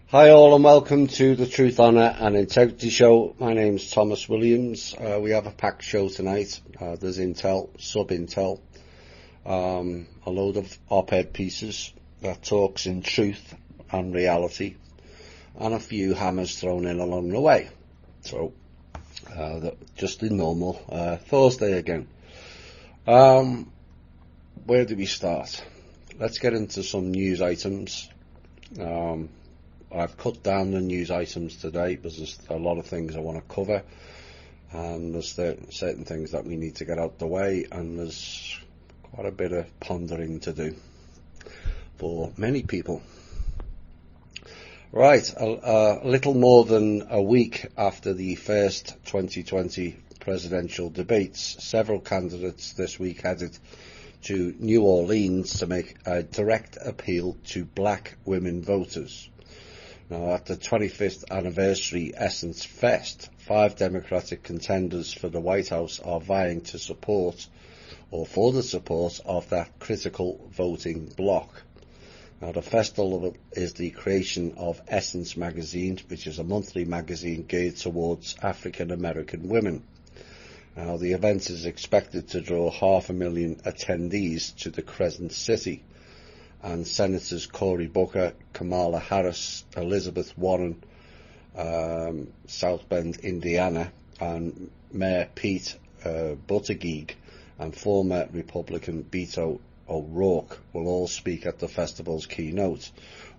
Hi all and welcome to the Truth, Honour and Integrity Show. My name's Thomas Williams. We have a packed show tonight. There's intel, sub-intel, a load of op-ed pieces that talks in truth and reality, and a few hammers thrown in along the way. So, just the normal Thursday again. Where do we start? Let's get into some news items. I've cut down the news items today because there's a lot of things I want to cover, and there's certain things that we need to get out the way, and there's quite a bit of pondering to do for many people. Right, a little more than a week after the first 2020 presidential debates, several candidates this week headed to New Orleans to make a direct appeal to black women voters. Now, at the 25th anniversary Essence Fest, 5 Democratic contenders for the White House are vying to support, or for the support of that critical voting bloc. Now, the festival is the creation of Essence Magazine, which is a monthly magazine geared towards African American women. Now, the event is expected to draw 500,000 attendees to the Crescent City, and Senators Cory Booker, Kamala Harris, Elizabeth Warren, South Bend, Indiana, and Mayor Pete Buttigieg and former Republican Beto O'Rourke will all speak at the festival's keynote,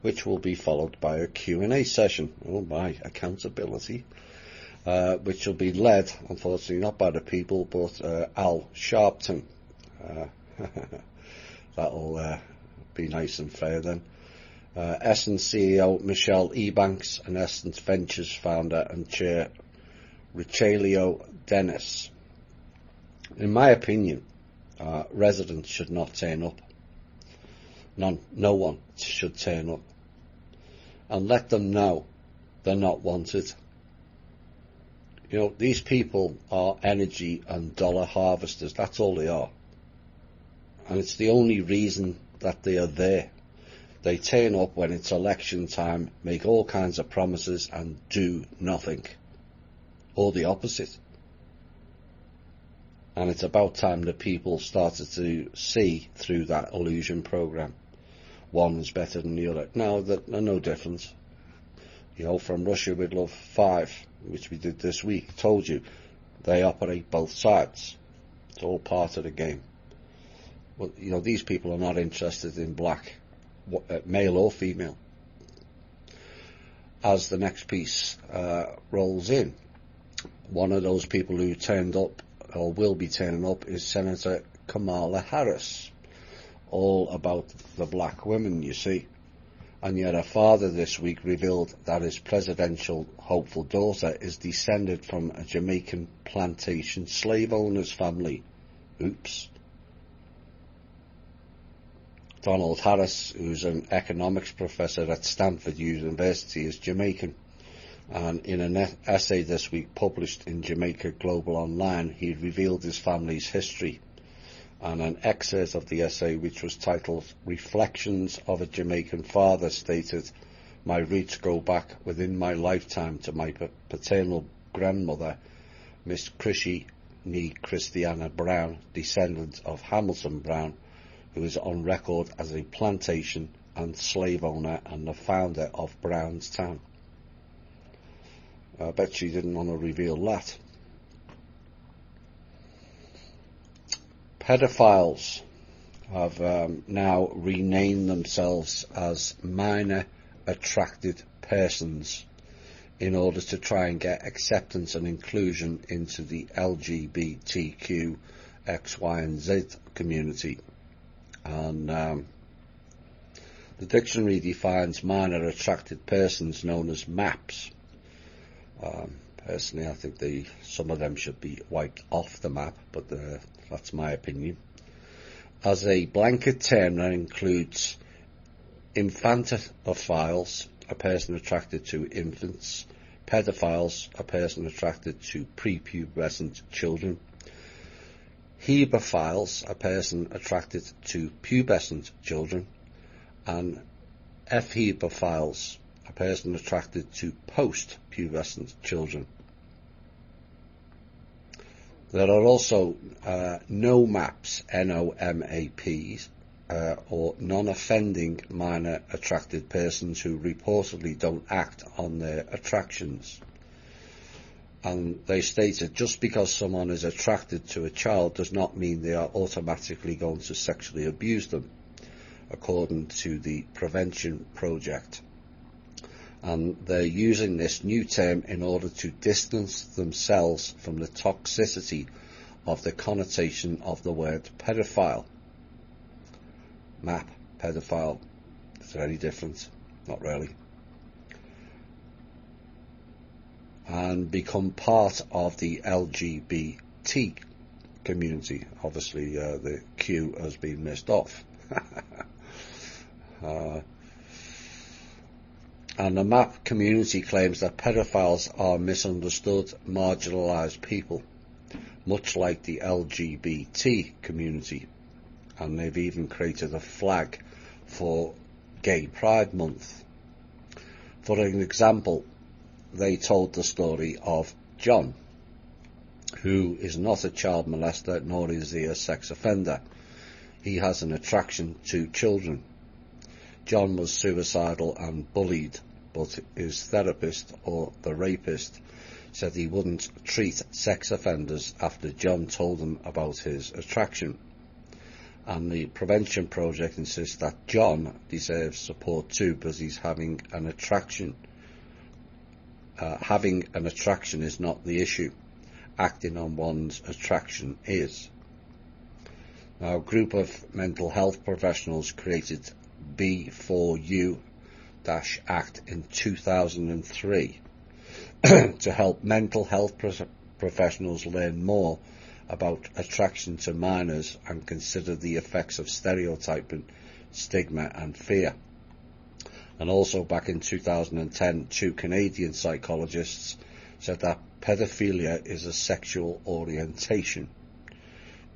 which will be followed by a Q&A session. Oh my, accountability. Which will be led, unfortunately, not by the people, but Al Sharpton. That'll be nice and fair then. Essence CEO Michelle Ebanks and Essence Ventures founder and chair Richelio Dennis. In my opinion, residents should not turn up. No one should turn up. And let them know they're not wanted. You know, these people are energy and dollar harvesters. That's all they are. And it's the only reason that they are there. They turn up when it's election time, make all kinds of promises and do nothing. Or the opposite. And it's about time the people started to see through that illusion program. One is better than the other. No, they're no different. You know, from Russia with Love 5, which we did this week, told you they operate both sides. It's all part of the game. Well, you know, these people are not interested in black, male or female. As the next piece rolls in, one of those people who turned up, or will be turning up, is Senator Kamala Harris. All about the black women, you see. And yet her father this week revealed that his presidential hopeful daughter is descended from a Jamaican plantation slave owner's family. Oops. Donald Harris, who's an economics professor at Stanford University, is Jamaican. And in an essay this week published in Jamaica Global Online, he revealed his family's history. And an excerpt of the essay, which was titled Reflections of a Jamaican Father, stated, "My roots go back within my lifetime to my paternal grandmother, Miss Chrissy Nee Christiana Brown, descendant of Hamilton Brown, who is on record as a plantation and slave owner and the founder of Brownstown." I bet she didn't want to reveal that. Pedophiles have now renamed themselves as minor attracted persons in order to try and get acceptance and inclusion into the LGBTQ X, Y and Z community. And the dictionary defines minor attracted persons known as MAPs. Personally, I think some of them should be wiped off the map, but that's my opinion. As a blanket term that includes infantophiles, a person attracted to infants, pedophiles, a person attracted to prepubescent children, hebephiles, a person attracted to pubescent children, and ephebophiles, a person attracted to post-pubescent children. There are also NOMAPs, NOMAPs, or non-offending minor attracted persons who reportedly don't act on their attractions. And they stated just because someone is attracted to a child does not mean they are automatically going to sexually abuse them, according to the Prevention Project. And they're using this new term in order to distance themselves from the toxicity of the connotation of the word pedophile. MAP, pedophile, is it any different? Not really. And become part of the LGBT community. Obviously, the Q has been missed off. And the MAP community claims that pedophiles are misunderstood, marginalised people, much like the LGBT community. And they've even created a flag for Gay Pride Month. For an example, they told the story of John, who is not a child molester, nor is he a sex offender. He has an attraction to children. John was suicidal and bullied, but his therapist, or the rapist, said he wouldn't treat sex offenders after John told him about his attraction. And the Prevention Project insists that John deserves support too, because he's having an attraction. Having an attraction is not the issue. Acting on one's attraction is. Now, a group of mental health professionals created B4U-Act in 2003 to help mental health professionals learn more about attraction to minors and consider the effects of stereotyping, stigma and fear. And also back in 2010, 2 Canadian psychologists said that pedophilia is a sexual orientation.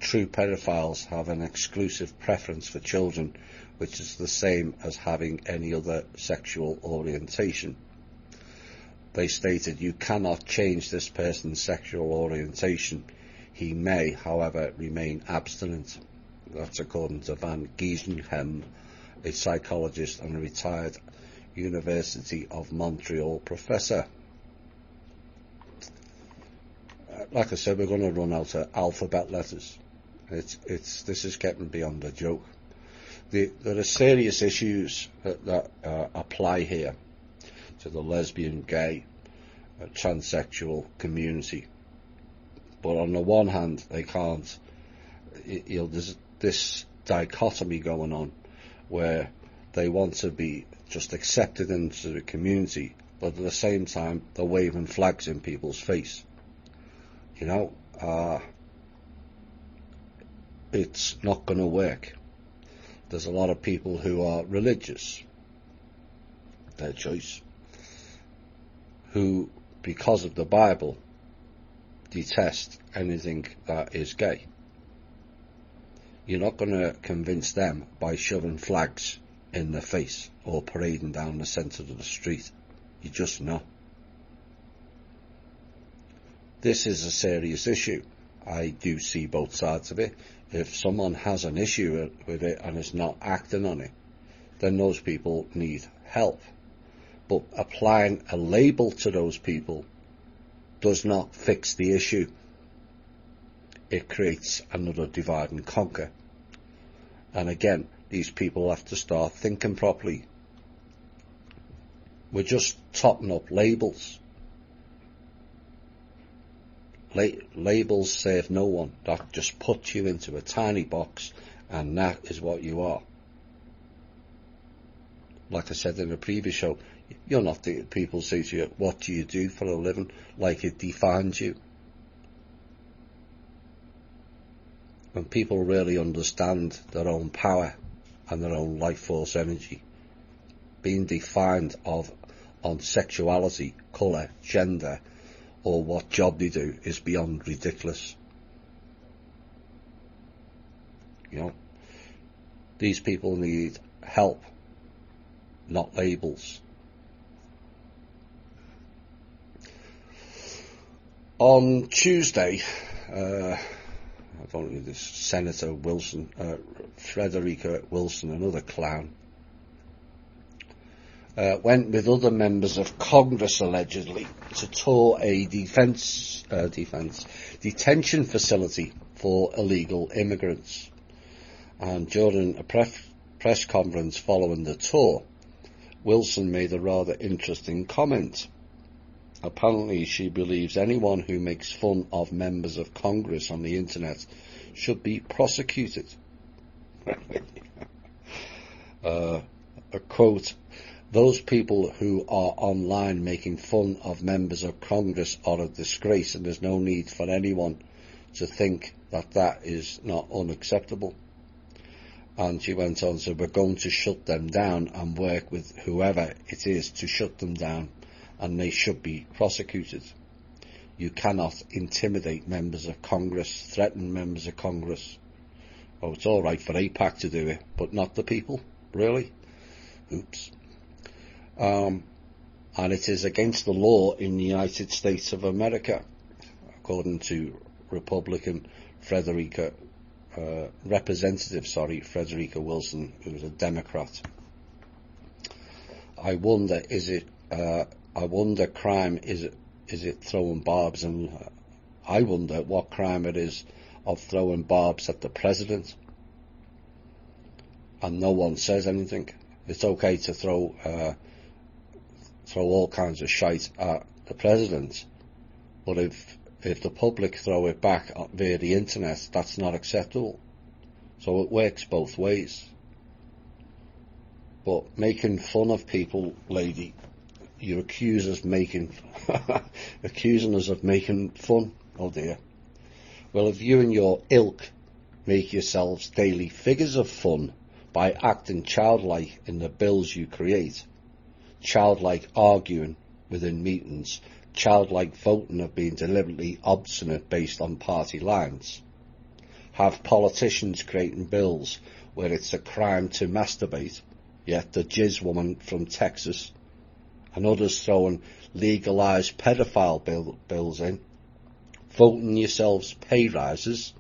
True pedophiles have an exclusive preference for children, which is the same as having any other sexual orientation. They stated, you cannot change this person's sexual orientation. He may, however, remain abstinent. That's according to Van Giesenhem, a psychologist and a retired University of Montreal professor. Like I said, we're going to run out of alphabet letters. This is getting beyond a joke. There are serious issues that apply here to the lesbian, gay, transsexual community. But on the one hand, they can't. There's this dichotomy going on where they want to be just accepted into the community, but at the same time, they're waving flags in people's face. It's not going to work. There's a lot of people who are religious, their choice, who, because of the Bible, detest anything that is gay. You're not going to convince them by shoving flags in their face or parading down the centre of the street. You're just not. This is a serious issue. I do see both sides of it. If someone has an issue with it and is not acting on it, then those people need help. But applying a label to those people does not fix the issue. It creates another divide and conquer. And again, these people have to start thinking properly. We're just totting up labels. Labels save no one. That just puts you into a tiny box, and that is what you are. Like I said in the previous show, you're not the people say to you, what do you do for a living? Like it defines you. When people really understand their own power and their own life force energy, being defined on sexuality, colour, gender, or what job they do is beyond ridiculous. These people need help, not labels. On Tuesday, I don't know, this Senator Wilson, Frederica Wilson, another clown, went with other members of Congress allegedly to tour a detention facility for illegal immigrants. And during a press conference following the tour, Wilson made a rather interesting comment. Apparently, she believes anyone who makes fun of members of Congress on the internet should be prosecuted. A quote, "Those people who are online making fun of members of Congress are a disgrace, and there's no need for anyone to think that that is not unacceptable." And she went on, "So we're going to shut them down and work with whoever it is to shut them down, and they should be prosecuted. You cannot intimidate members of Congress, threaten members of Congress. Oh, it's all right for AIPAC to do it, but not the people? Really? Oops." And it is against the law in the United States of America, according to Representative Frederica Wilson, who was a Democrat. I wonder, crime is it throwing barbs, and I wonder what crime it is of throwing barbs at the president, and no one says anything. It's okay to throw all kinds of shite at the president, but if the public throw it back via the internet, that's not acceptable. So it works both ways. But making fun of people, lady, you accuse us accusing us of making fun. Oh dear. Well, if you and your ilk make yourselves daily figures of fun by acting childlike in the bills you create, childlike arguing within meetings, childlike voting of being deliberately obstinate based on party lines, have politicians creating bills where it's a crime to masturbate, yet the jizz woman from Texas and others throwing legalised pedophile bills in, voting yourselves pay rises,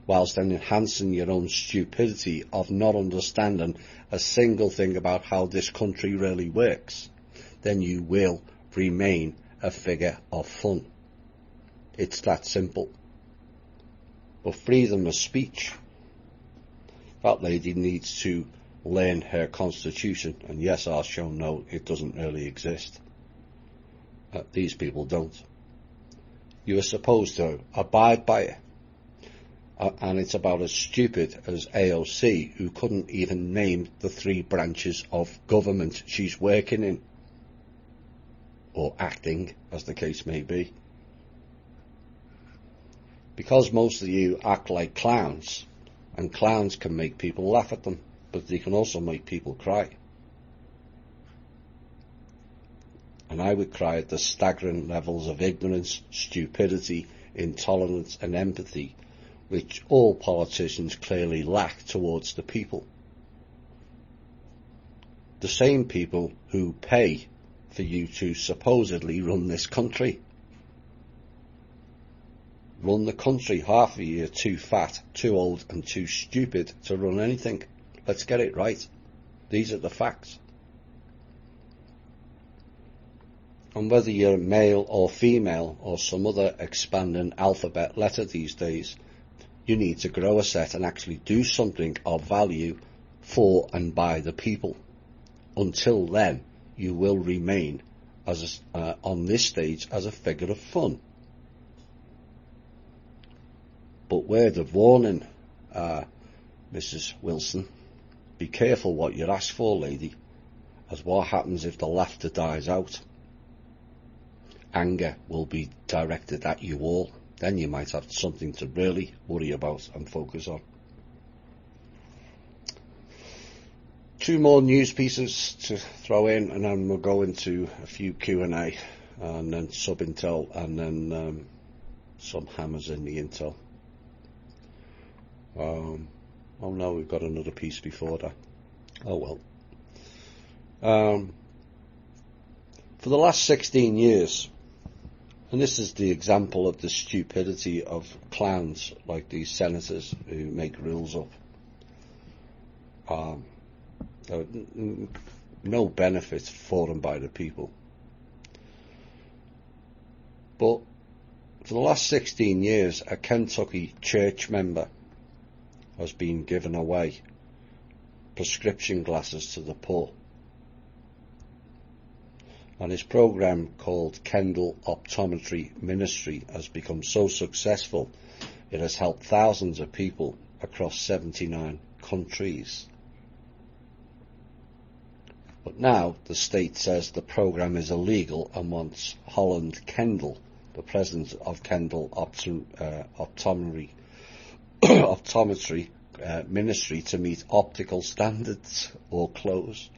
whilst then enhancing your own stupidity of not understanding a single thing about how this country really works, then you will remain a figure of fun. It's that simple. But freedom of speech, that lady needs to learn her constitution, and yes, I'll show no, it doesn't really exist. These people don't. You are supposed to abide by it. And it's about as stupid as AOC, who couldn't even name the 3 branches of government she's working in, or acting, as the case may be. Because most of you act like clowns, and clowns can make people laugh at them, but they can also make people cry. And I would cry at the staggering levels of ignorance, stupidity, intolerance and empathy which all politicians clearly lack towards the people. The same people who pay for you to supposedly run this country. Run the country. Half of you are too fat, too old and too stupid to run anything. Let's get it right. These are the facts. And whether you're male or female or some other expanding alphabet letter these days, you need to grow a set and actually do something of value for and by the people. Until then, you will remain on this stage as a figure of fun. But word of warning, Mrs. Wilson, be careful what you ask for, lady, as what happens if the laughter dies out? Anger will be directed at you all. Then you might have something to really worry about and focus on. 2 more news pieces to throw in, and then we'll go into a few Q&A, and then sub-intel, and then some hammers in the intel. Oh no, we've got another piece before that. Oh well. For the last 16 years, And this is the example of the stupidity of clowns like these senators who make rules up. No benefit for them by the people. But for the last 16 years, a Kentucky church member has been giving away prescription glasses to the poor. And his program called Kendall Optometry Ministry has become so successful it has helped thousands of people across 79 countries. But now the state says the program is illegal and wants Holland Kendall, the president of Kendall Optometry Ministry, to meet optical standards or close.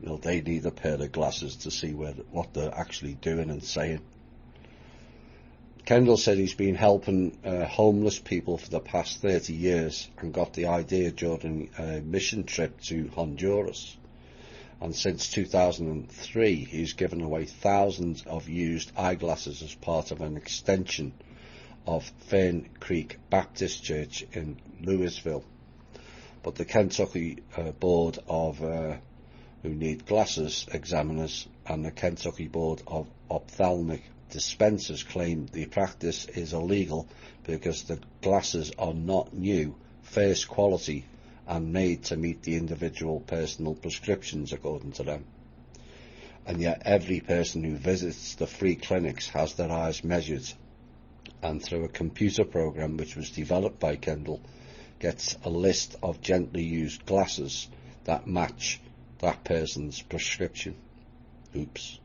Well, they need a pair of glasses to see what they're actually doing and saying. Kendall said he's been helping homeless people for the past 30 years and got the idea during a mission trip to Honduras. And since 2003, he's given away thousands of used eyeglasses as part of an extension of Fern Creek Baptist Church in Louisville. But the Kentucky Board of Who Need Glasses Examiners and the Kentucky Board of Ophthalmic Dispensers claim the practice is illegal because the glasses are not new, first quality, and made to meet the individual personal prescriptions, according to them. And yet every person who visits the free clinics has their eyes measured, and through a computer program which was developed by Kendall, gets a list of gently used glasses that match that person's prescription. Oops.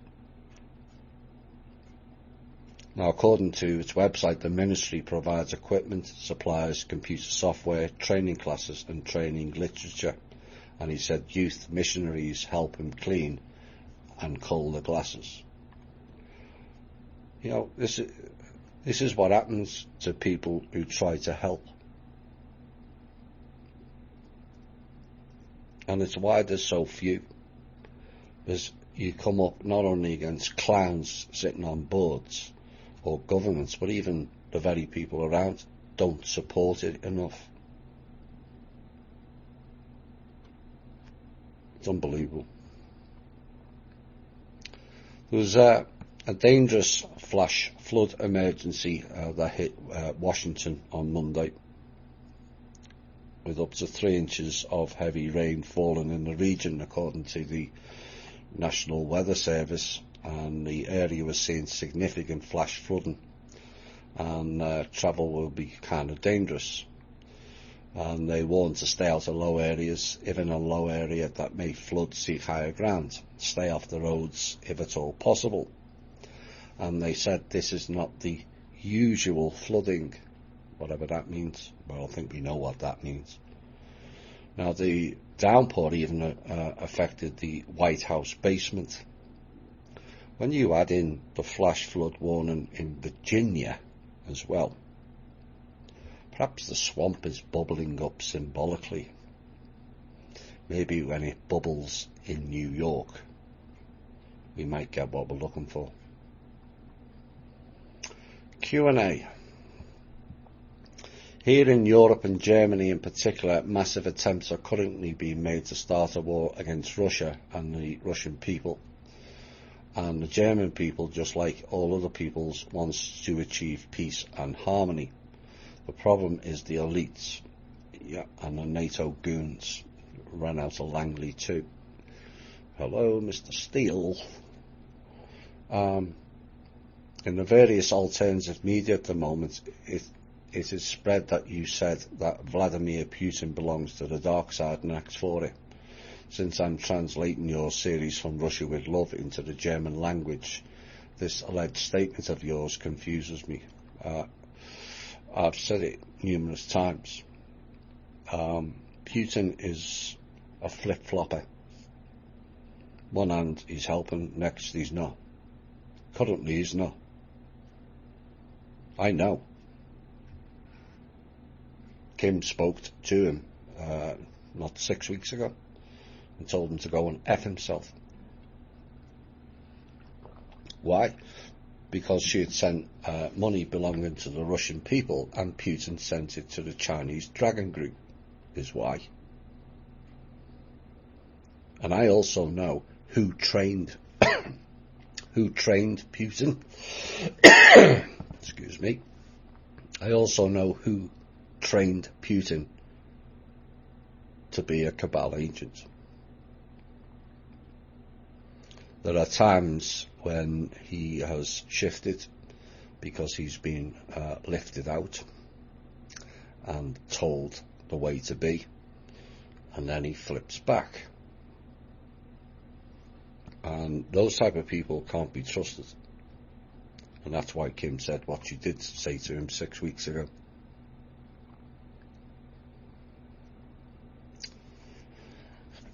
Now, according to its website, the ministry provides equipment, supplies computer software, training classes and training literature. And he said youth missionaries help him clean and cull the glasses. You know, this is what happens to people who try to help. And it's why there's so few. Because you come up not only against clowns sitting on boards or governments, but even the very people around don't support it enough. It's unbelievable. There was a dangerous flash flood emergency that hit Washington on Monday, with up to 3 inches of heavy rain falling in the region, according to the National Weather Service, and the area was seeing significant flash flooding, and travel will be kind of dangerous. And they warned to stay out of low areas. If in a low area that may flood, seek higher ground. Stay off the roads if at all possible. And they said this is not the usual flooding, whatever that means. Well, I think we know what that means. Now, the downpour even affected the White House basement. When you add in the flash flood warning in Virginia as well, perhaps the swamp is bubbling up symbolically. Maybe when it bubbles in New York, we might get what we're looking for. Q&A. Here in Europe and Germany in particular, massive attempts are currently being made to start a war against Russia and the Russian people. And the German people, just like all other peoples, wants to achieve peace and harmony. The problem is the elites, and the NATO goons. Ran out of Langley too. Hello, Mr. Steele. In the various alternative media at the moment, it is spread that you said that Vladimir Putin belongs to the dark side and acts for it. Since I'm translating your series From Russia with Love into the German language, this alleged statement of yours confuses me. I've said it numerous times. Putin is a flip-flopper. One hand he's helping, next he's not. Currently he's not. I know. Kim spoke to him not 6 weeks ago and told him to go and F himself. Why? Because she had sent money belonging to the Russian people, and Putin sent it to the Chinese Dragon Group, is why. And I also know who trained Putin. Excuse me. I also know who trained Putin to be a cabal agent. There are times when he has shifted because he's been lifted out and told the way to be, and then he flips back. And those type of people can't be trusted. And that's why Kim said what she did say to him 6 weeks ago.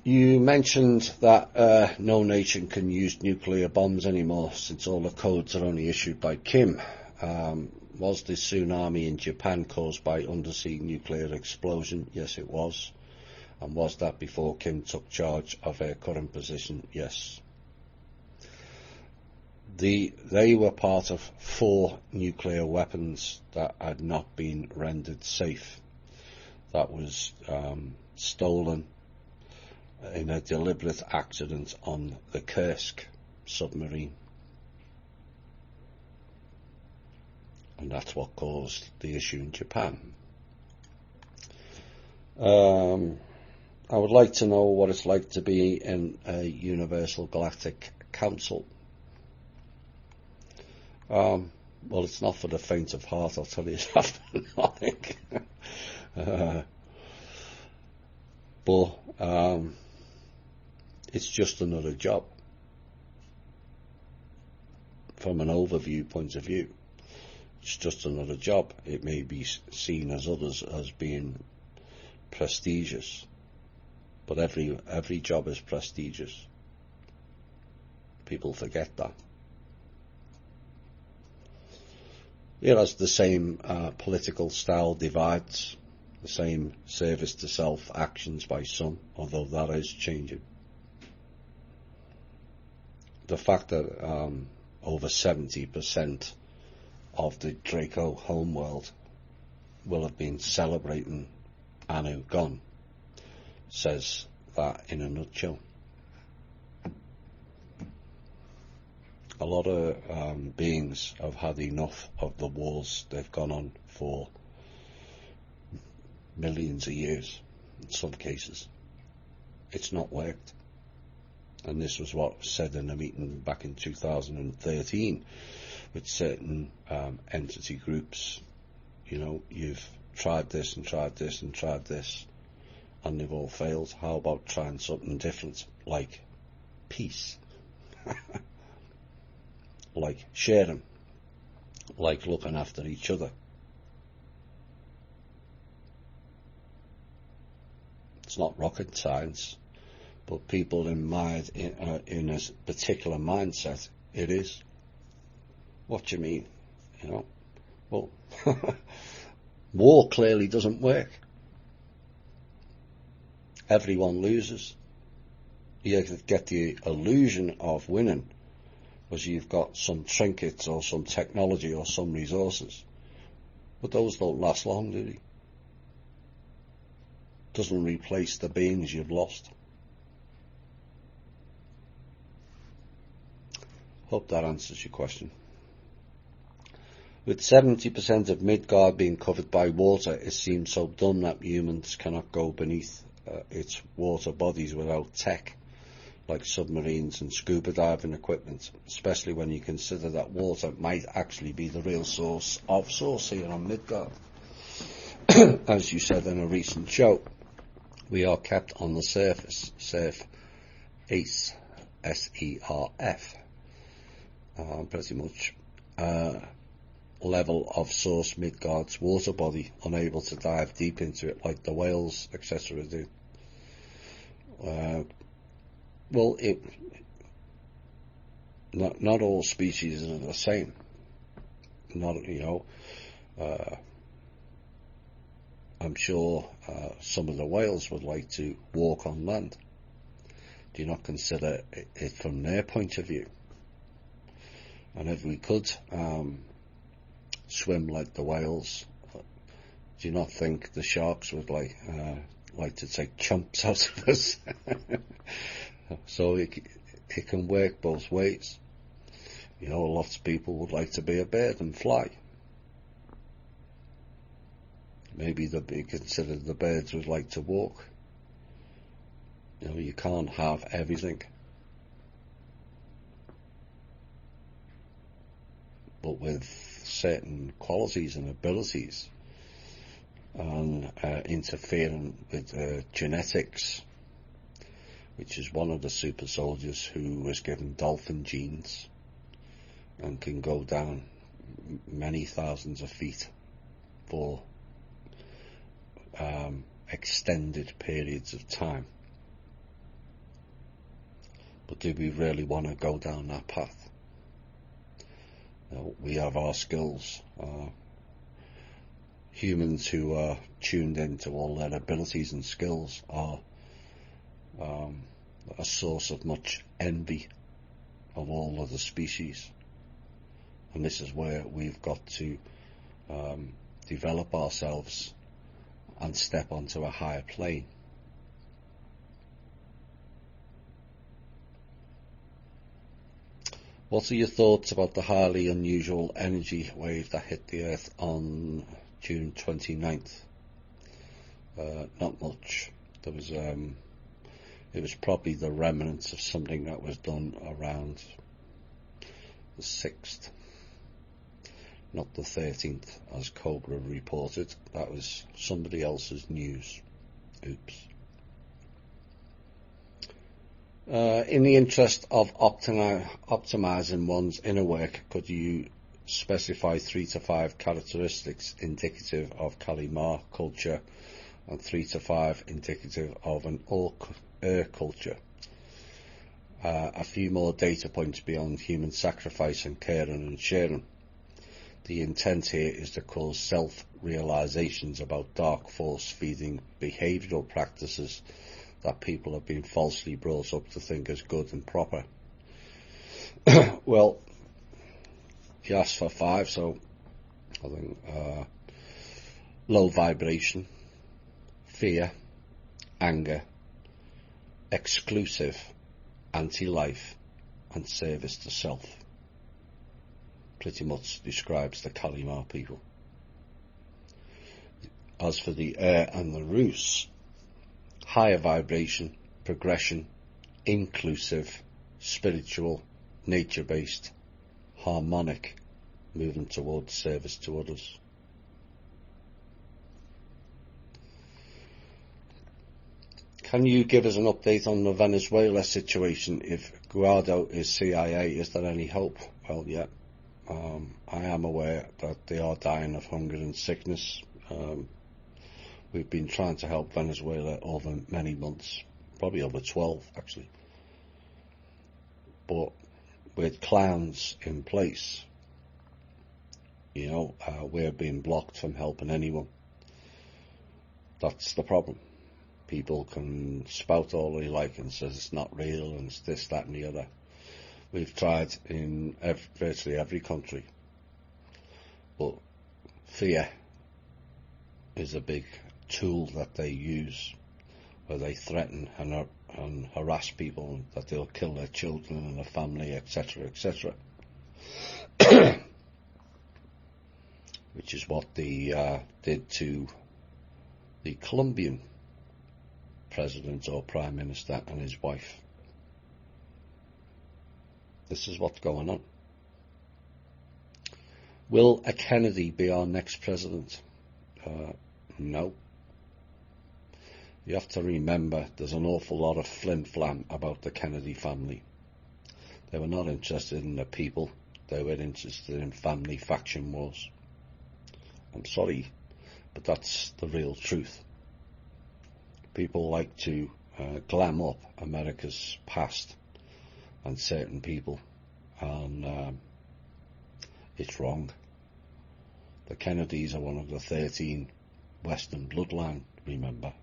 You mentioned that no nation can use nuclear bombs anymore since all the codes are only issued by Kim. Was the tsunami in Japan caused by undersea nuclear explosion? Yes, it was. And was that before Kim took charge of her current position? Yes. They were part of 4 nuclear weapons that had not been rendered safe. That was stolen in a deliberate accident on the Kursk submarine. And that's what caused the issue in Japan. I would like to know what it's like to be in a Universal Galactic Council. Well, it's not for the faint of heart, I'll tell you that. I think. But it's just another job. From an overview point of view, it's just another job. It may be seen as others as being prestigious, but every job is prestigious. People forget that. It has the same political style divides, the same service to self actions by some, although that is changing. The fact that over 70% of the Draco homeworld will have been celebrating Anu gone says that in a nutshell. A lot of beings have had enough of the wars they've gone on for millions of years, in some cases. It's not worked. And this was what was said in a meeting back in 2013 with certain entity groups. You know, you've tried this and tried this and tried this, and they've all failed. How about trying something different, like peace? Like sharing, like looking after each other. It's not rocket science, but people in a particular mindset, it is. What do you mean? You know, well, war clearly doesn't work. Everyone loses. You get the illusion of winning, because you've got some trinkets or some technology or some resources. But those don't last long, do they? Doesn't replace the beings you've lost. Hope that answers your question. With 70% of Midgard being covered by water, it seems so dumb that humans cannot go beneath its water bodies without tech, like submarines and scuba diving equipment, especially when you consider that water might actually be the real source here on Midgard. As you said in a recent show, we are kept on the surface, S-E-R-F, pretty much, level of source Midgard's water body, unable to dive deep into it like the whales, etc. do. Well, not all species are the same. I'm sure some of the whales would like to walk on land. Do you not consider it from their point of view? And if we could swim like the whales, do you not think the sharks would like to take chumps out of us? So it can work both ways. Lots of people would like to be a bird and fly. Maybe they'd be considered the birds would like to walk. You can't have everything. But with certain qualities and abilities, and interfering with genetics, which is one of the super soldiers who was given dolphin genes and can go down many thousands of feet for extended periods of time. But do we really want to go down that path? We have our skills. Humans who are tuned into all their abilities and skills are a source of much envy of all other species. And this is where we've got to develop ourselves and step onto a higher plane. What are your thoughts about the highly unusual energy wave that hit the Earth on June 29th? Not much. There was it was probably the remnants of something that was done around the 6th, not the 13th, as Cobra reported. That was somebody else's news. Oops. In the interest of optimizing one's inner work, could you specify 3 to 5 characteristics indicative of Kali Ma culture and 3 to 5 indicative of an Ur culture? A few more data points beyond human sacrifice and caring and sharing. The intent here is to cause self-realizations about dark force-feeding behavioural practices that people have been falsely brought up to think as good and proper. Well, you asked for 5, so I think low vibration, fear, anger, exclusive, anti-life, and service to self. Pretty much describes the Kali Ma people. As for the Ur and the Rus, higher vibration, progression, inclusive, spiritual, nature-based, harmonic, moving towards service to others. Can you give us an update on the Venezuela situation? If Guaido is CIA, is there any hope? Well, yeah. I am aware that they are dying of hunger and sickness. We've been trying to help Venezuela over many months, probably over 12 actually. But with clowns in place, we're being blocked from helping anyone. That's the problem. People can spout all they like and says it's not real and it's this, that and the other. We've tried in virtually every country, but fear is a big tool that they use, where they threaten and harass people that they'll kill their children and their family, etc., etc. Which is what they did to the Colombian president or prime minister and his wife. This is what's going on. Will a Kennedy be our next president? No. You have to remember there's an awful lot of flim-flam about the Kennedy family. They were not interested in the people. They were interested in family faction wars. I'm sorry, but that's the real truth. People like to glam up America's past and certain people, and it's wrong. The Kennedys are one of the 13 Western bloodline, remember.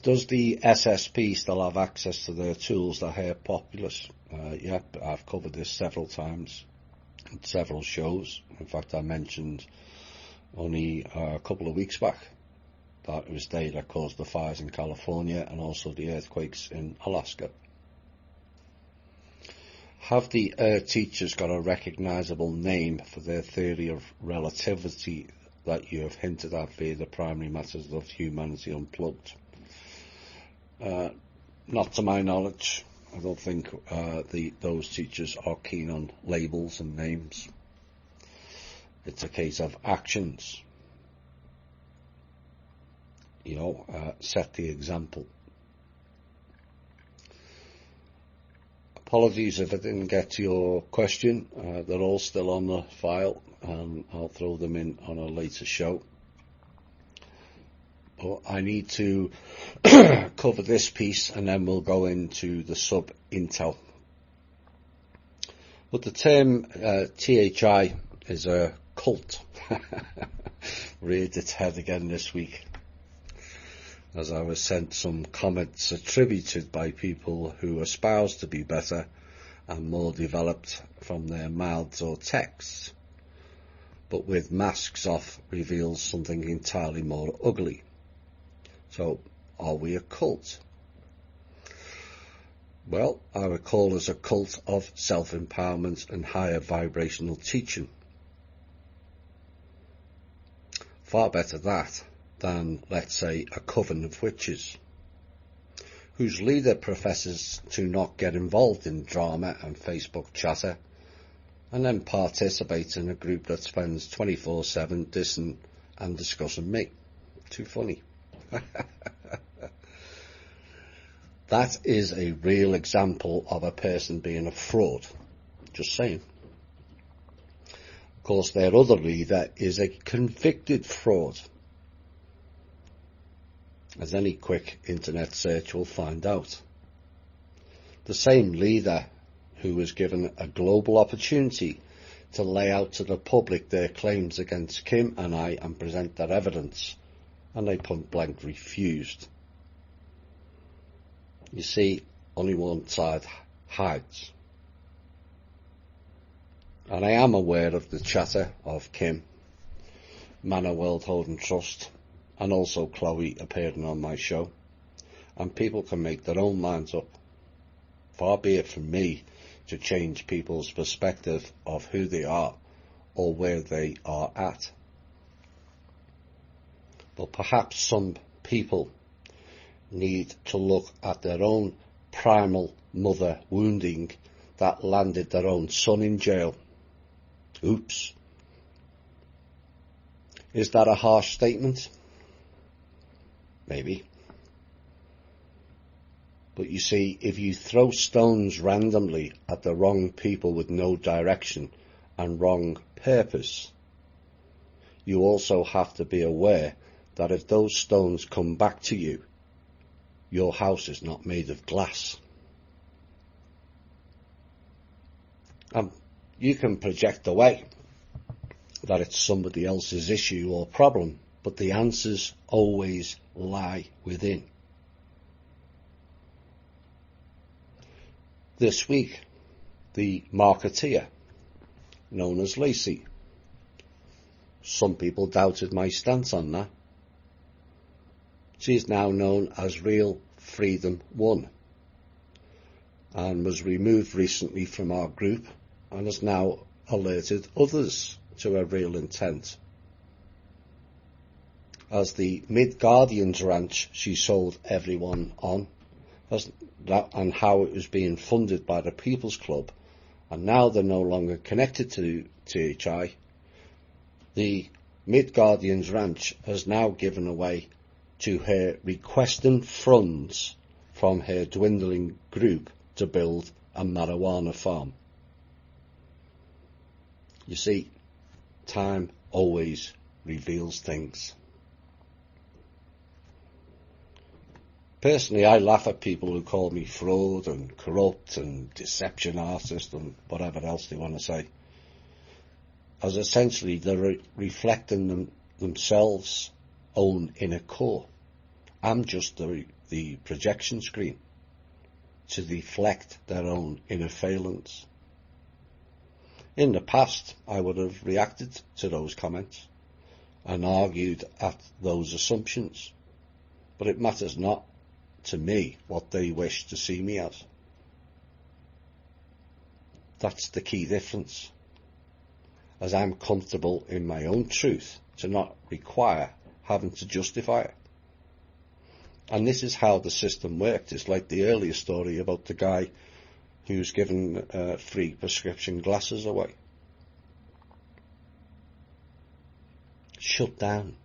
Does the SSP still have access to their tools that hurt populace? Yeah, I've covered this several times in several shows. In fact, I mentioned only a couple of weeks back that it was they that caused the fires in California and also the earthquakes in Alaska. Have the teachers got a recognisable name for their theory of relativity that you have hinted at via the Primary Matters of Humanity Unplugged? Not to my knowledge. I don't think those teachers are keen on labels and names. It's a case of actions. Set the example. Apologies if I didn't get to your question. They're all still on the file, and I'll throw them in on a later show. But I need to cover this piece, and then we'll go into the sub-intel. But the term THI is a cult. Reared its head again this week, as I was sent some comments attributed by people who espouse to be better and more developed from their mouths or texts, but with masks off reveals something entirely more ugly. So, are we a cult? Well, I would call us a cult of self-empowerment and higher vibrational teaching. Far better that than, let's say, a coven of witches, whose leader professes to not get involved in drama and Facebook chatter, and then participates in a group that spends 24/7 dissing and discussing me. Too funny. That is a real example of a person being a fraud. Just saying. Of course, their other leader is a convicted fraud, as any quick internet search will find out. The same leader who was given a global opportunity to lay out to the public their claims against Kim and I and present their evidence, and they point blank refused. You see, only one side hides. And I am aware of the chatter of Kim, Manor World Holding Trust, and also Chloe appearing on my show, and people can make their own minds up. Far be it from me to change people's perspective of who they are or where they are at. But perhaps some people need to look at their own primal mother wounding that landed their own son in jail. Oops. Is that a harsh statement? Maybe. But you see, if you throw stones randomly at the wrong people with no direction and wrong purpose, you also have to be aware that if those stones come back to you, your house is not made of glass. You can project away that it's somebody else's issue or problem, but the answers always lie within. This week, the marketeer, known as Lacey. Some people doubted my stance on that. She is now known as Real Freedom One, and was removed recently from our group and has now alerted others to her real intent. As the Mid-Guardians ranch she sold everyone on, and how it was being funded by the People's Club, and now they're no longer connected to THI, the Mid-Guardians ranch has now given away to her requesting funds from her dwindling group to build a marijuana farm. You see, time always reveals things. Personally, I laugh at people who call me fraud and corrupt and deception artist and whatever else they want to say, as essentially they're reflecting themselves own inner core. I'm just the the projection screen to deflect their own inner failings. In the past, I would have reacted to those comments and argued at those assumptions, but it matters not to me what they wish to see me as. That's the key difference, as I'm comfortable in my own truth to not require having to justify it. And this is how the system worked. It's like the earlier story about the guy who's given free prescription glasses away. Shut down.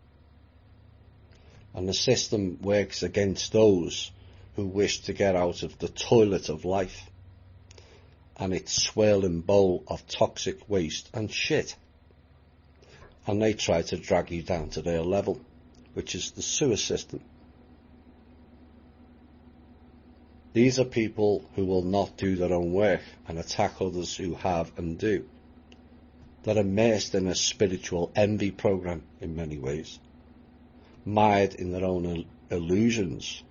And the system works against those who wish to get out of the toilet of life and its swirling bowl of toxic waste and shit. And they try to drag you down to their level, which is the sewer system. These are people who will not do their own work and attack others who have and do. They're immersed in a spiritual envy program in many ways, mired in their own illusions,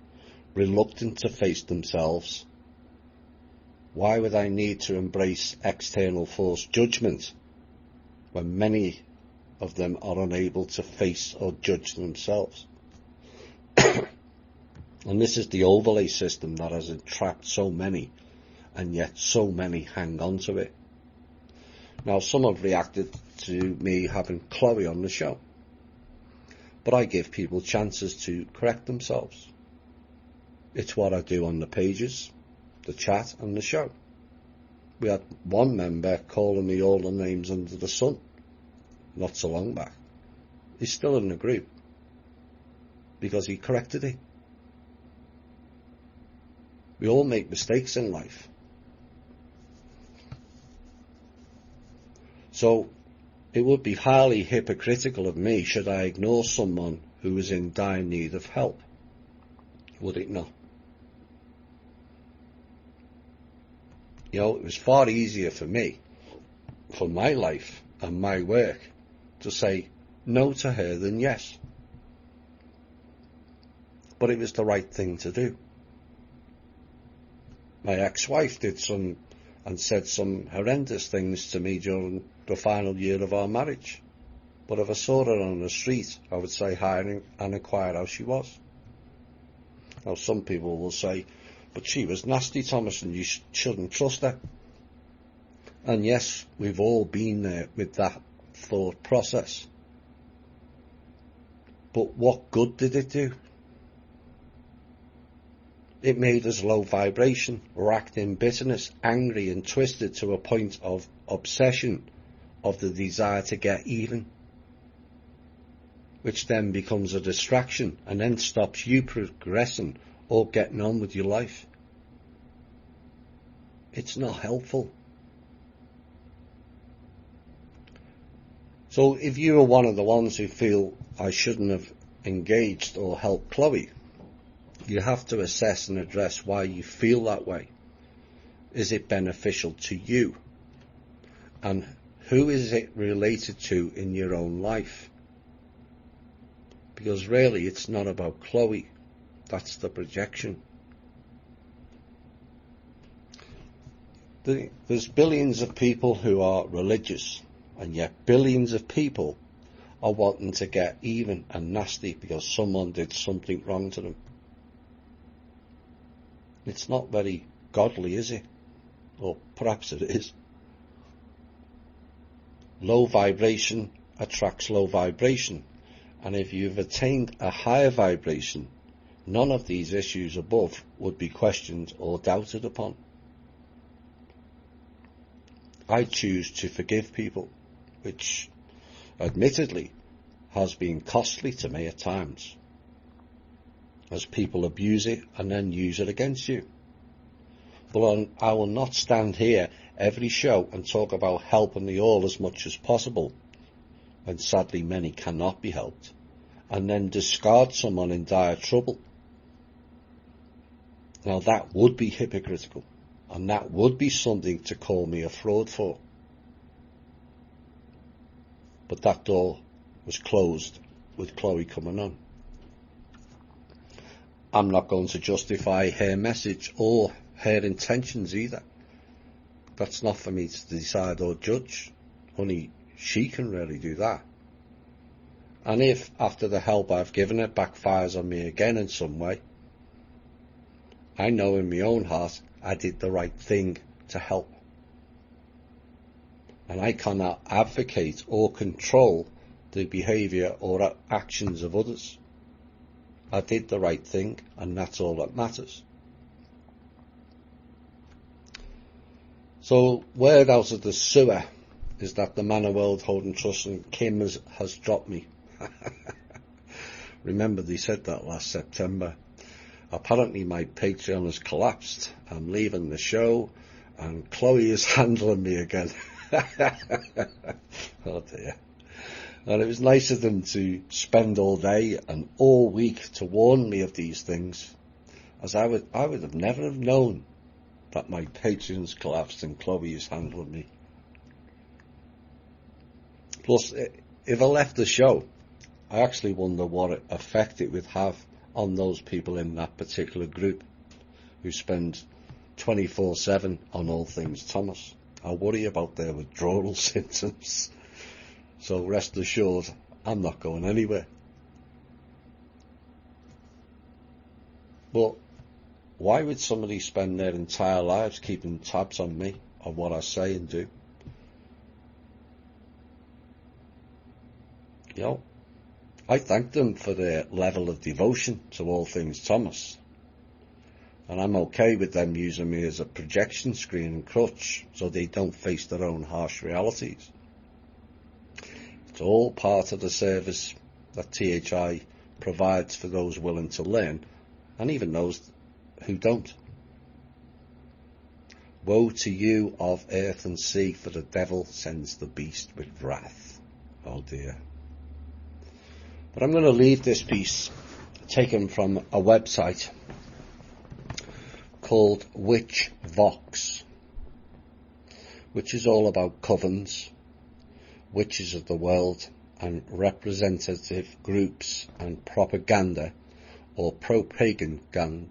reluctant to face themselves. Why would I need to embrace external force judgment when many of them are unable to face or judge themselves? And this is the overlay system that has entrapped so many, and yet so many hang on to it. Now, some have reacted to me having Chloe on the show, but I give people chances to correct themselves. It's what I do on the pages, the chat and the show. We had one member calling me all the names under the sun not so long back. He's still in the group because he corrected it. We all make mistakes in life. So it would be highly hypocritical of me should I ignore someone who is in dire need of help. Would it not? You know, it was far easier for me, for my life and my work, to say no to her than yes. But it was the right thing to do. My ex-wife did some and said some horrendous things to me during the final year of our marriage. But if I saw her on the street, I would say hi and inquire how she was. Now, some people will say, but she was nasty, Thomas, and you shouldn't trust her. And yes, we've all been there with that thought process. But what good did it do? It made us low vibration, racked in bitterness, angry and twisted to a point of obsession, of the desire to get even, which then becomes a distraction and then stops you progressing or getting on with your life. It's not helpful. So if you are one of the ones who feel I shouldn't have engaged or helped Chloe, you have to assess and address why you feel that way. Is it beneficial to you? And who is it related to in your own life? Because really it's not about Chloe. That's the projection. There's billions of people who are religious, and yet billions of people are wanting to get even and nasty because someone did something wrong to them. It's not very godly, is it? Or perhaps it is. Low vibration attracts low vibration, and if you've attained a higher vibration, none of these issues above would be questioned or doubted upon. I choose to forgive people, which admittedly has been costly to me at times, as people abuse it and then use it against you. But I will not stand here every show and talk about helping the all as much as possible, when sadly many cannot be helped, and then discard someone in dire trouble. Now that would be hypocritical, and that would be something to call me a fraud for. But that door was closed with Chloe coming on. I'm not going to justify her message or her intentions either. That's not for me to decide or judge. Only she can really do that. And if, after the help I've given her, backfires on me again in some way, I know in my own heart I did the right thing to help. And I cannot advocate or control the behaviour or actions of others. I did the right thing, and that's all that matters. So, word out of the sewer is that the Man of World Holding Trust and Kim has dropped me. Remember, they said that last September. Apparently my Patreon has collapsed. I'm leaving the show, and Chloe is handling me again. Oh dear. And it was nice of them to spend all day and all week to warn me of these things, as I would have never have known that my Patreon's collapsed and Chloe is handling me. Plus, if I left the show, I actually wonder what effect it would have on those people in that particular group who spend 24/7 on all things Thomas. I worry about their withdrawal symptoms. So rest assured, I'm not going anywhere. But why would somebody spend their entire lives keeping tabs on me, on what I say and do? You know, I thank them for their level of devotion to all things Thomas. And I'm okay with them using me as a projection screen and crutch so they don't face their own harsh realities. It's all part of the service that THI provides for those willing to learn, and even those who don't. Woe to you of earth and sea, for the devil sends the beast with wrath. Oh dear. But I'm going to leave this piece taken from a website called Witch Vox, which is all about covens, witches of the world, and representative groups and propaganda or propaganda,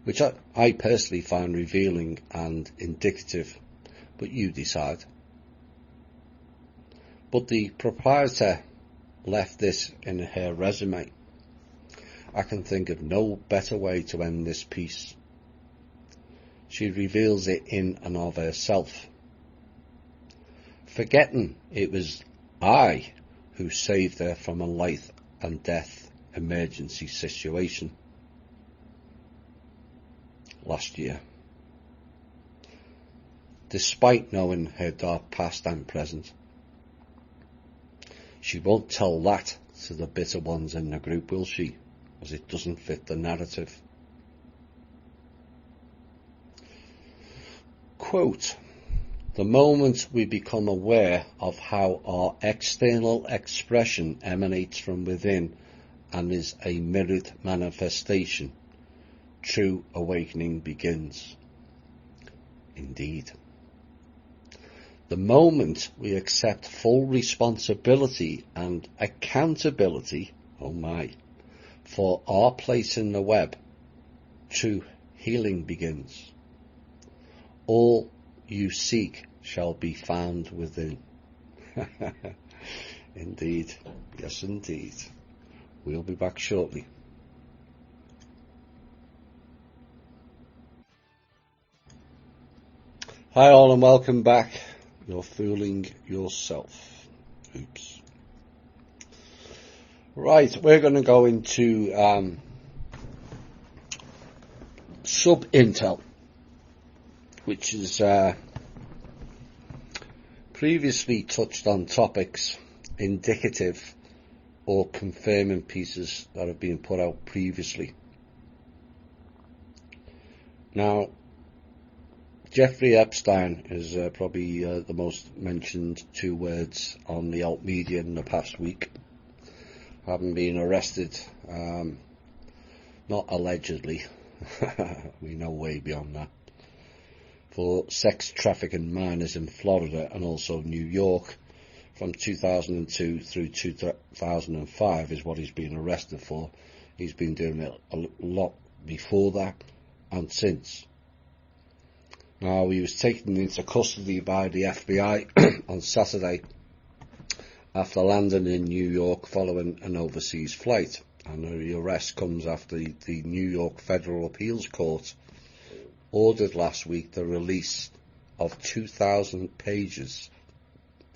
which I personally find revealing and indicative, but you decide. But the proprietor left this in her resume. I can think of no better way to end this piece. She reveals it in and of herself, forgetting it was I who saved her from a life and death emergency situation last year. Despite knowing her dark past and present, she won't tell that to the bitter ones in the group, will she? As it doesn't fit the narrative. Quote, the moment we become aware of how our external expression emanates from within and is a mirrored manifestation, true awakening begins. Indeed. The moment we accept full responsibility and accountability, oh my, for our place in the web, true healing begins. All you seek shall be found within. Indeed. Yes, indeed. We'll be back shortly. Hi all and welcome back. You're fooling yourself. Oops. Right, we're going to go into sub-intel, which is previously touched on topics indicative or confirming pieces that have been put out previously. Now, Jeffrey Epstein is probably the most mentioned two words on the alt media in the past week, having been arrested, not allegedly, we know way beyond that, for sex trafficking minors in Florida and also New York from 2002 through 2005 is what he's been arrested for. He's been doing it a lot before that and since. Now, he was taken into custody by the FBI on Saturday after landing in New York following an overseas flight. And the arrest comes after the New York Federal Appeals Court ordered last week the release of 2,000 pages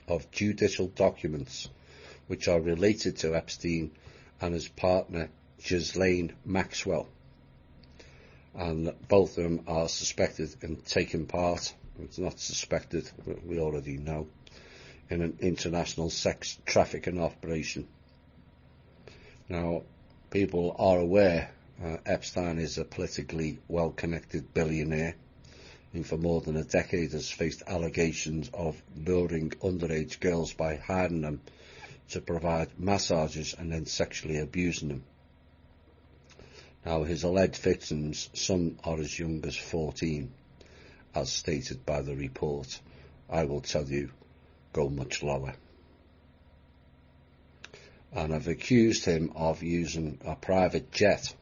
of judicial documents which are related to Epstein and his partner Ghislaine Maxwell. And both of them are suspected in taking part, it's not suspected, we already know, in an international sex trafficking operation. Now, people are aware Epstein is a politically well-connected billionaire who for more than a decade has faced allegations of luring underage girls by hiding them to provide massages and then sexually abusing them. Now, his alleged victims, some are as young as 14, as stated by the report. I will tell you, go much lower. And I've accused him of using a private jet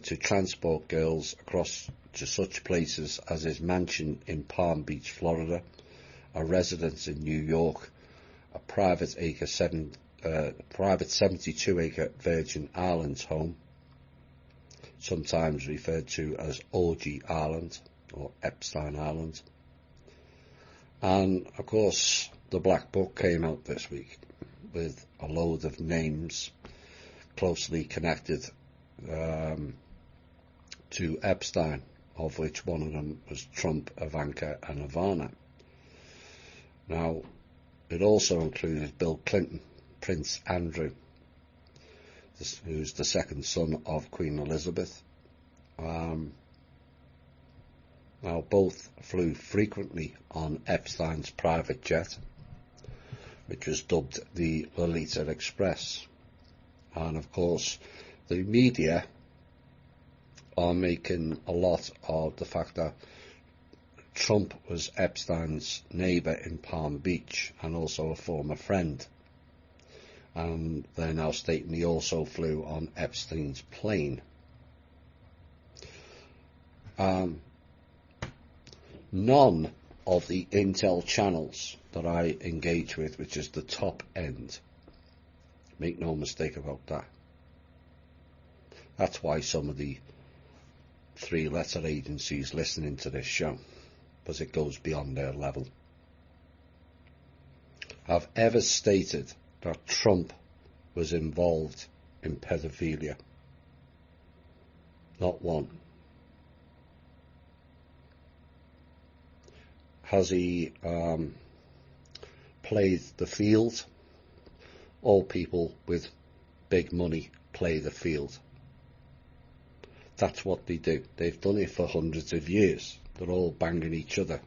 to transport girls across to such places as his mansion in Palm Beach, Florida, a residence in New York, a private 72-acre Virgin Islands home, sometimes referred to as Orgy Island or Epstein Island. And of course the Black Book came out this week with a load of names closely connected to Epstein, of which one of them was Trump, Ivanka and Ivana. Now, it also included Bill Clinton, Prince Andrew, who's the second son of Queen Elizabeth. Now, both flew frequently on Epstein's private jet, which was dubbed the Lolita Express. And of course, the media are making a lot of the fact that Trump was Epstein's neighbour in Palm Beach and also a former friend. And they're now stating he also flew on Epstein's plane. None of the intel channels that I engage with, which is the top end, make no mistake about that. That's why some of the three-letter agencies listening to this show, because it goes beyond their level, have ever stated that Trump was involved in pedophilia. Not one. Has he played the field? All people with big money play the field. That's what they do. They've done it for hundreds of years. They're all banging each other.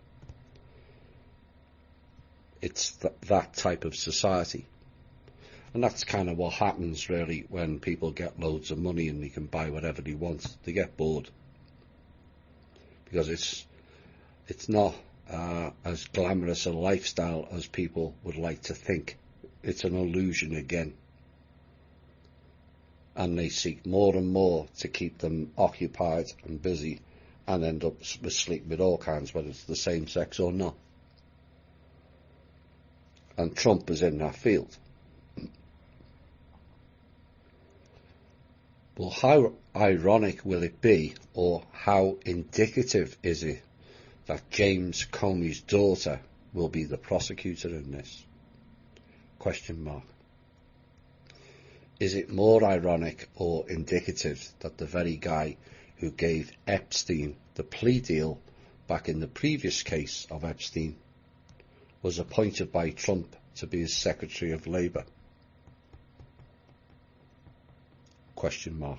It's that type of society. And that's kind of what happens really when people get loads of money and they can buy whatever they want. They get bored. Because it's not as glamorous a lifestyle as people would like to think. It's an illusion again. And they seek more and more to keep them occupied and busy and end up with sleeping with all kinds, whether it's the same sex or not. And Trump is in that field. Well, how ironic will it be, or how indicative is it that James Comey's daughter will be the prosecutor in this? Question mark. Is it more ironic or indicative that the very guy who gave Epstein the plea deal back in the previous case of Epstein was appointed by Trump to be his Secretary of Labour? Question mark.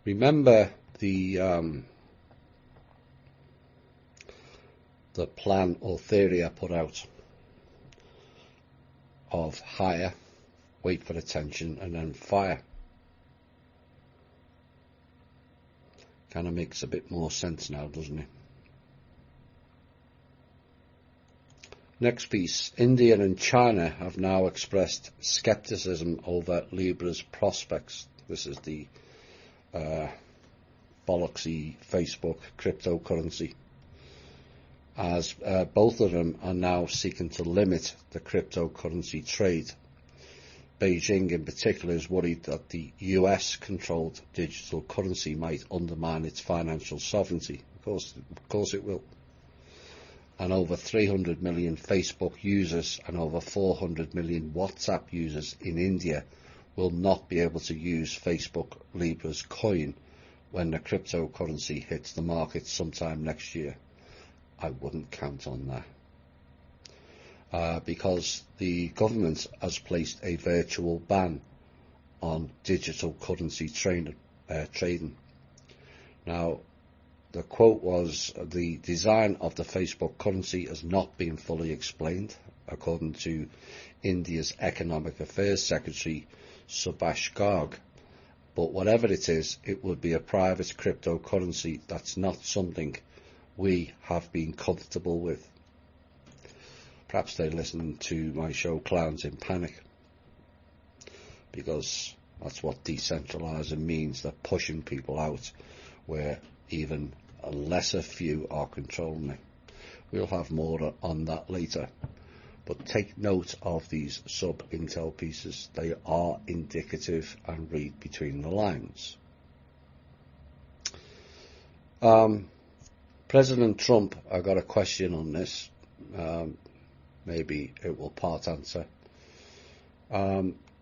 Remember the plan or theory I put out of hire, wait for attention, and then fire? Kind of makes a bit more sense now, doesn't it? Next piece. India and China have now expressed skepticism over Libra's prospects. This is the bollocksy Facebook cryptocurrency, as both of them are now seeking to limit the cryptocurrency trade. Beijing in particular is worried that the US-controlled digital currency might undermine its financial sovereignty. Of course it will. And over 300 million Facebook users and over 400 million WhatsApp users in India will not be able to use Facebook Libra's coin when the cryptocurrency hits the market sometime next year. I wouldn't count on that. Because the government has placed a virtual ban on digital currency trading. Now, the quote was, "The design of the Facebook currency has not been fully explained," according to India's Economic Affairs Secretary Subhash Garg. But whatever it is, it would be a private cryptocurrency. That's not something we have been comfortable with. Perhaps they listen to my show Clowns in Panic, because that's what decentralising means. They're pushing people out where even a lesser few are controlling it. We'll have more on that later. But take note of these sub-intel pieces. They are indicative and read between the lines. President Trump, I got a question on this. Maybe it will part answer.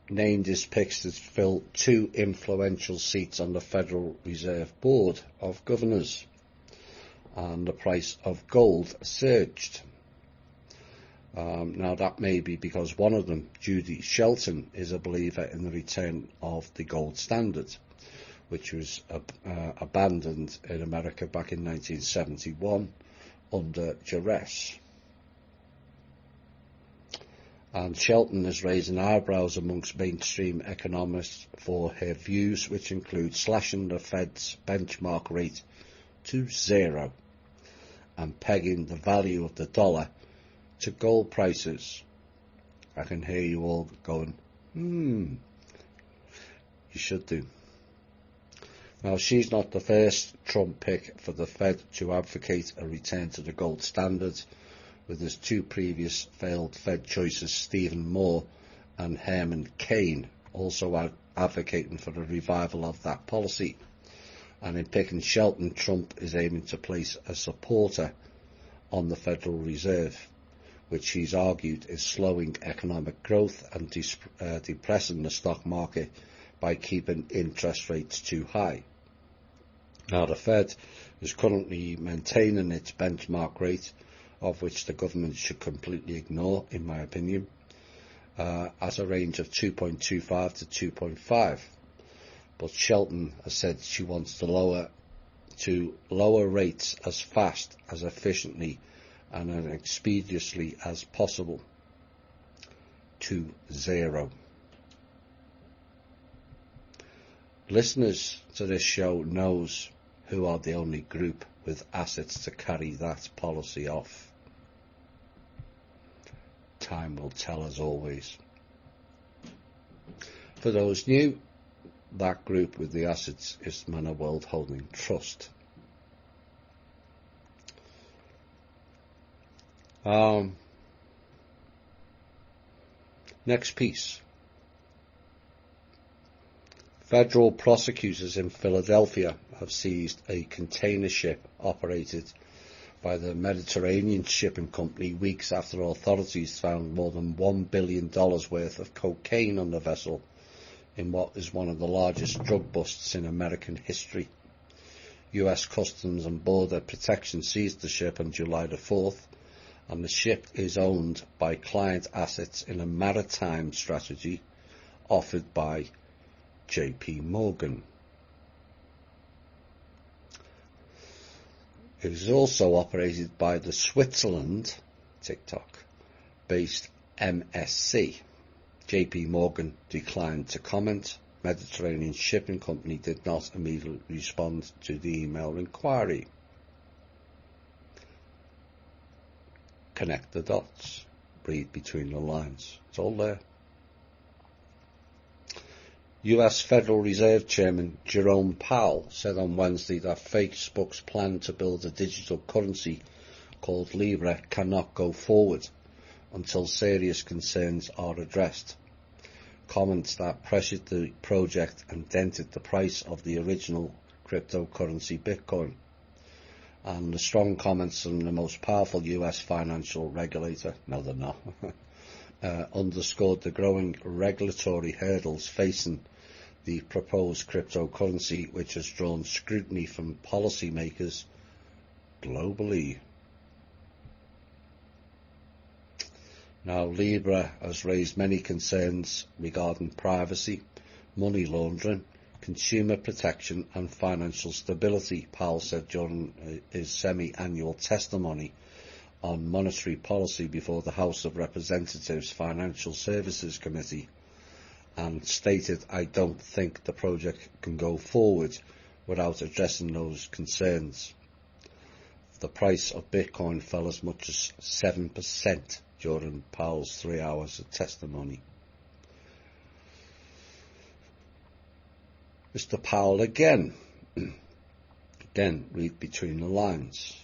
Named his picks to fill 2 influential seats on the Federal Reserve Board of Governors, and the price of gold surged. Now that may be because one of them, Judy Shelton, is a believer in the return of the gold standard, which was abandoned in America back in 1971 under duress. And Shelton is raising eyebrows amongst mainstream economists for her views, which include slashing the Fed's benchmark rate to 0 and pegging the value of the dollar to gold prices. I can hear you all going, you should do. Now, she's not the first Trump pick for the Fed to advocate a return to the gold standard, with his 2 previous failed Fed choices, Stephen Moore and Herman Cain, also advocating for a revival of that policy. And in picking Shelton, Trump is aiming to place a supporter on the Federal Reserve, which he's argued is slowing economic growth and depressing the stock market by keeping interest rates too high. Now, the Fed is currently maintaining its benchmark rate, of which the government should completely ignore, in my opinion, at a range of 2.25 to 2.5. But Shelton has said she wants to lower rates as fast, as efficiently and as expeditiously as possible to 0. Listeners to this show knows who are the only group with assets to carry that policy off. Time will tell, as always. For those new, that group with the assets is Manor World Holding Trust. Next piece. Federal prosecutors in Philadelphia have seized a container ship operated by the Mediterranean Shipping Company weeks after authorities found more than $1 billion worth of cocaine on the vessel in what is one of the largest drug busts in American history. US Customs and Border Protection seized the ship on July the 4th, and the ship is owned by client assets in a maritime strategy offered by JP Morgan. It is also operated by the Switzerland, TikTok-based MSC. JP Morgan declined to comment. Mediterranean Shipping Company did not immediately respond to the email inquiry. connect the dots, read between the lines. It's all there. US Federal Reserve Chairman Jerome Powell said on Wednesday that Facebook's plan to build a digital currency called Libra cannot go forward until serious concerns are addressed. Comments that pressured the project and dented the price of the original cryptocurrency Bitcoin. And the strong comments from the most powerful US financial regulator, no they're not, underscored the growing regulatory hurdles facing the proposed cryptocurrency, which has drawn scrutiny from policymakers globally. Now, Libra has raised many concerns regarding privacy, money laundering, consumer protection and financial stability, Powell said during his semi-annual testimony on monetary policy before the House of Representatives Financial Services Committee, and stated, "I don't think the project can go forward without addressing those concerns." The price of Bitcoin fell as much as 7% during Powell's 3 hours of testimony. Mr. Powell again read between the lines.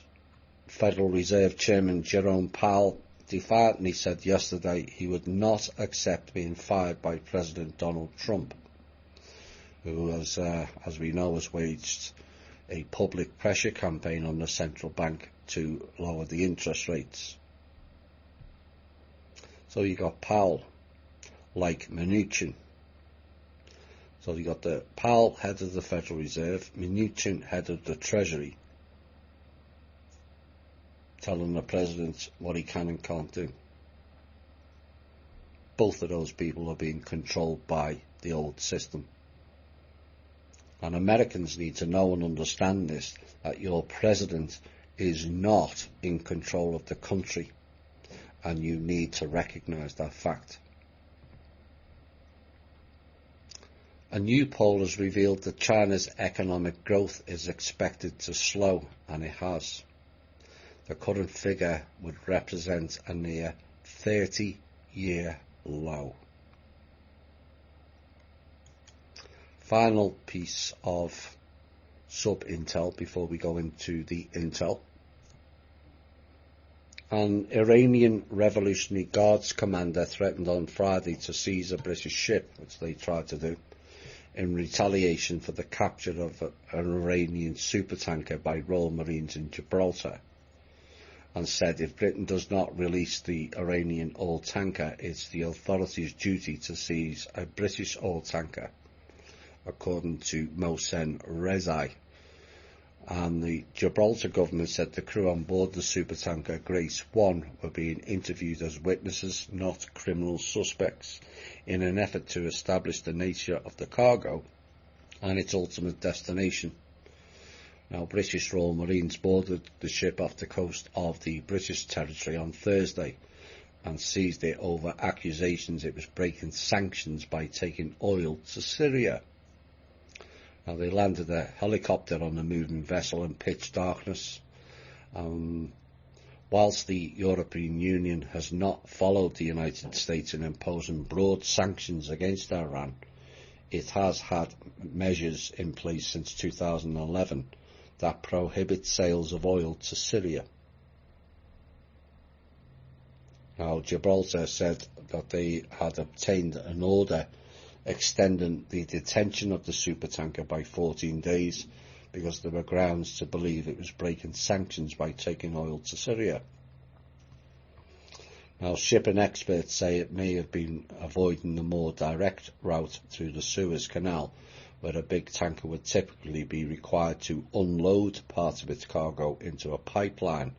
Federal Reserve Chairman Jerome Powell defiantly said yesterday he would not accept being fired by President Donald Trump, who has, as we know, has waged a public pressure campaign on the central bank to lower the interest rates. So you got Powell, like Mnuchin. So you got the Powell, head of the Federal Reserve, Mnuchin, head of the Treasury, telling the president what he can and can't do. Both of those people are being controlled by the old system. And Americans need to know and understand this, that your president is not in control of the country, and you need to recognise that fact. A new poll has revealed that China's economic growth is expected to slow, and it has. The current figure would represent a near 30-year low. Final piece of sub-intel before we go into the intel. An Iranian Revolutionary Guards commander threatened on Friday to seize a British ship, which they tried to do, in retaliation for the capture of an Iranian supertanker by Royal Marines in Gibraltar, and said if Britain does not release the Iranian oil tanker, it's the authorities' duty to seize a British oil tanker, according to Mohsen Rezai. And the Gibraltar government said the crew on board the supertanker Grace 1 were being interviewed as witnesses, not criminal suspects, in an effort to establish the nature of the cargo and its ultimate destination. Now, British Royal Marines boarded the ship off the coast of the British territory on Thursday and seized it over accusations it was breaking sanctions by taking oil to Syria. Now, they landed a helicopter on the moving vessel in pitch darkness. Whilst the European Union has not followed the United States in imposing broad sanctions against Iran, it has had measures in place since 2011 that prohibit sales of oil to Syria. Now, Gibraltar said that they had obtained an order extending the detention of the supertanker by 14 days because there were grounds to believe it was breaking sanctions by taking oil to Syria. Now, shipping experts say it may have been avoiding the more direct route through the Suez Canal, where a big tanker would typically be required to unload part of its cargo into a pipeline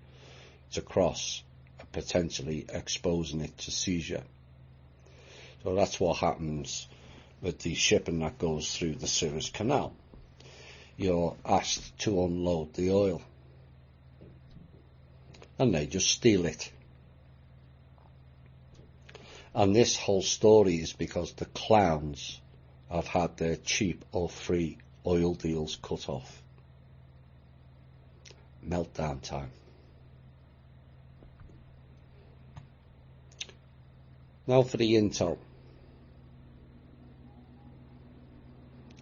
to cross, potentially exposing it to seizure. So that's what happens with the shipping that goes through the Suez Canal. You're asked to unload the oil, and they just steal it. And this whole story is because the clowns have had their cheap or free oil deals cut off. Meltdown time. Now for the intel.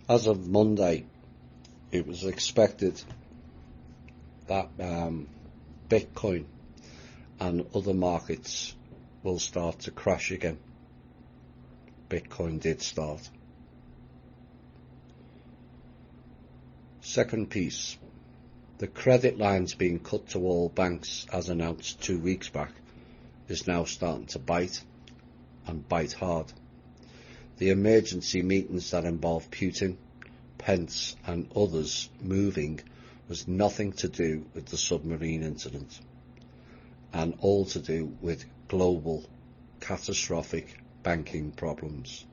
As of Monday, it was expected that Bitcoin and other markets will start to crash again. Bitcoin did start. Second piece, the credit lines being cut to all banks as announced 2 weeks back is now starting to bite, and bite hard. The emergency meetings that involved Putin, Pence and others moving was nothing to do with the submarine incident, and all to do with global catastrophic banking problems.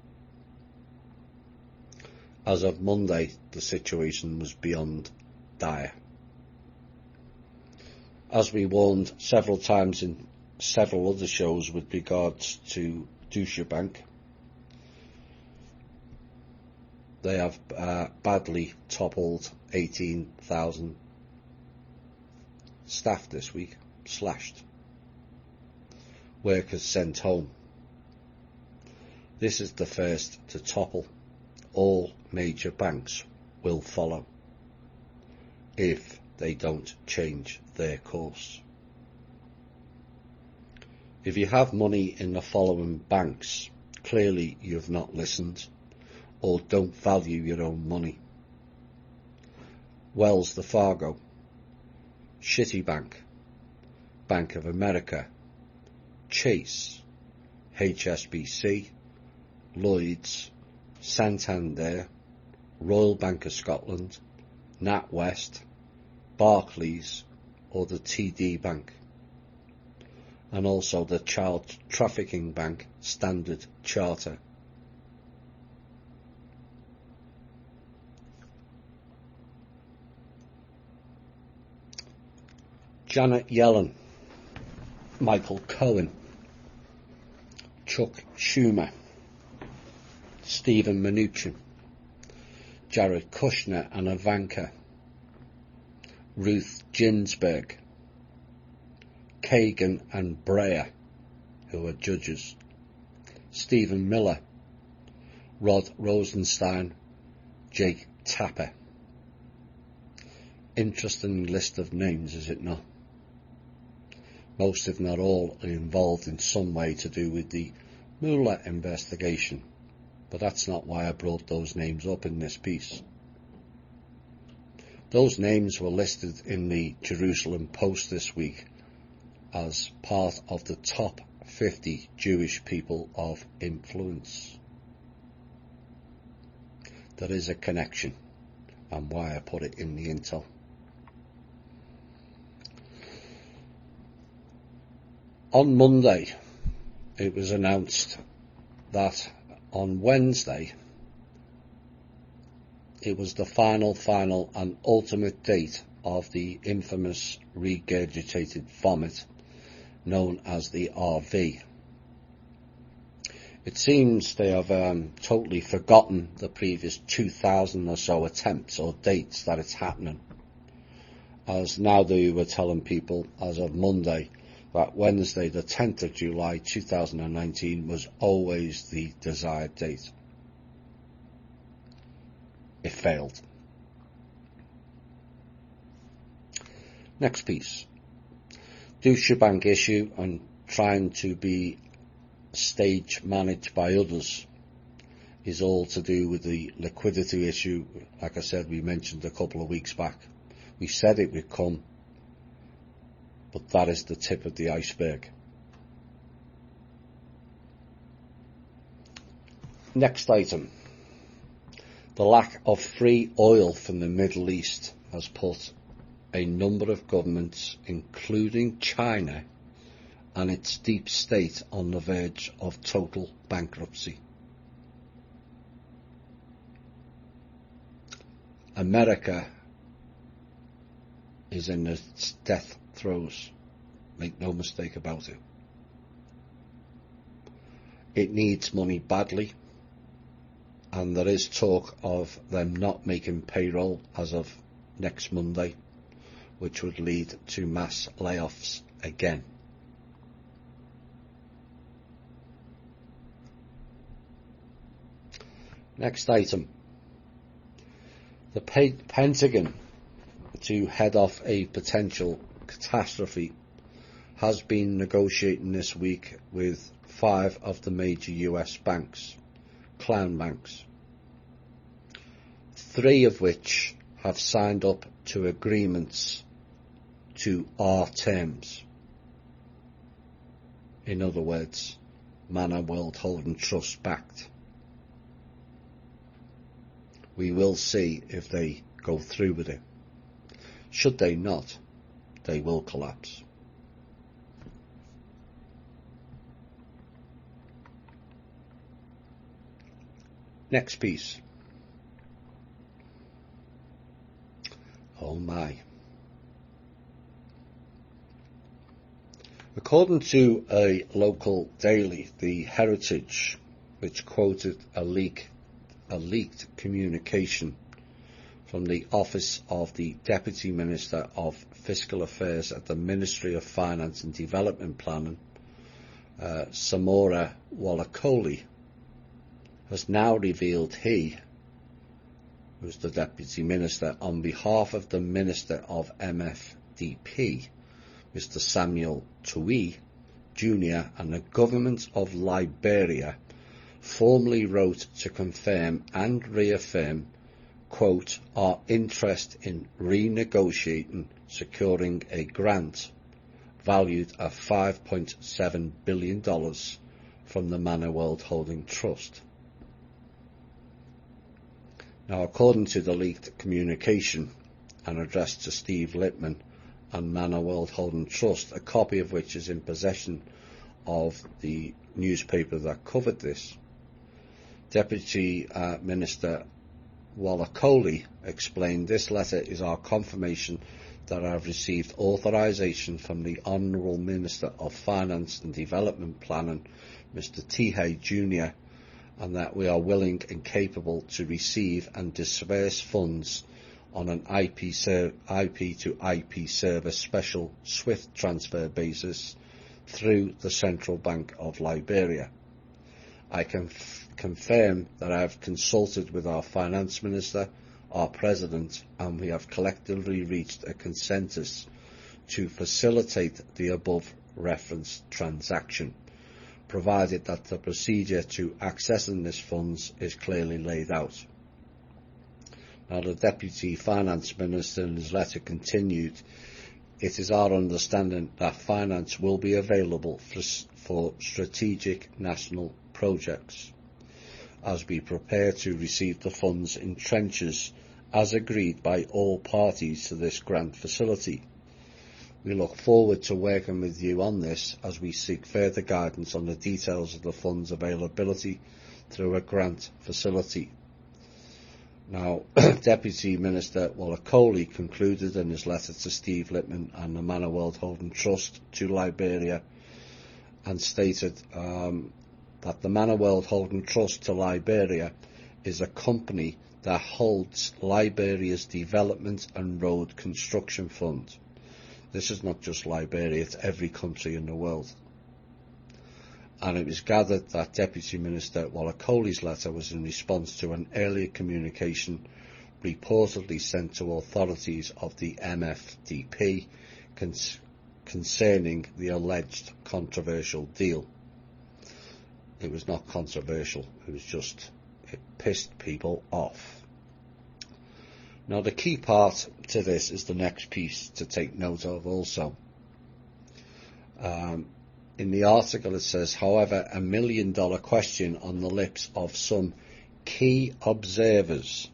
As of Monday, the situation was beyond dire. As we warned several times in several other shows with regards to Deutsche Bank, they have badly toppled 18,000 staff this week, slashed. Workers sent home. This is the first to topple. All major banks will follow if they don't change their course. If you have money in the following banks, clearly you've not listened or don't value your own money. Wells Fargo, Citibank, Bank of America, Chase, HSBC, Lloyds, Santander, Royal Bank of Scotland, NatWest, Barclays or the TD Bank, and also the child trafficking bank Standard Chartered. Janet Yellen, Michael Cohen, Chuck Schumer, Stephen Mnuchin, Jared Kushner and Ivanka, Ruth Ginsburg, Kagan and Breyer, who are judges, Stephen Miller, Rod Rosenstein, Jake Tapper. Interesting list of names, is it not? Most, if not all, are involved in some way to do with the Mueller investigation, but that's not why I brought those names up in this piece. Those names were listed in the Jerusalem Post this week as part of the top 50 Jewish people of influence. There is a connection, and why I put it in the intel. On Monday, it was announced that on Wednesday, it was the final and ultimate date of the infamous regurgitated vomit known as the RV. It seems they have totally forgotten the previous 2,000 or so attempts or dates that it's happening, as now they were telling people as of Monday that Wednesday the 10th of July 2019 was always the desired date. It failed. Next piece. Deutsche Bank issue and trying to be stage managed by others is all to do with the liquidity issue. Like I said, we mentioned a couple of weeks back. We said it would come, but that is the tip of the iceberg. Next item. The lack of free oil from the Middle East has put a number of governments, including China and its deep state, on the verge of total bankruptcy. America is in its death throes, make no mistake about it. It needs money badly, and there is talk of them not making payroll as of next Monday, which would lead to mass layoffs again. Next item. The Pentagon, to head off a potential catastrophe, has been negotiating this week with 5 of the major US banks, clown banks, 3 of which have signed up to agreements to our terms. In other words, Manor World Holding Trust backed. We will see if they go through with it. Should they not, they will collapse. Next piece. Oh my. According to a local daily, The Heritage, which quoted a leaked communication from the Office of the Deputy Minister of Fiscal Affairs at the Ministry of Finance and Development Planning, Samora Wallacoli, has now revealed he, who's the Deputy Minister, on behalf of the Minister of MFDP, Mr. Samuel Tui Jr., and the Government of Liberia, formally wrote to confirm and reaffirm, quote, our interest in renegotiating securing a grant valued at $5.7 billion from the Manor World Holding Trust. Now, according to the leaked communication and addressed to Steve Lippman and Manor World Holding Trust, a copy of which is in possession of the newspaper that covered this, Deputy Minister Wallacoli explained, this letter is our confirmation that I have received authorisation from the Honourable Minister of Finance and Development Planning, Mr. Tihei Jr., and that we are willing and capable to receive and disburse funds on an IP to IP service special SWIFT transfer basis through the Central Bank of Liberia. I can confirm that I have consulted with our Finance Minister, our President, and we have collectively reached a consensus to facilitate the above referenced transaction, provided that the procedure to accessing these funds is clearly laid out. Now, the Deputy Finance Minister in his letter continued, it is our understanding that finance will be available for strategic national projects as we prepare to receive the funds in tranches as agreed by all parties to this grant facility. We look forward to working with you on this as we seek further guidance on the details of the funds availability through a grant facility. Now, Deputy Minister Wallacoli concluded in his letter to Steve Lippman and the Manor World Holding Trust to Liberia and stated that the Manor World Holding Trust to Liberia is a company that holds Liberia's Development and Road Construction Fund. This is not just Liberia, it's every country in the world. And it was gathered that Deputy Minister Wallacoli's letter was in response to an earlier communication reportedly sent to authorities of the MFDP concerning the alleged controversial deal. It was not controversial, it pissed people off. Now, the key part to this is the next piece to take note of also. In the article it says, however, $1 million question on the lips of some key observers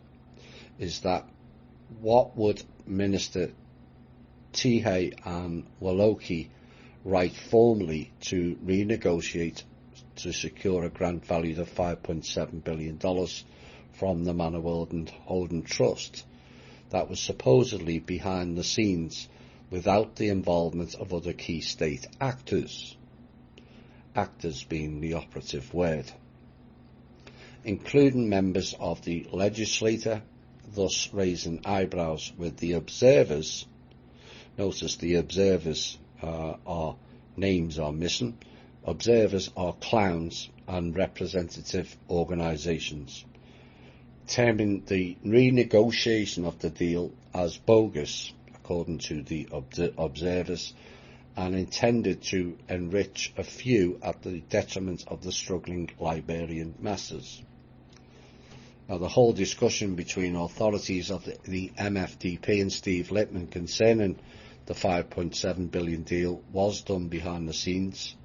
is that what would Minister Tihei and Wallacoli write formally to renegotiate to secure a grant valued at $5.7 billion from the Manor World Holding Trust that was supposedly behind the scenes without the involvement of other key state actors, actors being the operative word, including members of the legislature, thus raising eyebrows with the observers. Notice the observers names are missing. Observers are clowns and representative organisations. terming the renegotiation of the deal as bogus, according to the observers, and intended to enrich a few at the detriment of the struggling Liberian masses. Now, the whole discussion between authorities of the MFDP and Steve Lippman concerning the $5.7 billion deal was done behind the scenes,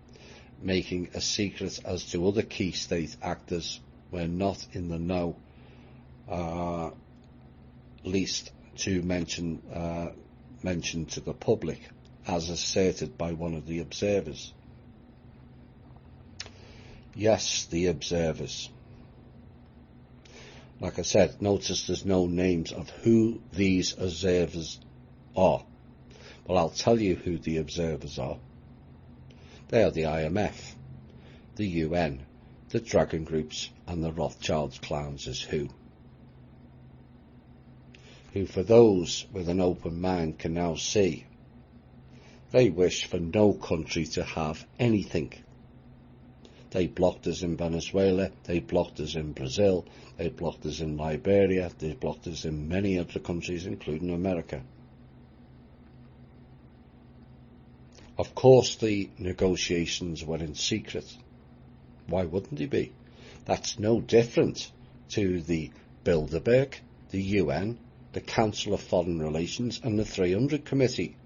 making a secret as to other key state actors were not in the know, least to mention to the public, as asserted by one of the observers. Yes, the observers. Like I said, notice there's no names of who these observers are. Well, I'll tell you who the observers are. They are the IMF, the UN, the Dragon Groups, and the Rothschild clowns is who for those with an open mind can now see. They wish for no country to have anything. They blocked us in Venezuela, they blocked us in Brazil, they blocked us in Liberia, they blocked us in many other countries, including America. Of course the negotiations were in secret. Why wouldn't they be? That's no different to the Bilderberg, the UN, the Council of Foreign Relations and the 300 Committee.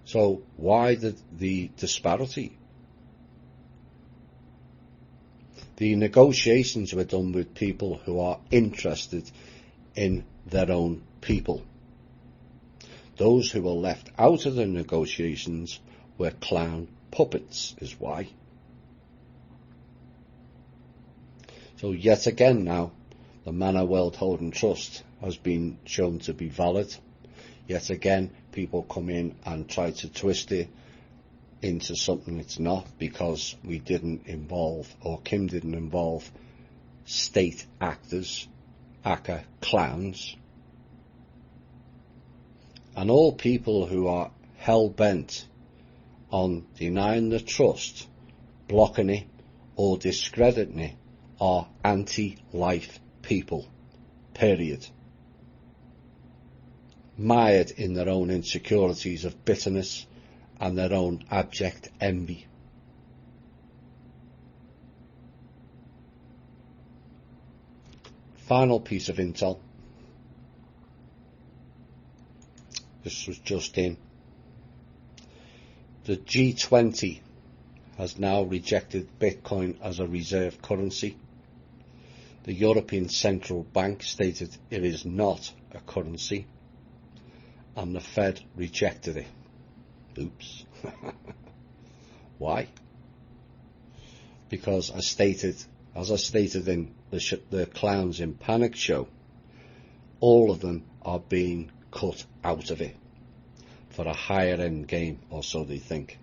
So why the disparity? The negotiations were done with people who are interested in their own people. Those who were left out of the negotiations were clown puppets, is why. So yet again now, the Manor World Holding Trust has been shown to be valid. Yet again, people come in and try to twist it into something it's not, because we didn't involve, or Kim didn't involve, state actors, aka clowns. And all people who are hell-bent on denying the trust, blocking it, or discrediting it are anti-life people, period. Mired in their own insecurities of bitterness and their own abject envy. Final piece of intel. This was just in. The G20 has now rejected Bitcoin as a reserve currency. The European Central Bank stated it is not a currency, and the Fed rejected it. Oops. Why? Because as I stated in the Clowns in Panic show, all of them are being cut out of it for a higher end game, or so they think.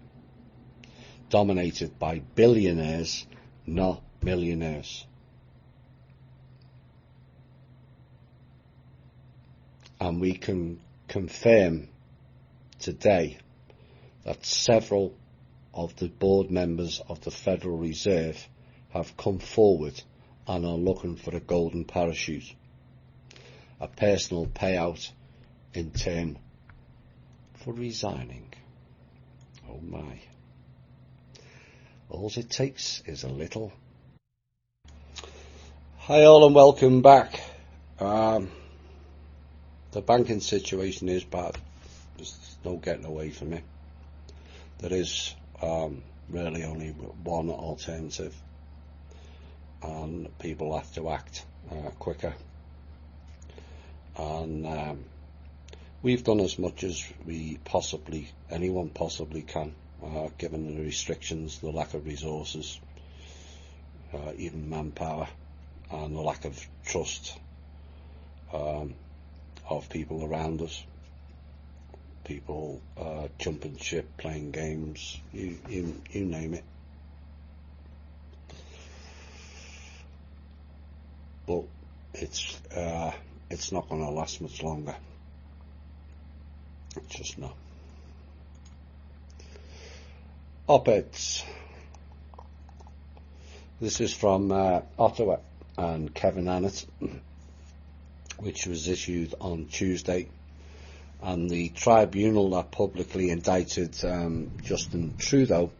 Dominated by billionaires, not millionaires. And we can confirm today that several of the board members of the Federal Reserve have come forward and are looking for a golden parachute, a personal payout in turn for resigning. Oh my. All it takes is a little. Hi all and welcome back. The banking situation is bad. There's no getting away from it. There is really only one alternative, and people have to act quicker. And we've done as much as anyone possibly can, given the restrictions, the lack of resources, even manpower, and the lack of trust of people around us. People jumping ship, playing games, you name it. But it's not going to last much longer. It's just not. Op-eds. This is from Ottawa and Kevin Annett. which was issued on Tuesday, and the tribunal that publicly indicted Justin Trudeau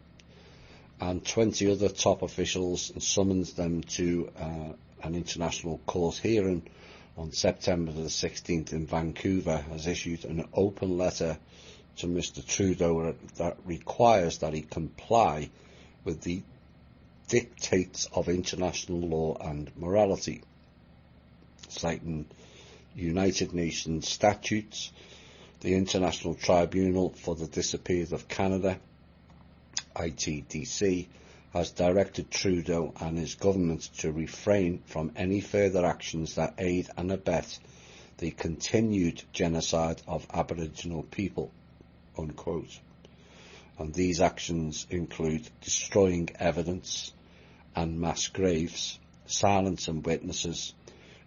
and 20 other top officials and summoned them to an international court hearing on September the 16th in Vancouver, has issued an open letter to Mr. Trudeau that requires that he comply with the dictates of international law and morality, citing United Nations statutes, the International Tribunal for the Disappeared of Canada, ITDC, has directed Trudeau and his government to refrain from any further actions that aid and abet the continued genocide of Aboriginal people, unquote. And these actions include destroying evidence and mass graves, silencing witnesses,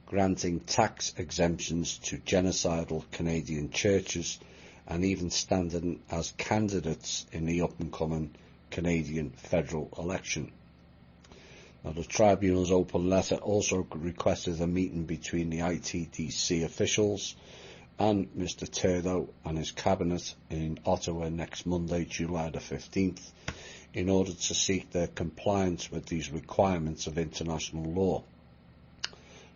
granting tax exemptions to genocidal Canadian churches, and even standing as candidates in the up-and-coming Canadian federal election. Now, the tribunal's open letter also requested a meeting between the ITDC officials and Mr. Trudeau and his cabinet in Ottawa next Monday, July the 15th, in order to seek their compliance with these requirements of international law.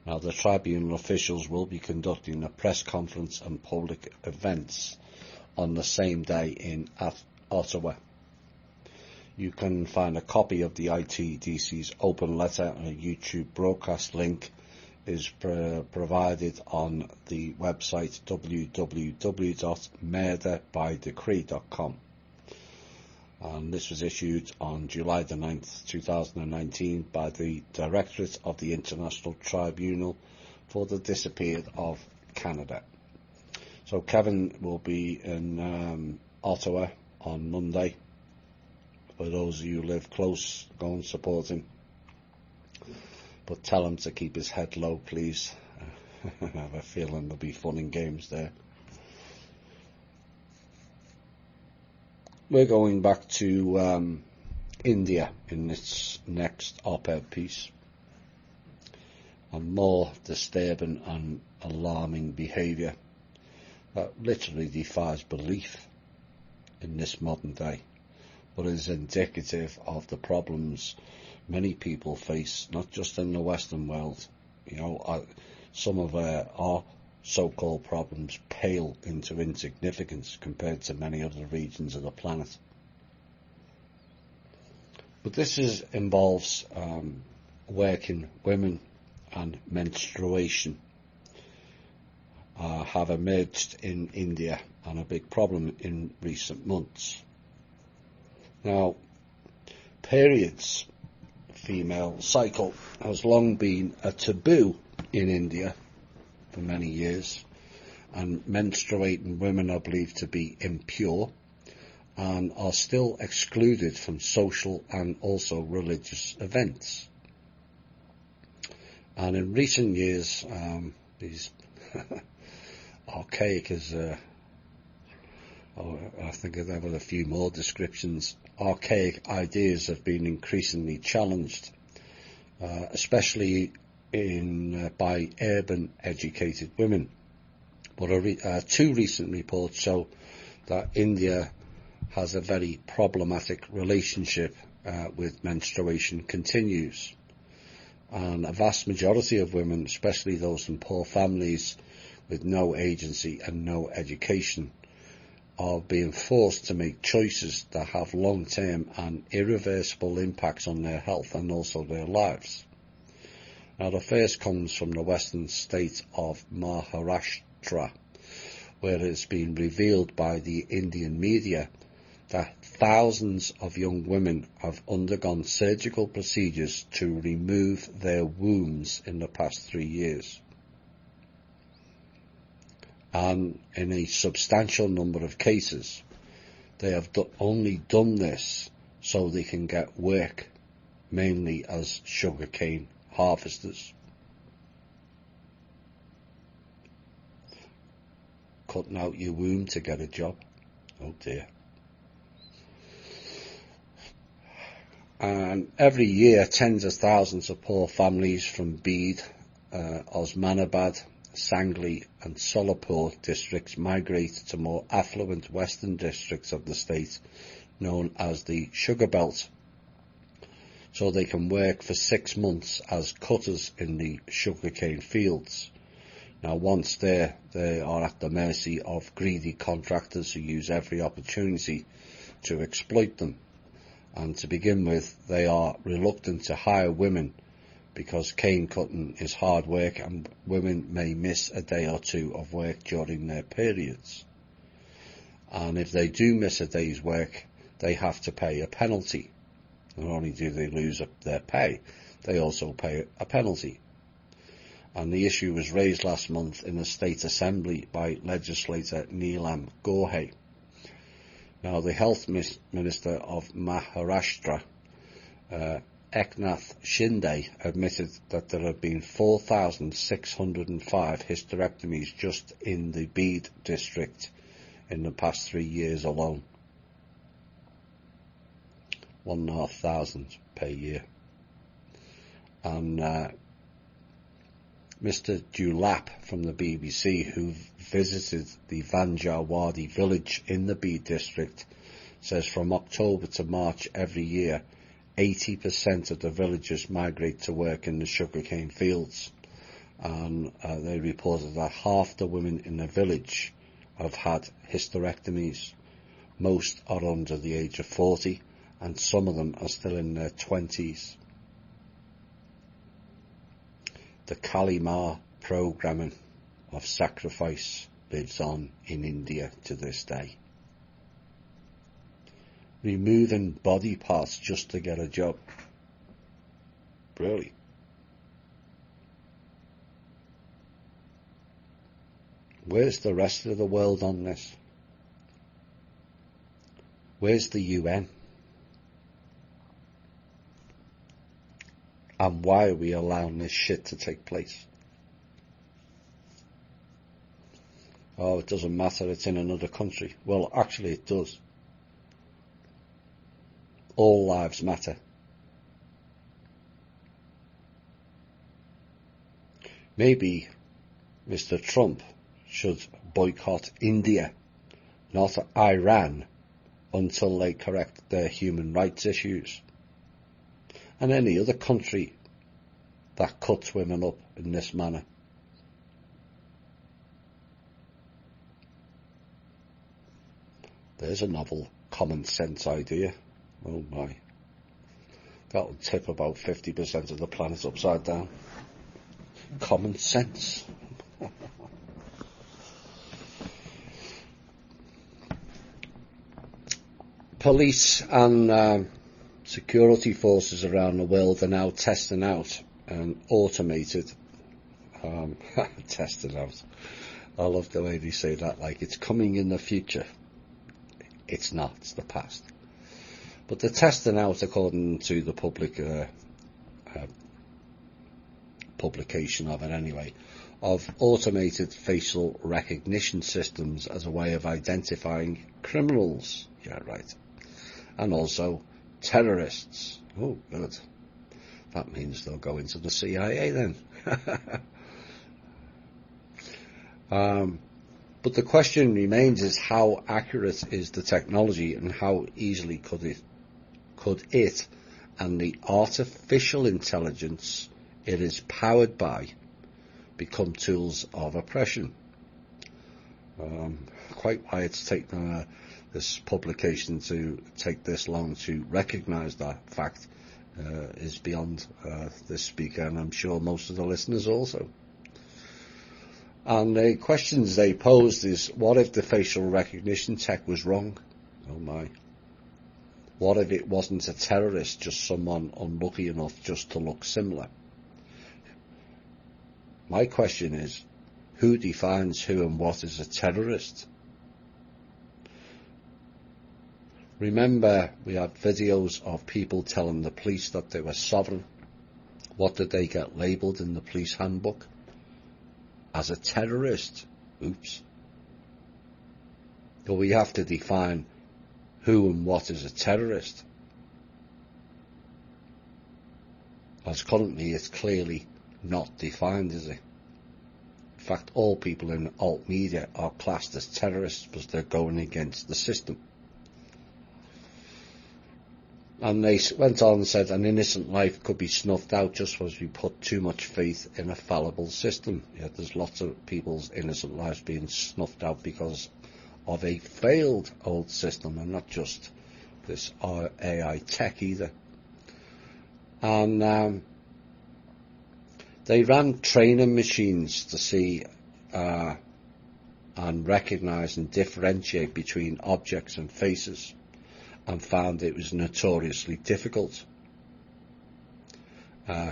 Now, the tribunal officials will be conducting a press conference and public events on the same day in Ottawa. You can find a copy of the ITDC's open letter, and a YouTube broadcast link is provided on the website www.murderbydecree.com. And this was issued on July the 9th, 2019 by the Directorate of the International Tribunal for the Disappeared of Canada. So Kevin will be in Ottawa on Monday. For those of you who live close, go and support him. But tell him to keep his head low, please. I have a feeling there'll be fun and games there. We're going back to India in this next op-ed piece, and more disturbing and alarming behaviour that literally defies belief in this modern day, but is indicative of the problems many people face, not just in the Western world. You know, some of our so-called problems pale into insignificance compared to many other regions of the planet. But this involves working women, and menstruation have emerged in India and a big problem in recent months. Now, periods, female cycle, has long been a taboo in India for many years, and menstruating women are believed to be impure and are still excluded from social and also religious events. And in recent years, these archaic is I think there were a few more descriptions. Archaic ideas have been increasingly challenged, especially by urban educated women. But two recent reports show that India has a very problematic relationship with menstruation continues, and a vast majority of women, especially those in poor families with no agency and no education, are being forced to make choices that have long-term and irreversible impacts on their health and also their lives. Now, the first comes from the western state of Maharashtra, where it has been revealed by the Indian media that thousands of young women have undergone surgical procedures to remove their wombs in the past 3 years. And in a substantial number of cases, they have only done this so they can get work, mainly as sugarcane harvesters. Cutting out your womb to get a job. Oh dear. And every year, tens of thousands of poor families from Bede, Osmanabad Sangli and Solapur districts migrate to more affluent western districts of the state, known as the Sugar Belt, so they can work for 6 months as cutters in the sugarcane fields. Now, once there, they are at the mercy of greedy contractors who use every opportunity to exploit them. And to begin with, they are reluctant to hire women because cane cutting is hard work and women may miss a day or two of work during their periods. And if they do miss a day's work, they have to pay a penalty. Not only do they lose their pay, they also pay a penalty. And the issue was raised last month in the State Assembly by legislator Neelam Gohe. Now, the Health Minister of Maharashtra, Eknath Shinde, admitted that there have been 4,605 hysterectomies just in the Bid district in the past 3 years alone. 1,500 per year. And Mr. Dulap from the BBC, who visited the Vanjarwadi village in the Bid district, says from October to March every year, 80% of the villagers migrate to work in the sugarcane fields. And they reported that half the women in the village have had hysterectomies. Most are under the age of 40, and some of them are still in their 20s. The Kali Ma programming of sacrifice lives on in India to this day. Removing body parts just to get a job. Really? Where's the rest of the world on this? Where's the UN? And why are we allowing this shit to take place? Oh, it doesn't matter, it's in another country. Well, actually it does. All lives matter. Maybe Mr. Trump should boycott India, not Iran, until they correct their human rights issues. And any other country that cuts women up in this manner. There's a novel common sense idea. Oh my. That would tip about 50% of the planet upside down. Common sense. Police and security forces around the world are now testing out an automated, testing out. I love the way they say that, like it's coming in the future. It's not, it's the past. But they're testing out, according to the public publication of it anyway, of automated facial recognition systems as a way of identifying criminals. Yeah, right. And also terrorists. Oh, good. That means they'll go into the CIA then. But the question remains is how accurate is the technology and how easily could it and the artificial intelligence it is powered by become tools of oppression? Quite why it's taken this publication to take this long to recognise that fact is beyond this speaker, and I'm sure most of the listeners also. And the questions they posed is, what if the facial recognition tech was wrong? Oh my. What if it wasn't a terrorist, just someone unlucky enough just to look similar? My question is, who defines who and what is a terrorist? Remember, we had videos of people telling the police that they were sovereign. What did they get labelled in the police handbook? As a terrorist. Oops. But we have to define who and what is a terrorist. As currently it's clearly not defined, is it? In fact, all people in alt media are classed as terrorists because they're going against the system. And they went on and said an innocent life could be snuffed out just because we put too much faith in a fallible system. Yet there's lots of people's innocent lives being snuffed out because of a failed old system, and not just this AI tech either. And they ran training machines to see and recognise and differentiate between objects and faces, and found it was notoriously difficult.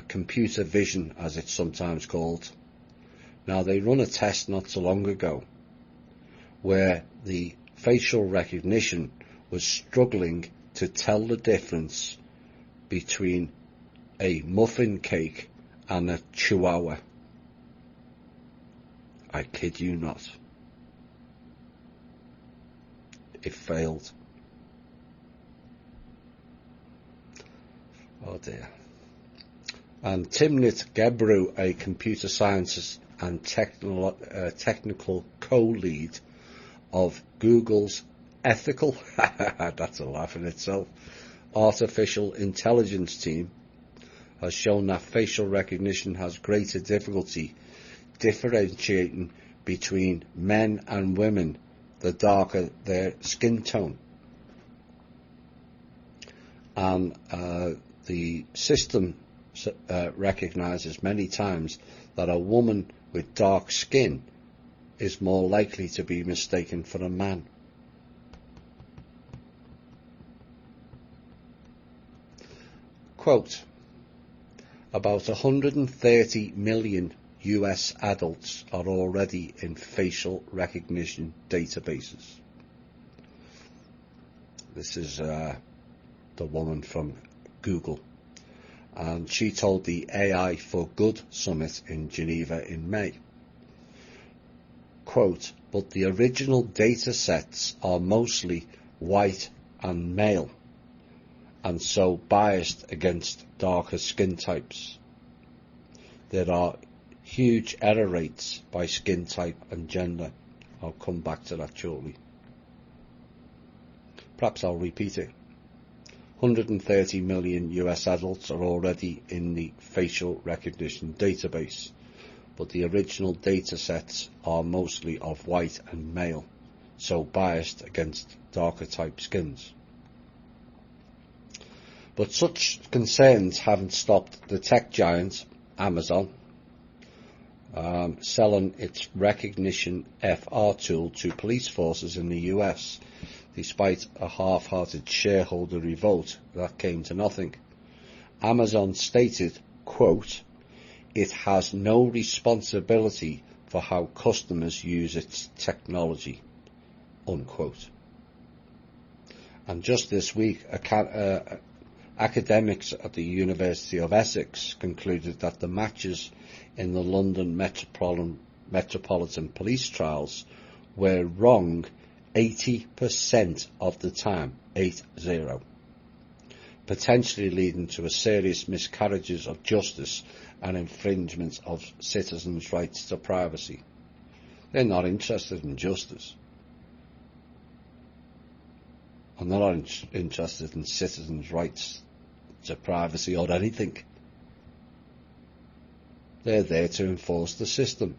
Computer vision, as it's sometimes called. Now, they run a test not so long ago where the facial recognition was struggling to tell the difference between a muffin cake and a chihuahua. I kid you not. It failed. Oh dear. And Timnit Gebru, a computer scientist and technical co-lead of Google's ethical, that's a laugh in itself, artificial intelligence team, has shown that facial recognition has greater difficulty differentiating between men and women the darker their skin tone. And the system recognises many times that a woman with dark skin is more likely to be mistaken for a man. Quote, about 130 million US adults are already in facial recognition databases. This is the woman from Google. And she told the AI for Good Summit in Geneva in May. Quote, but the original data sets are mostly white and male, and so biased against darker skin types. There are huge error rates by skin type and gender. I'll come back to that shortly. Perhaps I'll repeat it. 130 million US adults are already in the facial recognition database, but the original data sets are mostly of white and male, so biased against darker type skins. But such concerns haven't stopped the tech giant Amazon selling its Recognition FR tool to police forces in the US, despite a half-hearted shareholder revolt that came to nothing. Amazon stated, quote, it has no responsibility for how customers use its technology, unquote. And just this week, academics at the University of Essex concluded that the matches in the London Metropolitan Police trials were wrong 80% of the time, 80, potentially leading to a serious miscarriages of justice and infringement of citizens' rights to privacy. They're not interested in justice. And they're not interested in citizens' rights to privacy or anything. They're there to enforce the system.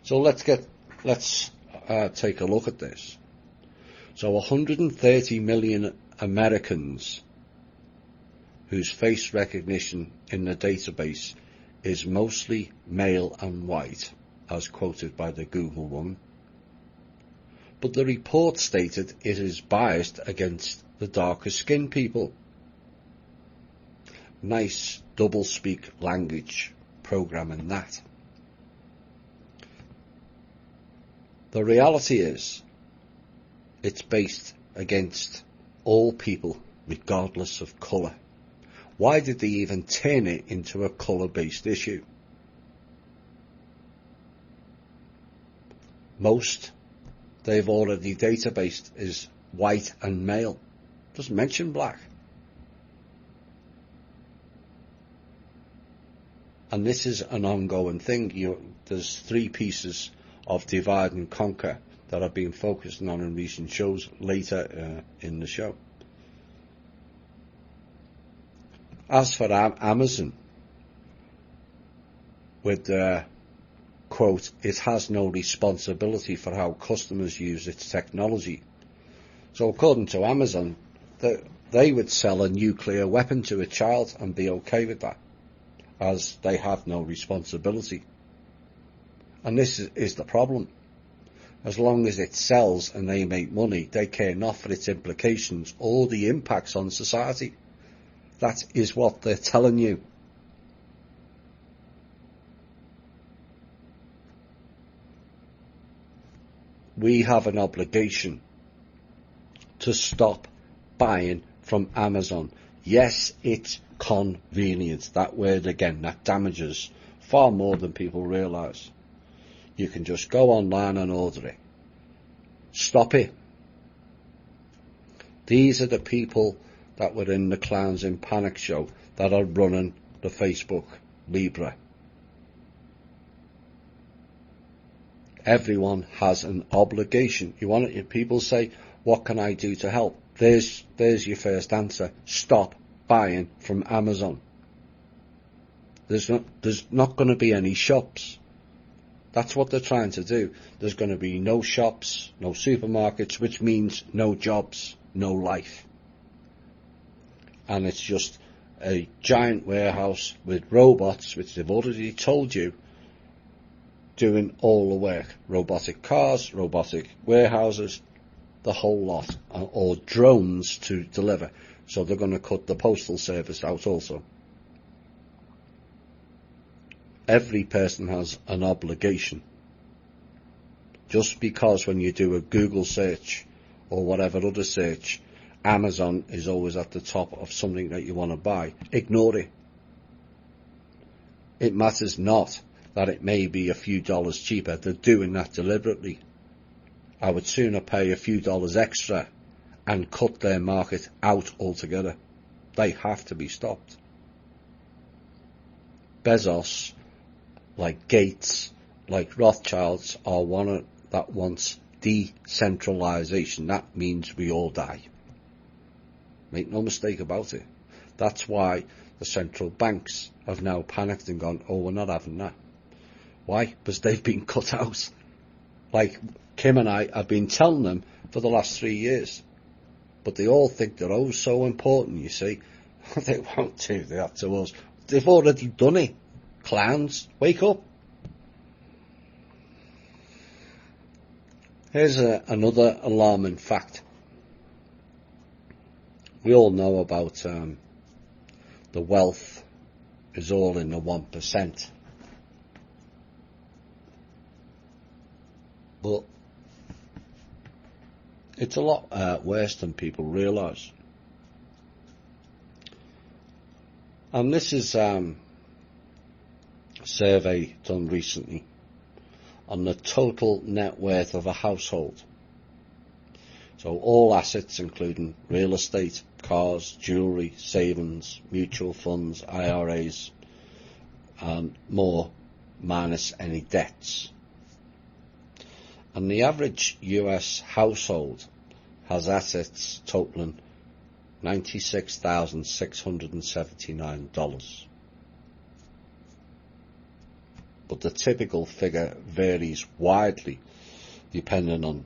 So let's take a look at this. So 130 million Americans whose face recognition in the database is mostly male and white, as quoted by the Google one. But the report stated it is biased against the darker skinned people. Nice double-speak language programming that. The reality is, it's based against all people, regardless of colour. Why did they even turn it into a colour-based issue? Most they've already databased is white and male. Doesn't mention black. And this is an ongoing thing. There's three pieces of divide and conquer that I've been focusing on in recent shows later in the show. As for Amazon, with the quote, it has no responsibility for how customers use its technology. So according to Amazon, they would sell a nuclear weapon to a child and be okay with that, as they have no responsibility. And this is the problem. As long as it sells and they make money, they care not for its implications or the impacts on society. That is what they're telling you. We have an obligation to stop buying from Amazon. Yes, it's convenient. That word again, that damages far more than people realise. You can just go online and order it. Stop it. These are the people that were in the Clowns in Panic show that are running the Facebook Libra. Everyone has an obligation. People say, what can I do to help? There's your first answer. Stop buying from Amazon. There's not going to be any shops. That's what they're trying to do. There's going to be no shops, no supermarkets, which means no jobs, no life. And it's just a giant warehouse with robots, which they've already told you, doing all the work. Robotic cars, robotic warehouses, the whole lot. Or drones to deliver. So they're going to cut the postal service out also. Every person has an obligation. Just because when you do a Google search or whatever other search, Amazon is always at the top of something that you want to buy, ignore it. It matters not that it may be a few dollars cheaper. They're doing that deliberately. I would sooner pay a few dollars extra and cut their market out altogether. They have to be stopped. Bezos, like Gates, like Rothschilds, are one that wants decentralization. That means we all die. Make no mistake about it. That's why the central banks have now panicked and gone, oh, we're not having that. Why? Because they've been cut out. Like Kim and I have been telling them for the last 3 years. But they all think they're oh so important, you see. They won't do that to us. They've already done it. Clowns, wake up. Here's another alarming fact. We all know about the wealth is all in the 1%. But it's a lot worse than people realise. And this is a survey done recently on the total net worth of a household. So all assets, including real estate, cars, jewellery, savings, mutual funds, IRAs, and more, minus any debts. And the average US household has assets totaling $96,679. But the typical figure varies widely depending on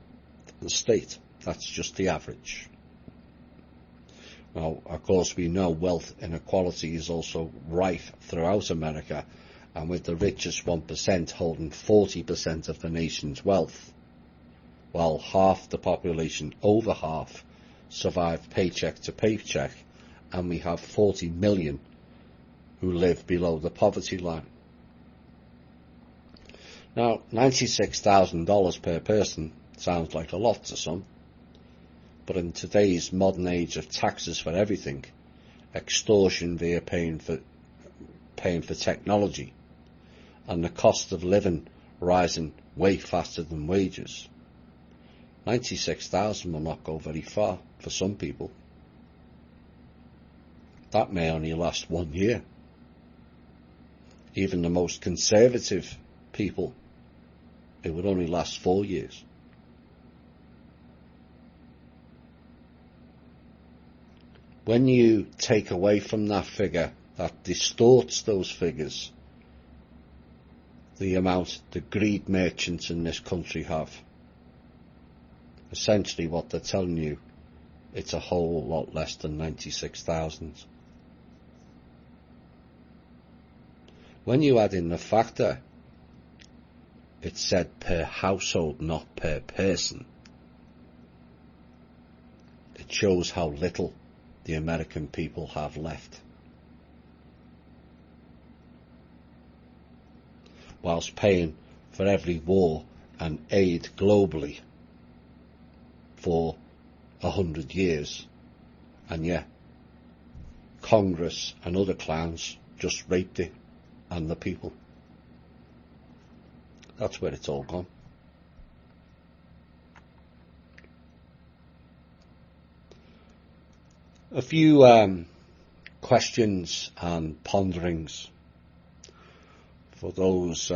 the state. That's just the average. Now, of course, we know wealth inequality is also rife throughout America, and with the richest 1% holding 40% of the nation's wealth, while half the population, over half, survive paycheck to paycheck, and we have 40 million who live below the poverty line. Now, $96,000 per person sounds like a lot to some, but in today's modern age of taxes for everything, extortion via paying for technology, and the cost of living rising way faster than wages, 96,000 will not go very far for some people. That may only last 1 year. even the most conservative people, it would only last 4 years. When you take away from that figure, that distorts those figures, the amount the greed merchants in this country have. Essentially what they're telling you, it's a whole lot less than 96,000. When you add in the factor, it's said per household, not per person. It shows how little the American people have left. Whilst paying for every war and aid globally for 100 years, and yet Congress and other clowns just raped it and the people. That's where it's all gone. A few questions and ponderings for those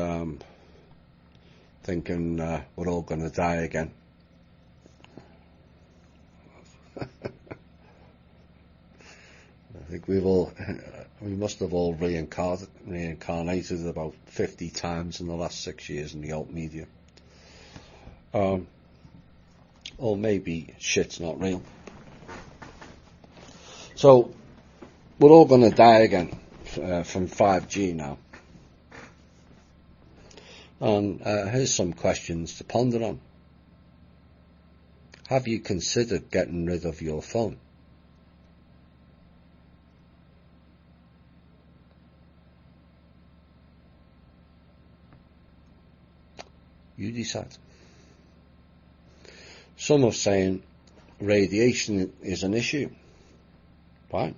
thinking we're all going to die again. I think we must have all reincarnated about 50 times in the last 6 years in the alt media. Or maybe shit's not real. So, we're all going to die again from 5G now. And here's some questions to ponder on. Have you considered getting rid of your phone? You decide. Some are saying radiation is an issue. Right?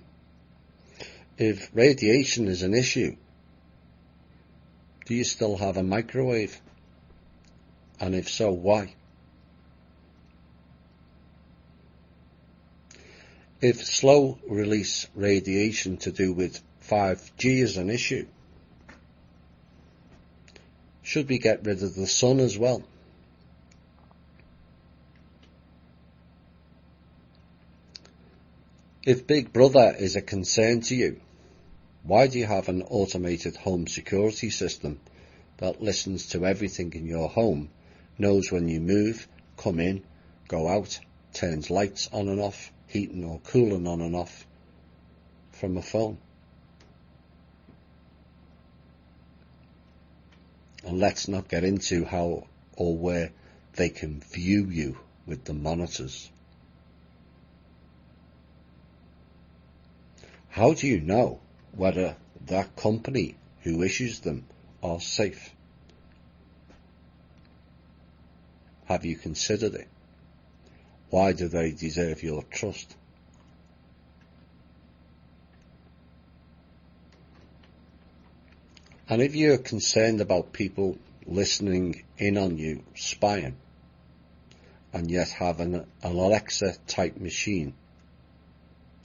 If radiation is an issue, do you still have a microwave? And if so, why? If slow release radiation to do with 5G is an issue, should we get rid of the sun as well? If Big Brother is a concern to you, why do you have an automated home security system that listens to everything in your home, knows when you move, come in, go out, turns lights on and off, heating or cooling on and off from a phone? And let's not get into how or where they can view you with the monitors. How do you know whether that company who issues them are safe? Have you considered it? Why do they deserve your trust? And if you're concerned about people listening in on you, spying, and yet have an Alexa type machine,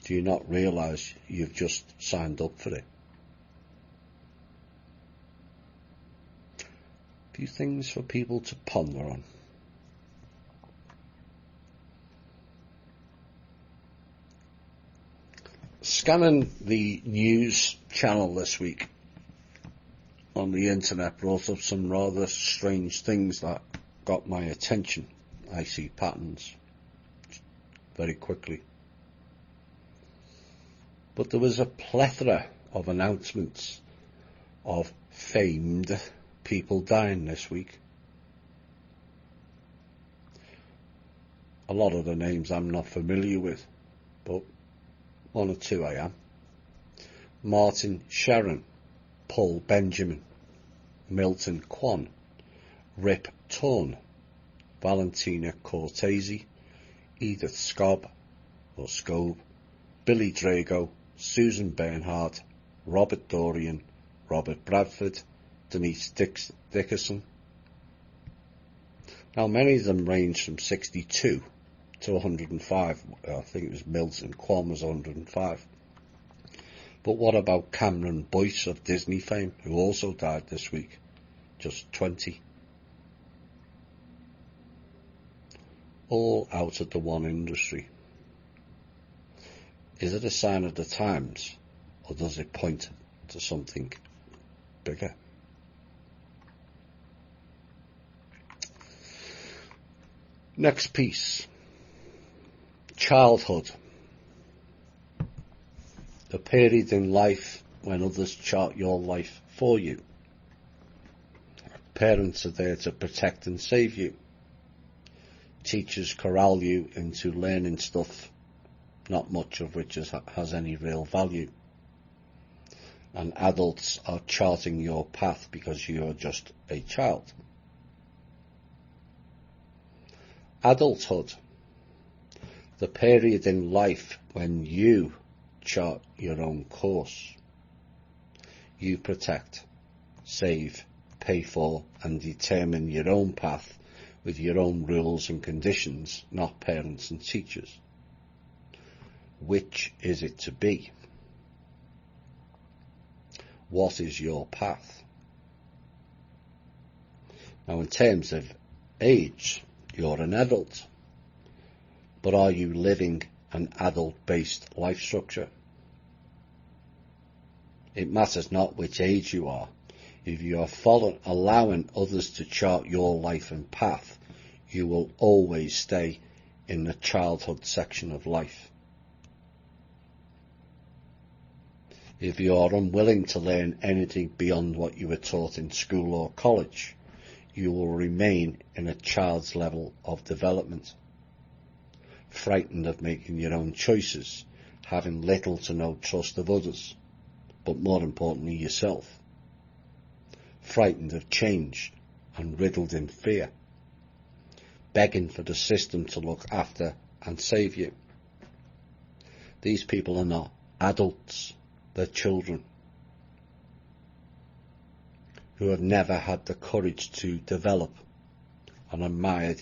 do you not realise you've just signed up for it? A few things for people to ponder on. Scanning the news channel this week on the internet brought up some rather strange things that got my attention. I see patterns very quickly. But there was a plethora of announcements of famed people dying this week. A lot of the names I'm not familiar with, but one or two I am. Martin Sharon, Paul Benjamin, Milton Kwan, Rip Torn, Valentina Cortese, Edith Scobb, Billy Drago, Susan Bernhardt, Robert Dorian, Robert Bradford, Denise Dickerson. Now, many of them range from 62 to 105. I think it was Milton Kwan was 105. But what about Cameron Boyce of Disney fame, who also died this week, just 20? All out of the one industry. Is it a sign of the times, or does it point to something bigger? Next piece. Childhood. The period in life when others chart your life for you. Parents are there to protect and save you. Teachers corral you into learning stuff, not much of which has any real value. And adults are charting your path because you are just a child. Adulthood. The period in life when you chart your own course. You protect, save, pay for and determine your own path with your own rules and conditions, not parents and teachers. Which is it to be? What is your path? Now, in terms of age, you're an adult, but are you living an adult-based life structure? It matters not which age you are. If you are allowing others to chart your life and path, you will always stay in the childhood section of life. If you are unwilling to learn anything beyond what you were taught in school or college, you will remain in a child's level of development, frightened of making your own choices, having little to no trust of others, but more importantly yourself, frightened of change and riddled in fear, begging for the system to look after and save you. These people are not adults, they're children who have never had the courage to develop and are mired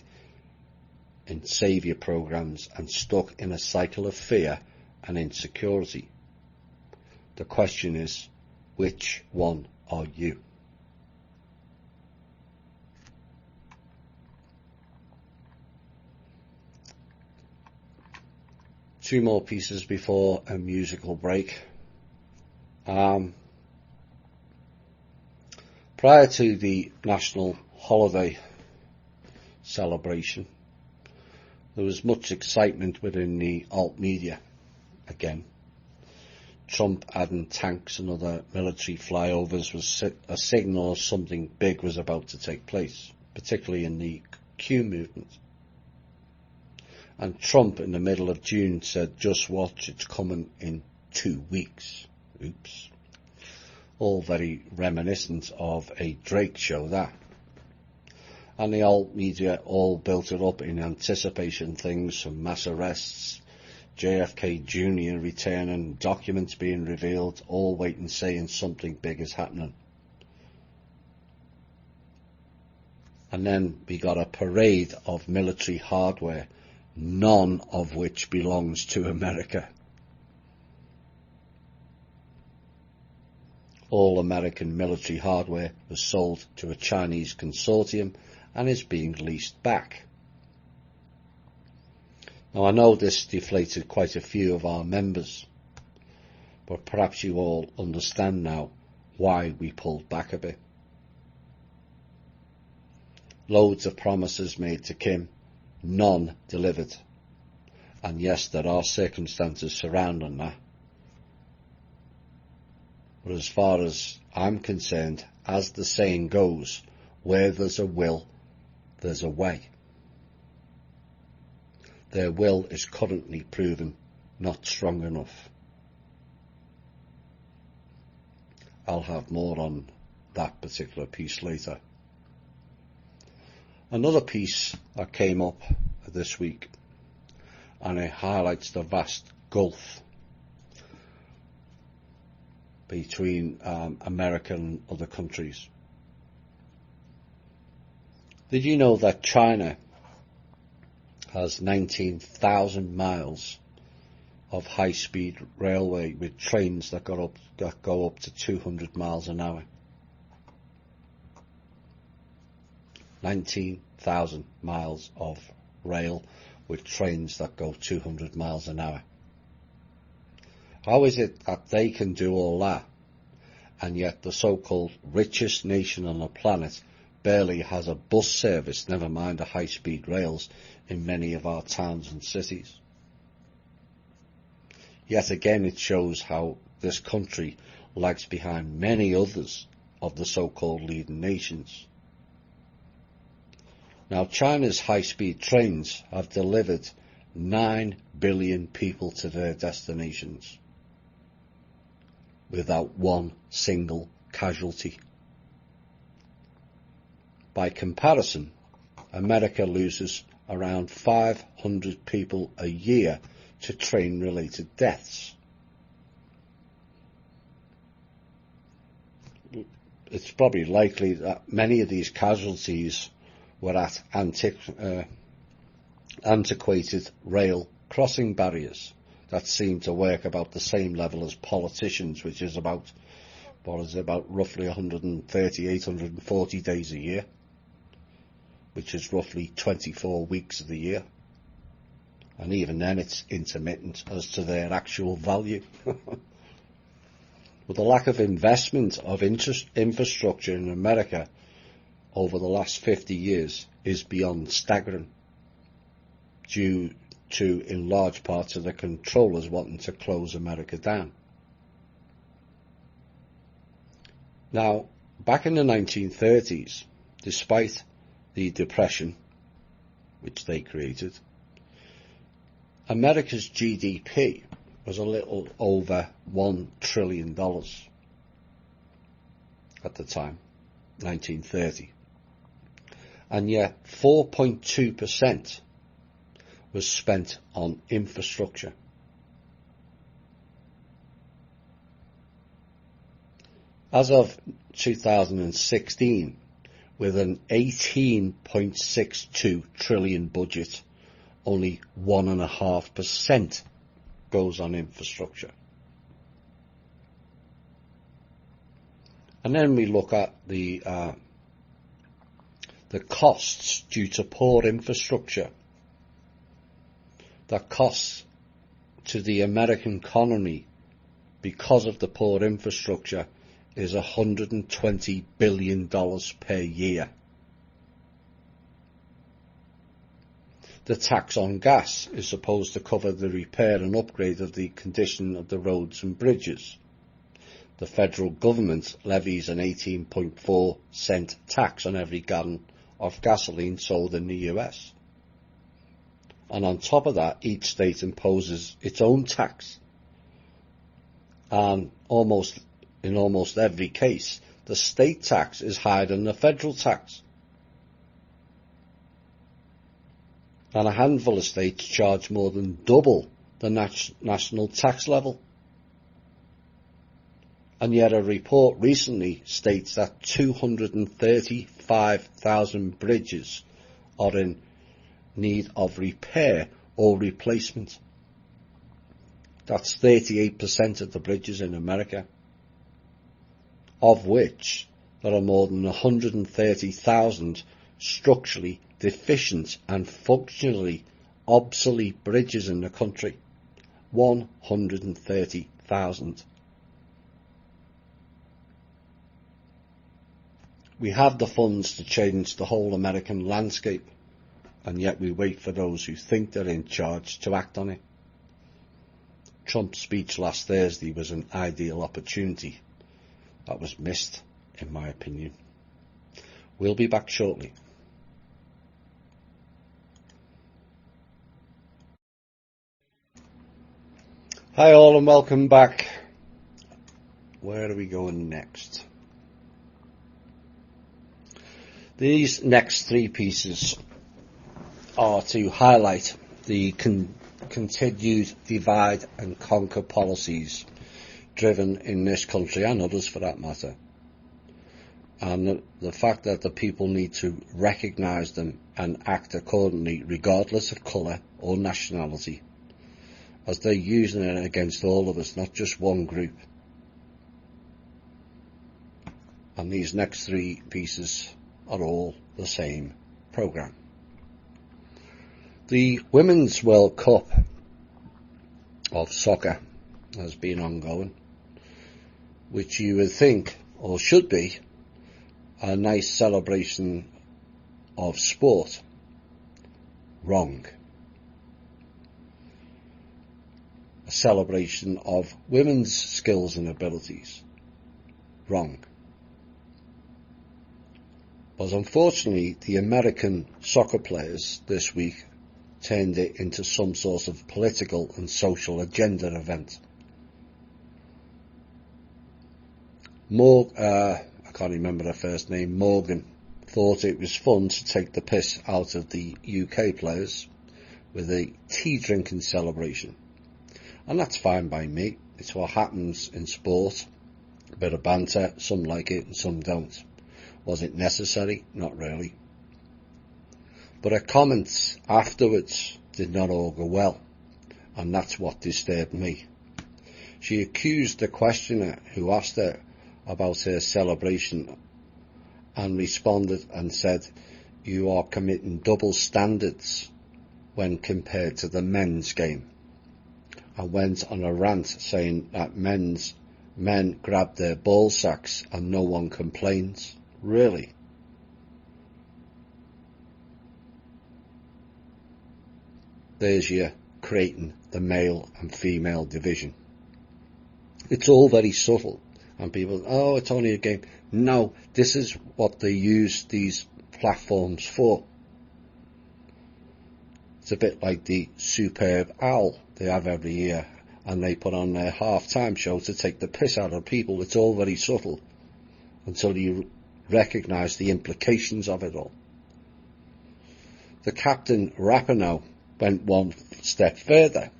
in saviour programs and stuck in a cycle of fear and insecurity. The question is, which one are you? Two more pieces before a musical break. Prior to the national holiday celebration, there was much excitement within the alt media again. Trump adding tanks and other military flyovers was a signal something big was about to take place, particularly in the Q movement. And Trump in the middle of June said, just watch, it's coming in 2 weeks. Oops. All very reminiscent of a Drake show, that. And the alt media all built it up in anticipation things from mass arrests, JFK Jr. returning, documents being revealed, all waiting saying something big is happening. And then we got a parade of military hardware, none of which belongs to America. All American military hardware was sold to a Chinese consortium and is being leased back. Now, I know this deflated quite a few of our members, but perhaps you all understand now why we pulled back a bit. Loads of promises made to Kim, none delivered. And yes, there are circumstances surrounding that. But as far as I'm concerned, as the saying goes, where there's a will, there's a way. Their will is currently proven not strong enough. I'll have more on that particular piece later. Another piece that came up this week, and it highlights the vast gulf between America and other countries. Did you know that China has 19,000 miles of high-speed railway with trains that go up to 200 miles an hour. 19,000 miles of rail with trains that go 200 miles an hour. How is it that they can do all that, and yet the so-called richest nation on the planet barely has a bus service, never mind the high-speed rails, in many of our towns and cities? Yet again, it shows how this country lags behind many others of the so-called leading nations. Now, China's high-speed trains have delivered 9 billion people to their destinations without one single casualty. By comparison, America loses around 500 people a year to train-related deaths. It's probably likely that many of these casualties were at antiquated rail crossing barriers that seem to work about the same level as politicians, which is about roughly 138, 140 days a year, which is roughly 24 weeks of the year. And even then it's intermittent as to their actual value. With the lack of investment of infrastructure in America over the last 50 years is beyond staggering, due to, in large parts, of the controllers wanting to close America down. Now, back in the 1930s, despite the Depression, which they created, America's GDP was a little over $1 trillion at the time, 1930. And yet 4.2% was spent on infrastructure. As of 2016, with an 18.62 trillion budget, only 1.5% goes on infrastructure. And then we look at the costs due to poor infrastructure. The costs to the American economy because of the poor infrastructure is $120 billion per year. The tax on gas is supposed to cover the repair and upgrade of the condition of the roads and bridges. The federal government levies an 18.4 cent tax on every gallon of gasoline sold in the US. And on top of that, each state imposes its own tax. And in almost every case, the state tax is higher than the federal tax. And a handful of states charge more than double the national tax level. And yet a report recently states that 235,000 bridges are in need of repair or replacement. That's 38% of the bridges in America, of which there are more than 130,000 structurally deficient and functionally obsolete bridges in the country. 130,000. We have the funds to change the whole American landscape, and yet we wait for those who think they're in charge to act on it. Trump's speech last Thursday was an ideal opportunity that was missed, in my opinion. We'll be back shortly. Hi all and welcome back. Where are we going next? These next three pieces are to highlight the continued divide and conquer policies driven in this country and others for that matter, and the fact that the people need to recognise them and act accordingly regardless of colour or nationality, as they're using it against all of us, not just one group. And these next three pieces are all the same programme. The Women's World Cup of soccer has been ongoing, which you would think, or should be, a nice celebration of sport. Wrong. A celebration of women's skills and abilities. Wrong. But unfortunately, the American soccer players this week turned it into some sort of political and social agenda event. I can't remember her first name, Morgan, thought it was fun to take the piss out of the UK players with a tea drinking celebration. And that's fine by me. It's what happens in sport. A bit of banter, some like it and some don't. Was it necessary? Not really. But her comments afterwards did not all go well, and that's what disturbed me. She accused the questioner who asked her about her celebration and responded and said, "You are committing double standards when compared to the men's game," and went on a rant saying that men grab their ball sacks and no one complains. Really? There's you creating the male and female division. It's all very subtle, and people, oh, it's only a game. No, this is what they use these platforms for. It's a bit like the Superb Owl they have every year, and they put on their half-time show to take the piss out of people. It's all very subtle until you recognise the implications of it all. The captain, Rapinoe, went one step further.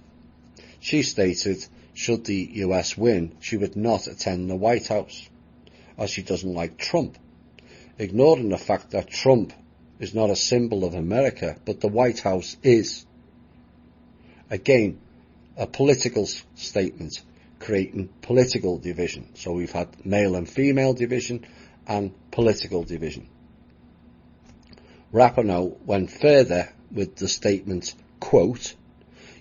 She stated, should the US win, she would not attend the White House, as she doesn't like Trump, ignoring the fact that Trump is not a symbol of America, but the White House is. Again, a political statement, creating political division. So we've had male and female division and political division. Rapinoe went further with the statement, quote,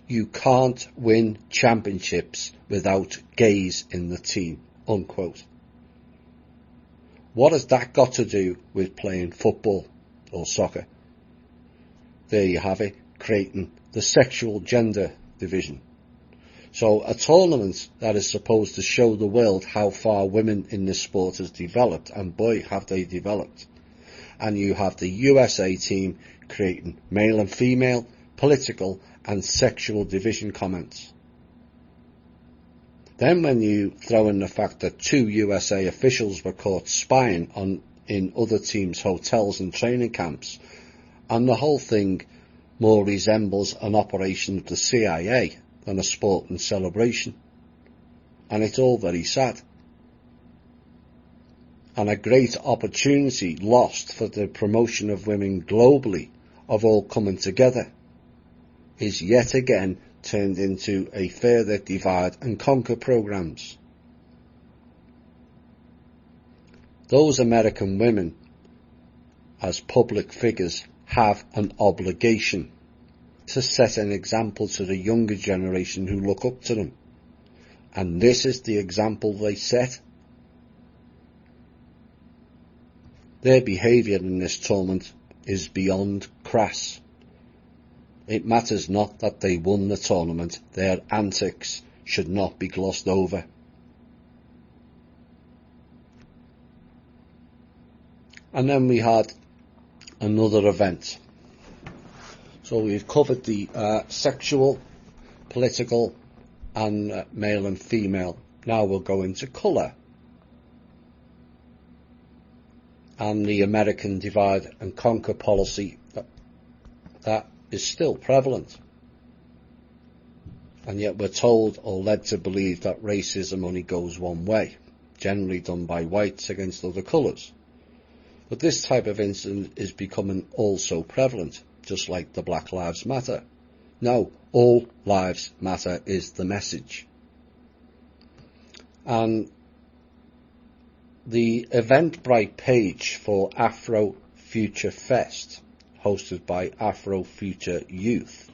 "You can't win championships without gays in the team," unquote. What has that got to do with playing football or soccer? There you have it, creating the sexual gender division. So a tournament that is supposed to show the world how far women in this sport has developed, and boy have they developed. And you have the USA team creating male and female, political and sexual division comments. Then when you throw in the fact that 2 USA officials were caught spying in other teams' hotels and training camps, and the whole thing more resembles an operation of the CIA than a sporting celebration. And it's all very sad. And a great opportunity lost for the promotion of women globally, of all coming together, is yet again turned into a further divide and conquer programs. Those American women, as public figures, have an obligation to set an example to the younger generation who look up to them. And this is the example they set. Their behaviour in this tournament is beyond crass. It matters not that they won the tournament, their antics should not be glossed over. And then we had another event. So we've covered the sexual, political and male and female. Now we'll go into colour. And the American divide and conquer policy that is still prevalent. And yet we're told or led to believe that racism only goes one way, generally done by whites against other colours. But this type of incident is becoming also prevalent, just like the Black Lives Matter. No, all lives matter is the message. And the Eventbrite page for Afro Future Fest, hosted by Afro Future Youth,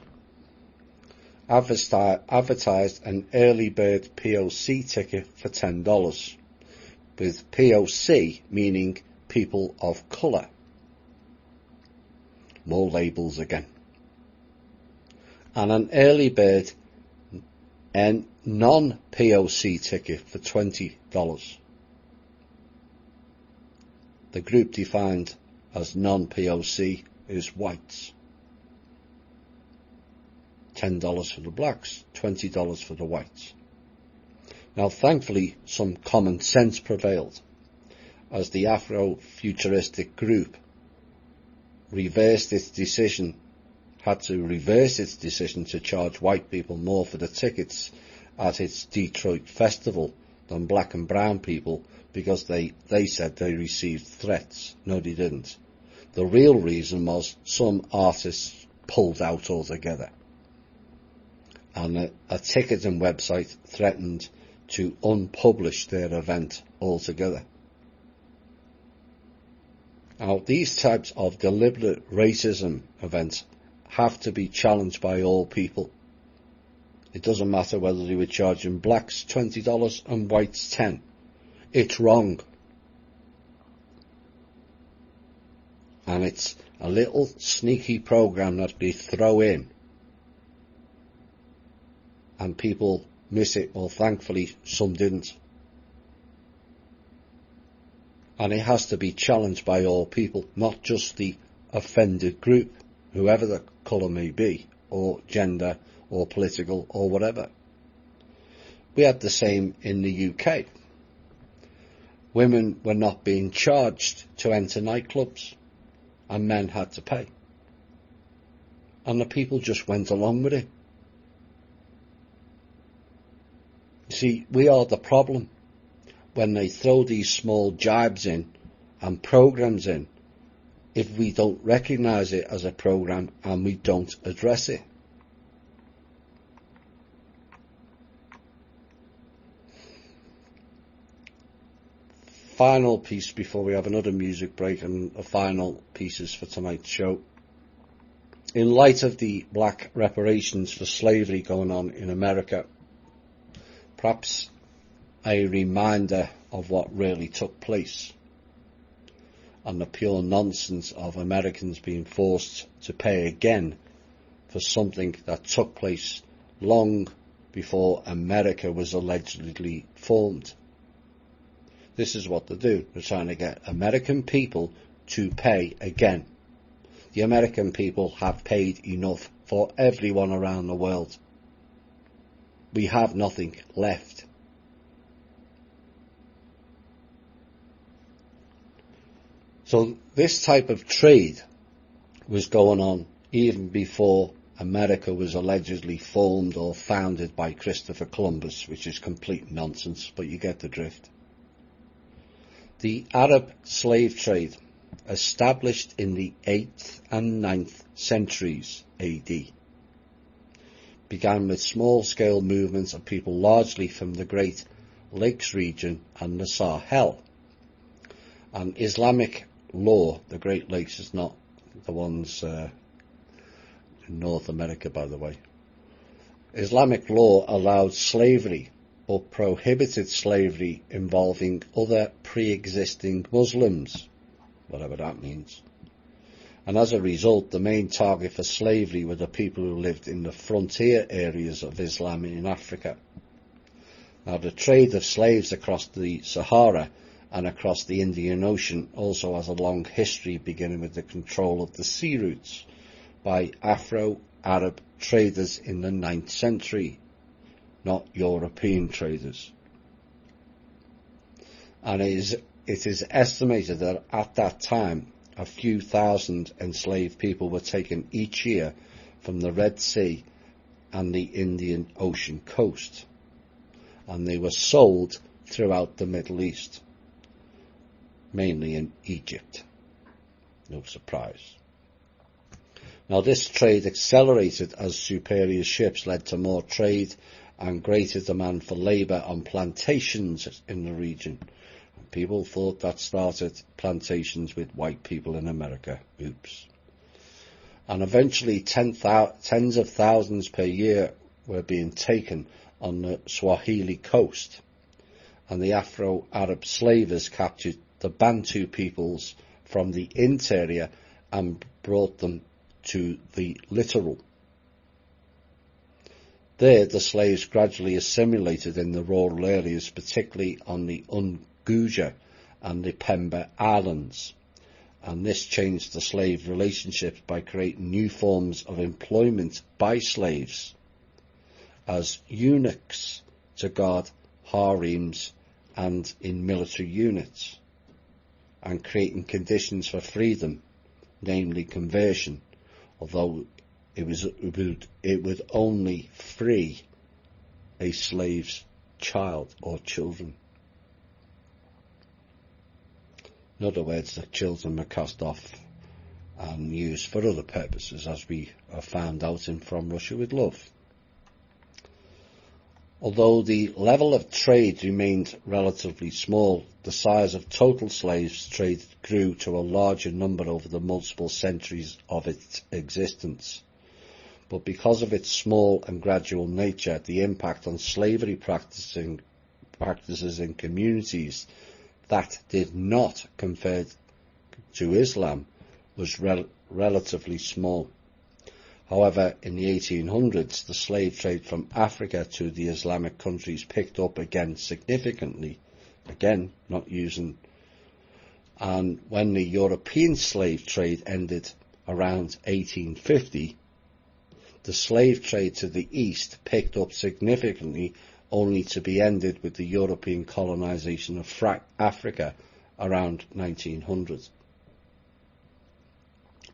advertised an early bird POC ticket for $10, with POC meaning people of colour. More labels again. And an early bird and non-POC ticket for $20. The group defined as non-POC is whites. $10 for the blacks, $20 for the whites. Now, thankfully, some common sense prevailed, as the Afro-futuristic group had to reverse its decision to charge white people more for the tickets at its Detroit festival than black and brown people, because they said they received threats. No, they didn't. The real reason was some artists pulled out altogether, and a ticketing website threatened to unpublish their event altogether. Now, these types of deliberate racism events have to be challenged by all people. It doesn't matter whether they were charging blacks $20 and whites $10. It's wrong. And it's a little sneaky program that they throw in, and people miss it. Well, thankfully, some didn't. And it has to be challenged by all people, not just the offended group, whoever the colour may be, or gender, or political, or whatever. We had the same in the UK. Women were not being charged to enter nightclubs, and men had to pay. And the people just went along with it. You see, we are the problem when they throw these small jibes in and programs in, if we don't recognise it as a program and we don't address it. Final piece before we have another music break, and the final pieces for tonight's show. In light of the black reparations for slavery going on in America, perhaps a reminder of what really took place, and the pure nonsense of Americans being forced to pay again for something that took place long before America was allegedly formed. This is what they do. They're trying to get American people to pay again. The American people have paid enough for everyone around the world. We have nothing left. So this type of trade was going on even before America was allegedly formed or founded by Christopher Columbus, which is complete nonsense, but you get the drift. The Arab slave trade, established in the 8th and 9th centuries AD, began with small-scale movements of people largely from the Great Lakes region and the Sahel. And Islamic law, the Great Lakes is not the ones in North America, by the way. Islamic law allowed slavery, or prohibited slavery involving other pre-existing Muslims, whatever that means. And as a result, the main target for slavery were the people who lived in the frontier areas of Islam in Africa. Now, the trade of slaves across the Sahara and across the Indian Ocean also has a long history, beginning with the control of the sea routes by Afro-Arab traders in the 9th century, not European traders. And it is estimated that at that time a few thousand enslaved people were taken each year from the Red Sea and the Indian Ocean coast, and they were sold throughout the Middle East, mainly in Egypt. No surprise. Now this trade accelerated as superior ships led to more trade and greater demand for labour on plantations in the region. People thought that started plantations with white people in America. Oops. And eventually tens of thousands per year were being taken on the Swahili coast, and the Afro-Arab slavers captured the Bantu peoples from the interior and brought them to the littoral. There the slaves gradually assimilated in the rural areas, particularly on the Unguja and the Pemba Islands, and this changed the slave relationships by creating new forms of employment by slaves as eunuchs to guard harems and in military units, and creating conditions for freedom, namely conversion, although it would only free a slave's child or children. In other words, the children were cast off and used for other purposes, as we have found out in From Russia with Love. Although the level of trade remained relatively small, the size of total slaves trade grew to a larger number over the multiple centuries of its existence. But because of its small and gradual nature, the impact on slavery practices in communities that did not convert to Islam was relatively small. However, in the 1800s, the slave trade from Africa to the Islamic countries picked up again significantly, and when the European slave trade ended around 1850, the slave trade to the east picked up significantly, only to be ended with the European colonization of Africa around 1900.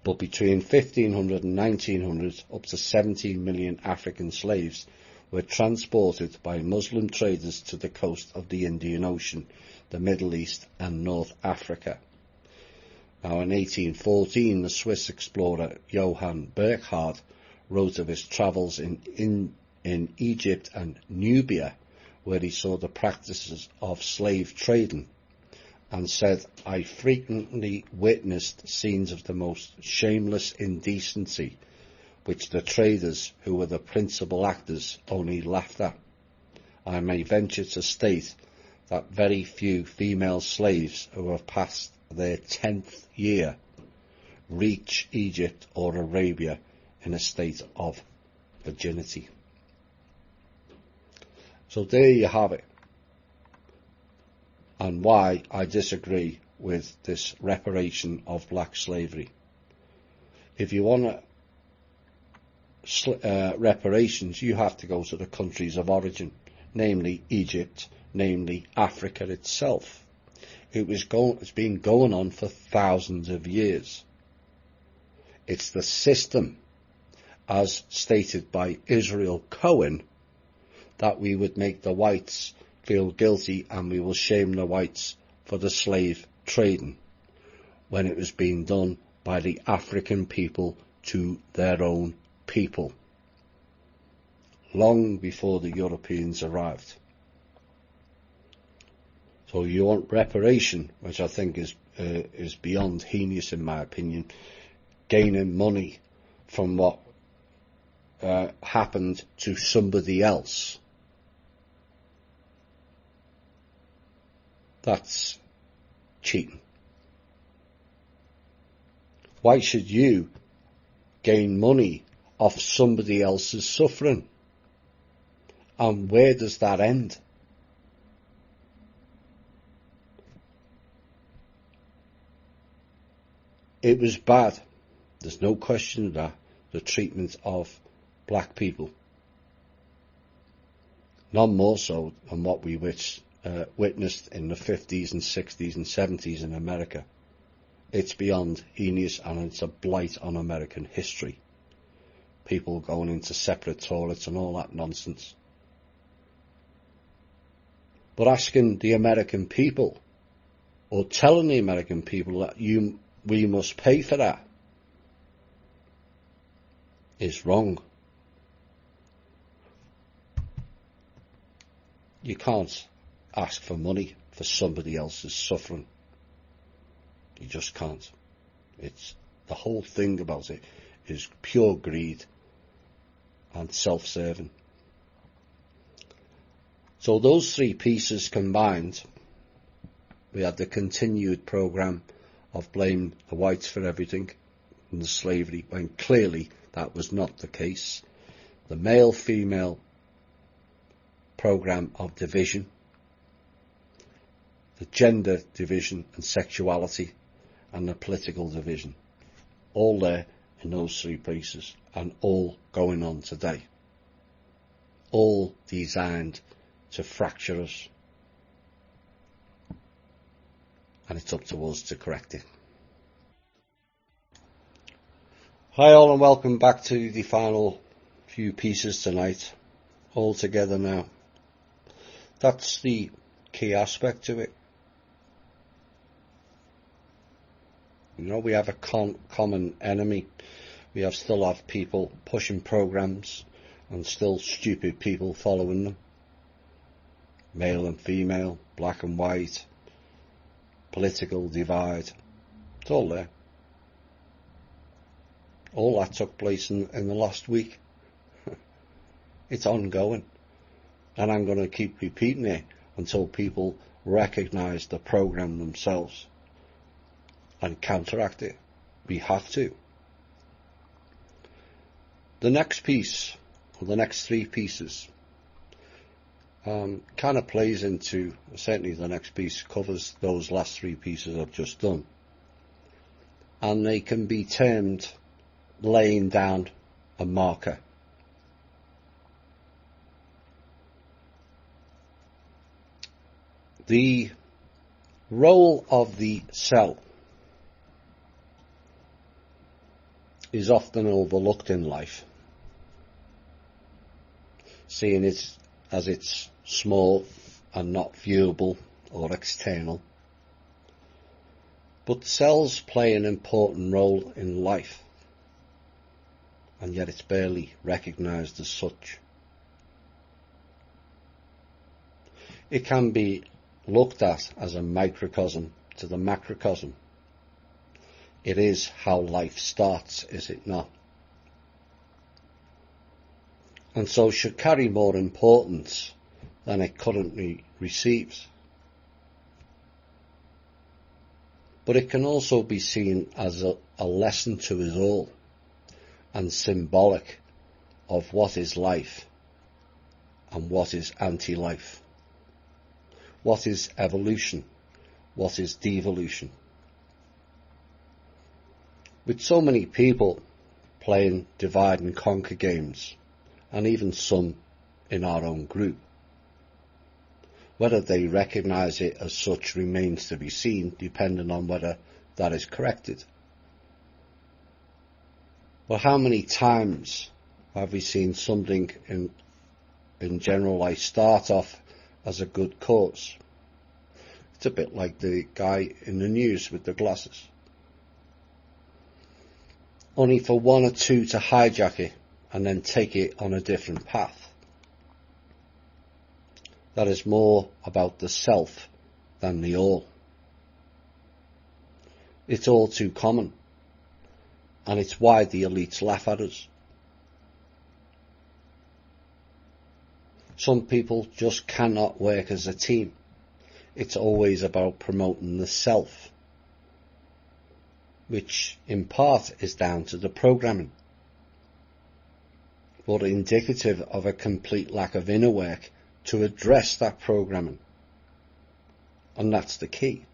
But between 1500 and 1900, up to 17 million African slaves were transported by Muslim traders to the coast of the Indian Ocean, the Middle East and North Africa. Now in 1814, the Swiss explorer Johann Burckhardt wrote of his travels in Egypt and Nubia, where he saw the practices of slave trading, and said, "I frequently witnessed scenes of the most shameless indecency, which the traders, who were the principal actors, only laughed at. I may venture to state that very few female slaves who have passed their 10th year reach Egypt or Arabia in a state of virginity." So there you have it, and why I disagree with this reparation of black slavery. If you want reparations, you have to go to the countries of origin, namely Egypt, namely Africa itself. It's been going on for thousands of years. It's the system, as stated by Israel Cohen, that we would make the whites feel guilty and we will shame the whites for the slave trading, when it was being done by the African people to their own people, long before the Europeans arrived. So you want reparation, which I think is beyond heinous in my opinion, gaining money from what happened to somebody else. That's cheating. Why should you gain money off somebody else's suffering? And where does that end? It was bad. There's no question of that. The treatment of black people. None more so than what we witnessed in the 50s and 60s and 70s in America. It's beyond heinous, and it's a blight on American history. People going into separate toilets and all that nonsense. But asking the American people, or telling the American people that we must pay for that, is wrong. You can't ask for money for somebody else's suffering. You just can't. It's the whole thing about it is pure greed and self-serving. So those three pieces combined, we had the continued programme of blaming the whites for everything and the slavery, when clearly that was not the case. The male-female programme of division, the gender division and sexuality, and the political division, all there in those three pieces, and all going on today, all designed to fracture us, and it's up to us to correct it. Hi all, and welcome back to the final few pieces tonight, all together now. That's the key aspect to it. You know, we have a common enemy. We still have people pushing programs and still stupid people following them. Male and female, black and white, political divide. It's all there. All that took place in the last week. It's ongoing. And I'm going to keep repeating it until people recognise the program themselves and counteract it. We have to. The next piece, or the next three pieces, kind of plays into, certainly the next piece covers those last three pieces I've just done. And they can be termed laying down a marker. The role of the cell is often overlooked in life, seeing it as it's small and not viewable or external. But cells play an important role in life, and yet it's barely recognised as such. It can be looked at as a microcosm to the macrocosm. It is how life starts, is it not? And so should carry more importance than it currently receives. But it can also be seen as a lesson to us all, and symbolic of what is life and what is anti-life. What is evolution? What is devolution? With so many people playing divide and conquer games, and even some in our own group, whether they recognise it as such remains to be seen, depending on whether that is corrected. But how many times have we seen something in general life start off as a good cause? It's a bit like the guy in the news with the glasses. Only for one or two to hijack it and then take it on a different path. That is more about the self than the all. It's all too common, and it's why the elites laugh at us. Some people just cannot work as a team. It's always about promoting the self, which in part is down to the programming, but indicative of a complete lack of inner work to address that programming. And that's the key.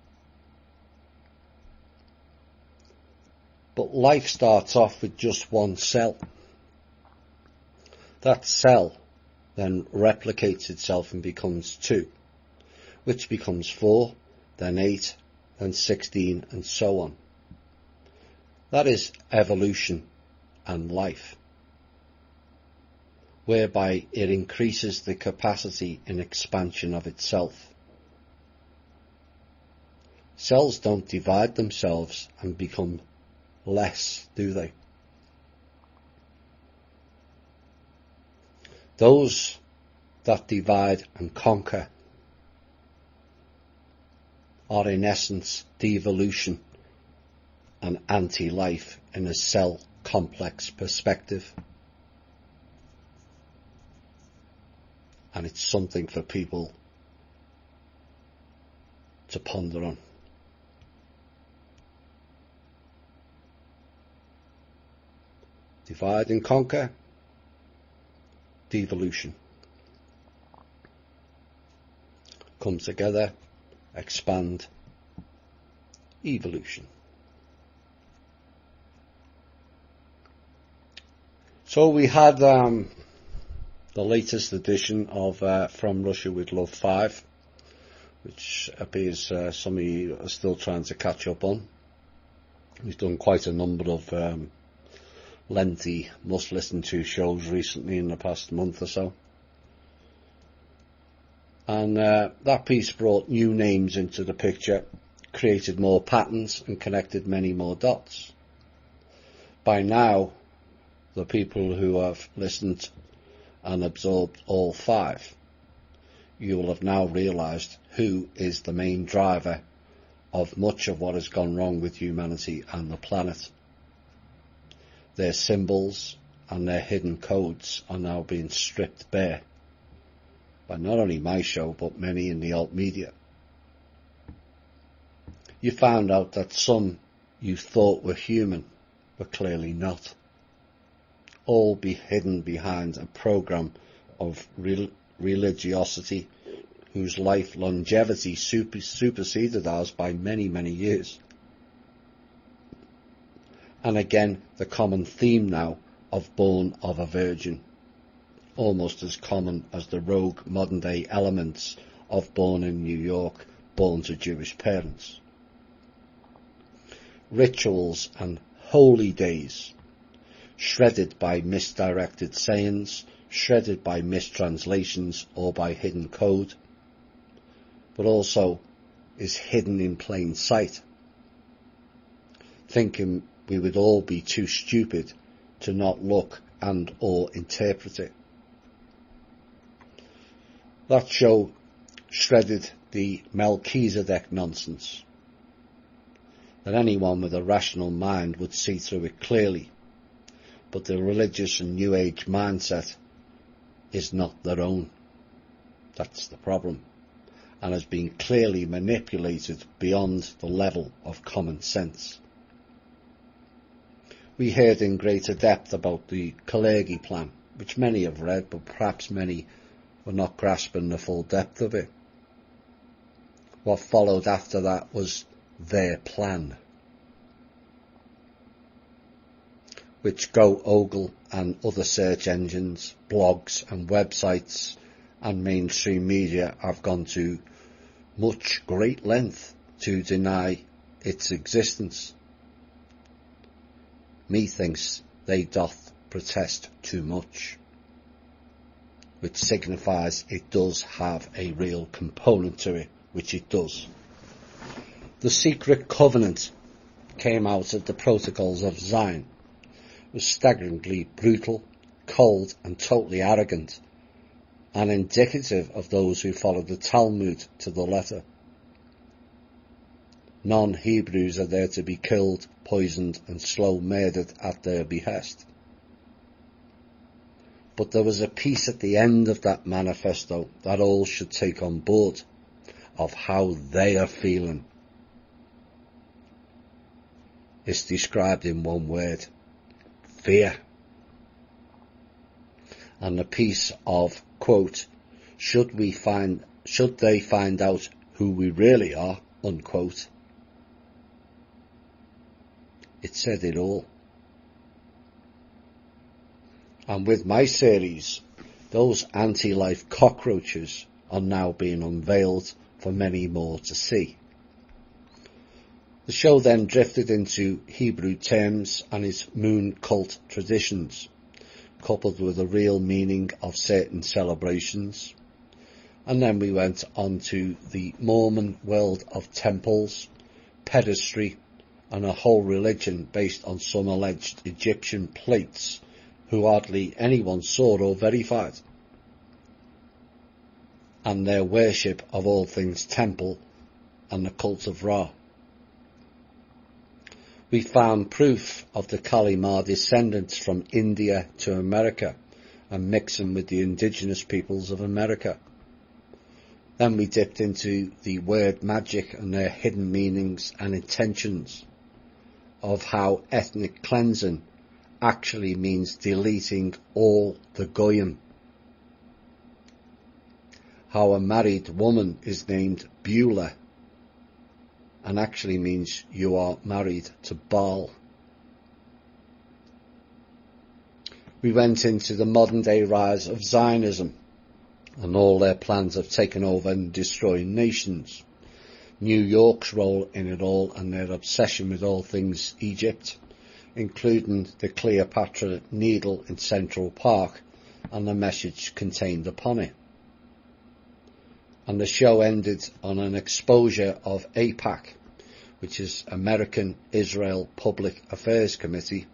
But life starts off with just one cell. That cell then replicates itself and becomes 2, which becomes 4, then 8, then 16, and so on. That is evolution and life, whereby it increases the capacity and expansion of itself. Cells don't divide themselves and become less, do they? Those that divide and conquer are in essence devolution and anti-life in a cell complex perspective. And it's something for people to ponder on. Divide and conquer, devolution. Come together, expand, evolution. So we had the latest edition of From Russia with Love 5, which appears some of you are still trying to catch up on. We've done quite a number of lengthy must-listen to shows recently in the past month or so. And that piece brought new names into the picture, created more patterns and connected many more dots. By now, the people who have listened and absorbed all 5, you will have now realised who is the main driver of much of what has gone wrong with humanity and the planet. Their symbols and their hidden codes are now being stripped bare by not only my show but many in the alt media. You found out that some you thought were human were clearly not. All be hidden behind a program of religiosity whose life longevity superseded ours by many, many years. And again, the common theme now of Born of a Virgin, almost as common as the rogue modern-day elements of Born in New York, born to Jewish parents. Rituals and holy days, shredded by misdirected sayings, shredded by mistranslations or by hidden code, but also is hidden in plain sight, thinking we would all be too stupid to not look and or interpret it. That show shredded the Melchizedek nonsense, that anyone with a rational mind would see through it clearly, but the religious and New Age mindset is not their own. That's the problem, and has been clearly manipulated beyond the level of common sense. We heard in greater depth about the Kalergi plan, which many have read, but perhaps many were not grasping the full depth of it. What followed after that was their plan, which Go-Ogle and other search engines, blogs and websites and mainstream media have gone to much great length to deny its existence. Methinks they doth protest too much, which signifies it does have a real component to it, which it does. The secret covenant came out of the protocols of Zion. It was staggeringly brutal, cold and totally arrogant, and indicative of those who followed the Talmud to the letter. Non-Hebrews are there to be killed, poisoned and slow murdered at their behest. But there was a piece at the end of that manifesto that all should take on board, of how they are feeling. It's described in one word: fear. And the piece of, quote, should they find out who we really are, unquote. It said it all. And with my series, those anti-life cockroaches are now being unveiled for many more to see. The show then drifted into Hebrew terms and its moon cult traditions, coupled with the real meaning of certain celebrations. And then we went on to the Mormon world of temples, pedestry, and a whole religion based on some alleged Egyptian plates who hardly anyone saw or verified. and their worship of all things temple and the cult of Ra. We found proof of the Kali Ma descendants from India to America and mixing with the indigenous peoples of America. Then we dipped into the word magic and their hidden meanings and intentions of how ethnic cleansing actually means deleting all the goyim. How a married woman is named Beulah and actually means you are married to Baal. We went into the modern day rise of Zionism and all their plans of taking over and destroying nations. New York's role in it all and their obsession with all things Egypt, including the Cleopatra Needle in Central Park and the message contained upon it. And the show ended on an exposure of AIPAC, which is American Israel Public Affairs Committee.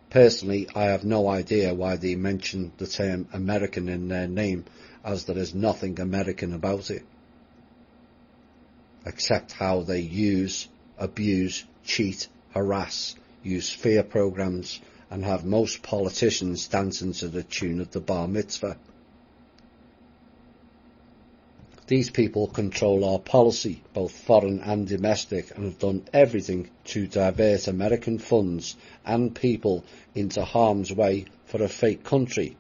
Personally, I have no idea why they mention the term American in their name, as there is nothing American about it, except how they use, abuse, cheat, harass, use fear programs, and have most politicians dancing to the tune of the Bar Mitzvah. These people control our policy, both foreign and domestic, and have done everything to divert American funds and people into harm's way for a fake country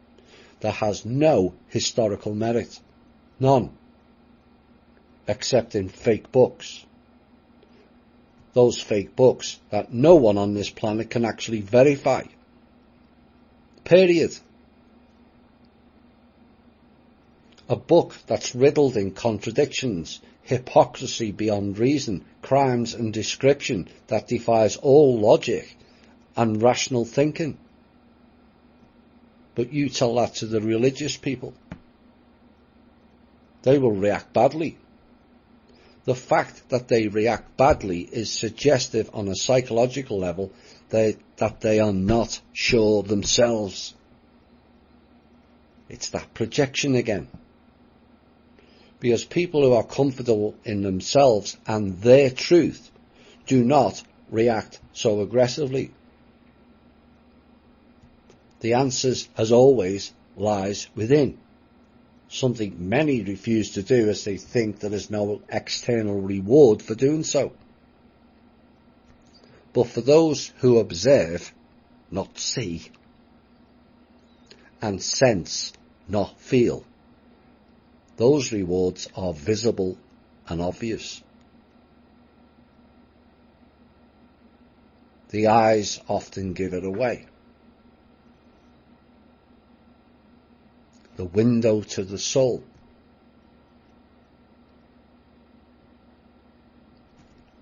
that has no historical merit. None. Except in fake books. Those fake books that no one on this planet can actually verify. Period. A book that's riddled in contradictions, hypocrisy beyond reason, crimes and description that defies all logic and rational thinking. But you tell that to the religious people. They will react badly. The fact that they react badly is suggestive on a psychological level that they are not sure themselves. It's that projection again. Because people who are comfortable in themselves and their truth do not react so aggressively. The answer, as always, lies within. Something many refuse to do as they think there is no external reward for doing so. But for those who observe, not see, and sense, not feel, those rewards are visible and obvious. The eyes often give it away. The window to the soul.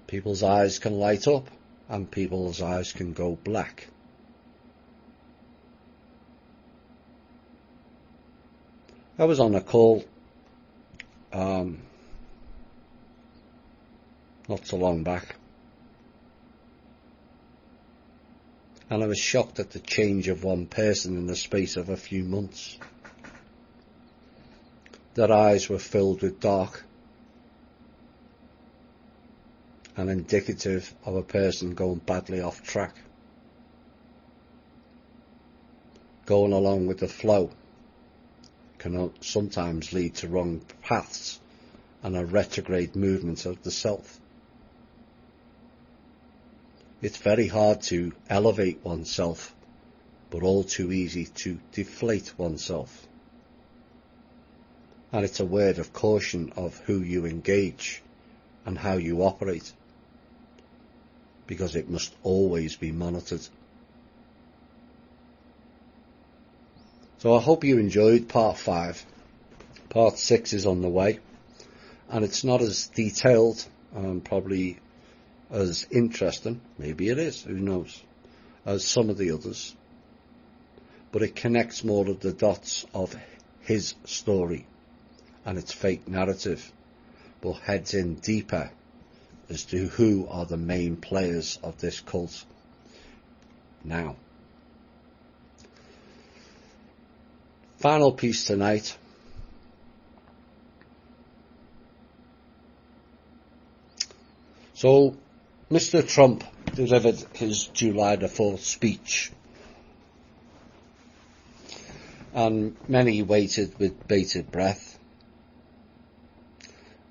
People's eyes can light up and people's eyes can go black. I was on a call not so long back, and I was shocked at the change of one person in the space of a few months. Their eyes were filled with dark and indicative of a person going badly off track, going along with the flow can sometimes lead to wrong paths and a retrograde movement of the self. It's very hard to elevate oneself, but all too easy to deflate oneself. And it's a word of caution of who you engage and how you operate, because it must always be monitored. So I hope you enjoyed part 5. Part 6 is on the way, and it's not as detailed and probably as interesting, maybe it is, who knows, as some of the others, but it connects more of the dots of his story and its fake narrative, but heads in deeper as to who are the main players of this cult now. Final piece tonight So, Mr. Trump delivered his July the 4th speech, and many waited with bated breath,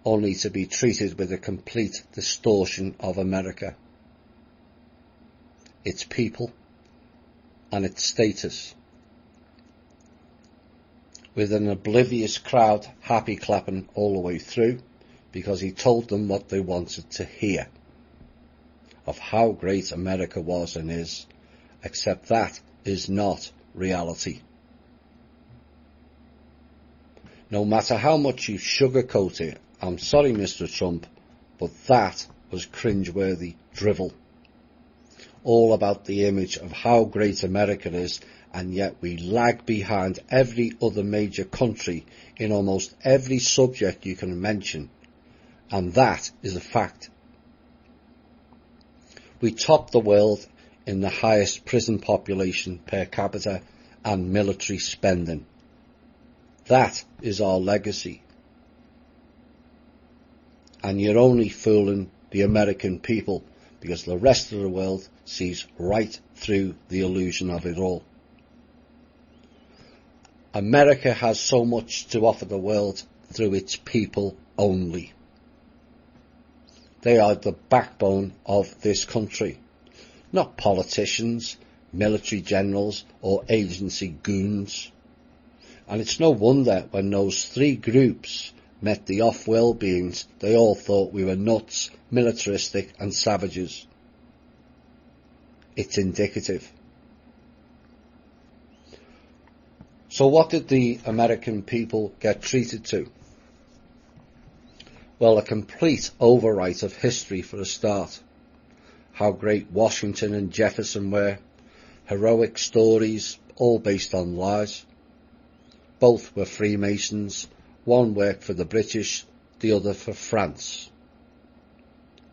only to be treated with a complete distortion of America, its people, and its status, with an oblivious crowd happy clapping all the way through, because he told them what they wanted to hear, of how great America was and is, except that is not reality. No matter how much you sugarcoat it, I'm sorry, Mr. Trump, but that was cringeworthy drivel. All about the image of how great America is, and yet we lag behind every other major country in almost every subject you can mention. And that is a fact. We top the world in the highest prison population per capita and military spending. That is our legacy. And you're only fooling the American people, because the rest of the world sees right through the illusion of it all. America has so much to offer the world through its people only. They are the backbone of this country, not politicians, military generals, or agency goons. And it's no wonder when those three groups met the off-world beings, they all thought we were nuts, militaristic and savages. It's indicative. So what did the American people get treated to? Well, a complete overwrite of history for a start. How great Washington and Jefferson were. Heroic stories, all based on lies. Both were Freemasons. One worked for the British, the other for France.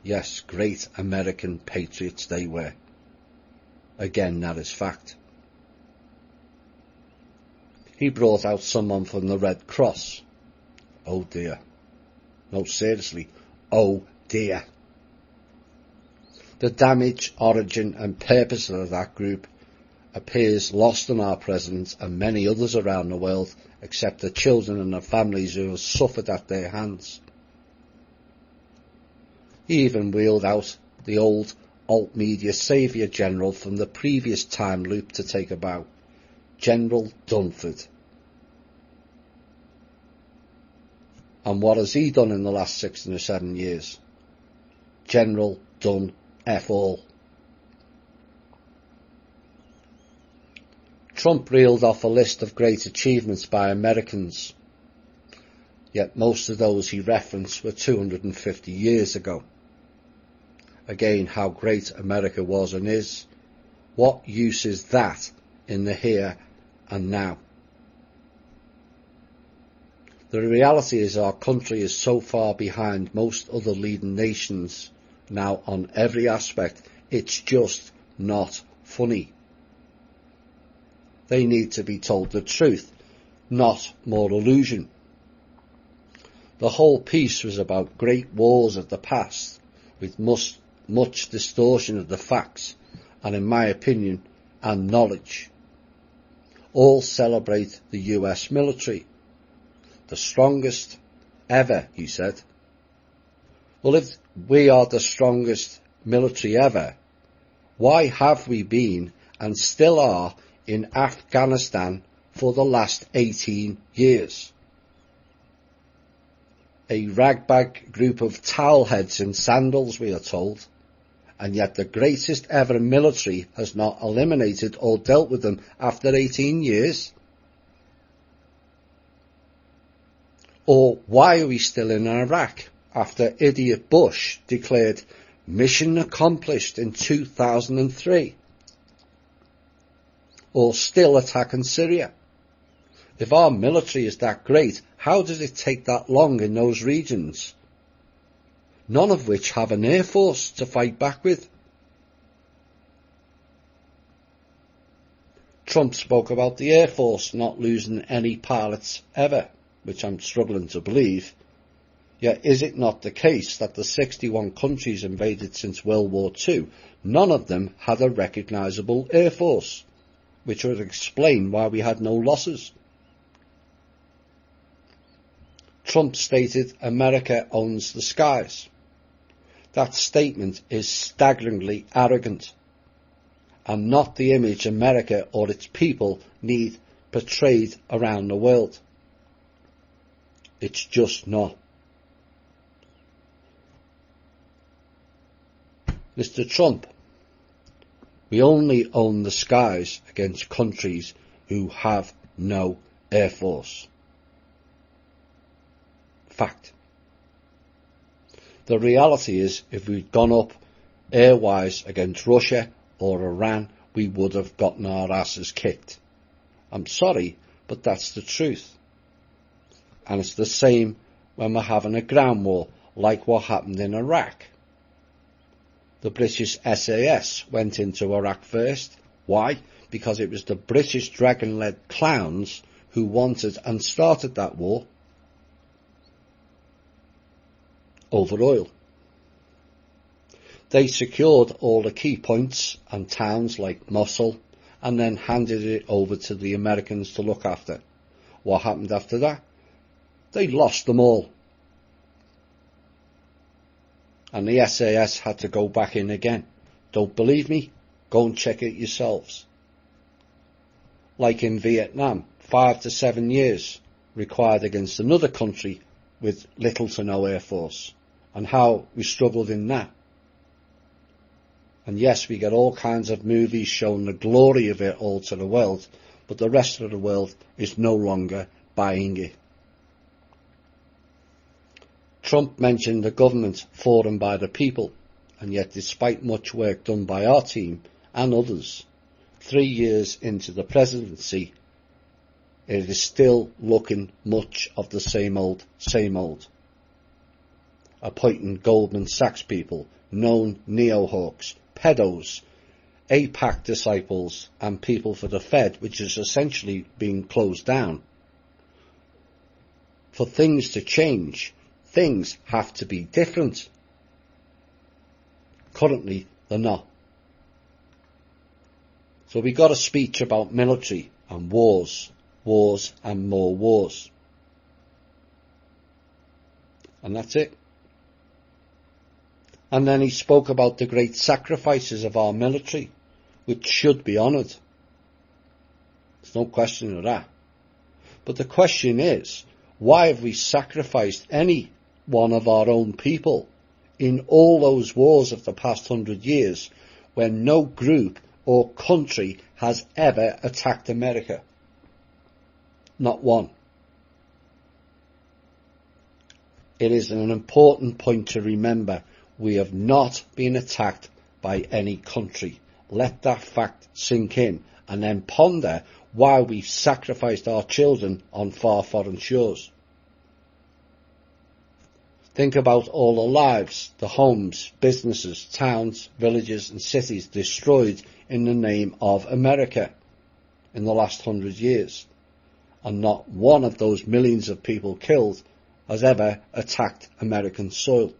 Yes, great American patriots they were. Again, that is fact. He brought out someone from the Red Cross. Oh dear. No, seriously. Oh dear. The damage, origin and purpose of that group appears lost on our president and many others around the world, except the children and their families who have suffered at their hands. He even wheeled out the old alt-media saviour general from the previous time loop to take a bow, General Dunford. And what has he done in the last 6 or 7 years? General done F all. Trump reeled off a list of great achievements by Americans, yet most of those he referenced were 250 years ago. Again, how great America was and is. What use is that in the here and now? The reality is our country is so far behind most other leading nations now on every aspect, it's just not funny. They need to be told the truth, not more illusion. The whole piece was about great wars of the past, with much distortion of the facts, and in my opinion, and knowledge. All celebrate the US military. The strongest ever, he said. Well, if we are the strongest military ever, why have we been and still are in Afghanistan for the last 18 years? A ragbag group of towelheads in sandals, we are told, and yet the greatest ever military has not eliminated or dealt with them after 18 years. Or why are we still in Iraq after idiot Bush declared mission accomplished in 2003? Or still attacking Syria? If our military is that great, how does it take that long in those regions, none of which have an air force to fight back with? Trump spoke about the Air Force not losing any pilots ever, which I'm struggling to believe. Yet is it not the case that the 61 countries invaded since World War II, none of them had a recognisable air force, which would explain why we had no losses? Trump stated America owns the skies. That statement is staggeringly arrogant, and not the image America or its people need portrayed around the world. It's just not. Mr. Trump, we only own the skies against countries who have no air force. Fact. The reality is, if we'd gone up airwise against Russia or Iran, we would have gotten our asses kicked. I'm sorry, but that's the truth. And it's the same when we're having a ground war, like what happened in Iraq. The British SAS went into Iraq first. Why? Because it was the British dragon-led clowns who wanted and started that war over oil. They secured all the key points and towns like Mosul and then handed it over to the Americans to look after. What happened after that? They lost them all. And the SAS had to go back in again. Don't believe me? Go and check it yourselves. Like in Vietnam, 5 to 7 years required against another country with little to no air force, and how we struggled in that. And yes, we get all kinds of movies showing the glory of it all to the world, but the rest of the world is no longer buying it. Trump mentioned a government for and by the people, and yet despite much work done by our team and others, 3 years into the presidency, it is still looking much of the same old, same old. Appointing Goldman Sachs people, known neo-hawks, pedos, AIPAC disciples and people for the Fed, which is essentially being closed down. For things to change, things have to be different. Currently, they're not. So we got a speech about military and wars, wars and more wars. And that's it. And then he spoke about the great sacrifices of our military, which should be honoured. There's no question of that. But the question is, why have we sacrificed any one of our own people in all those wars of the past 100 years when no group or country has ever attacked America? Not one. It is an important point to remember. We have not been attacked by any country. Let that fact sink in and then ponder why we've sacrificed our children on far foreign shores. Think about all the lives, the homes, businesses, towns, villages and cities destroyed in the name of America in the last 100 years. And not one of those millions of people killed has ever attacked American soil.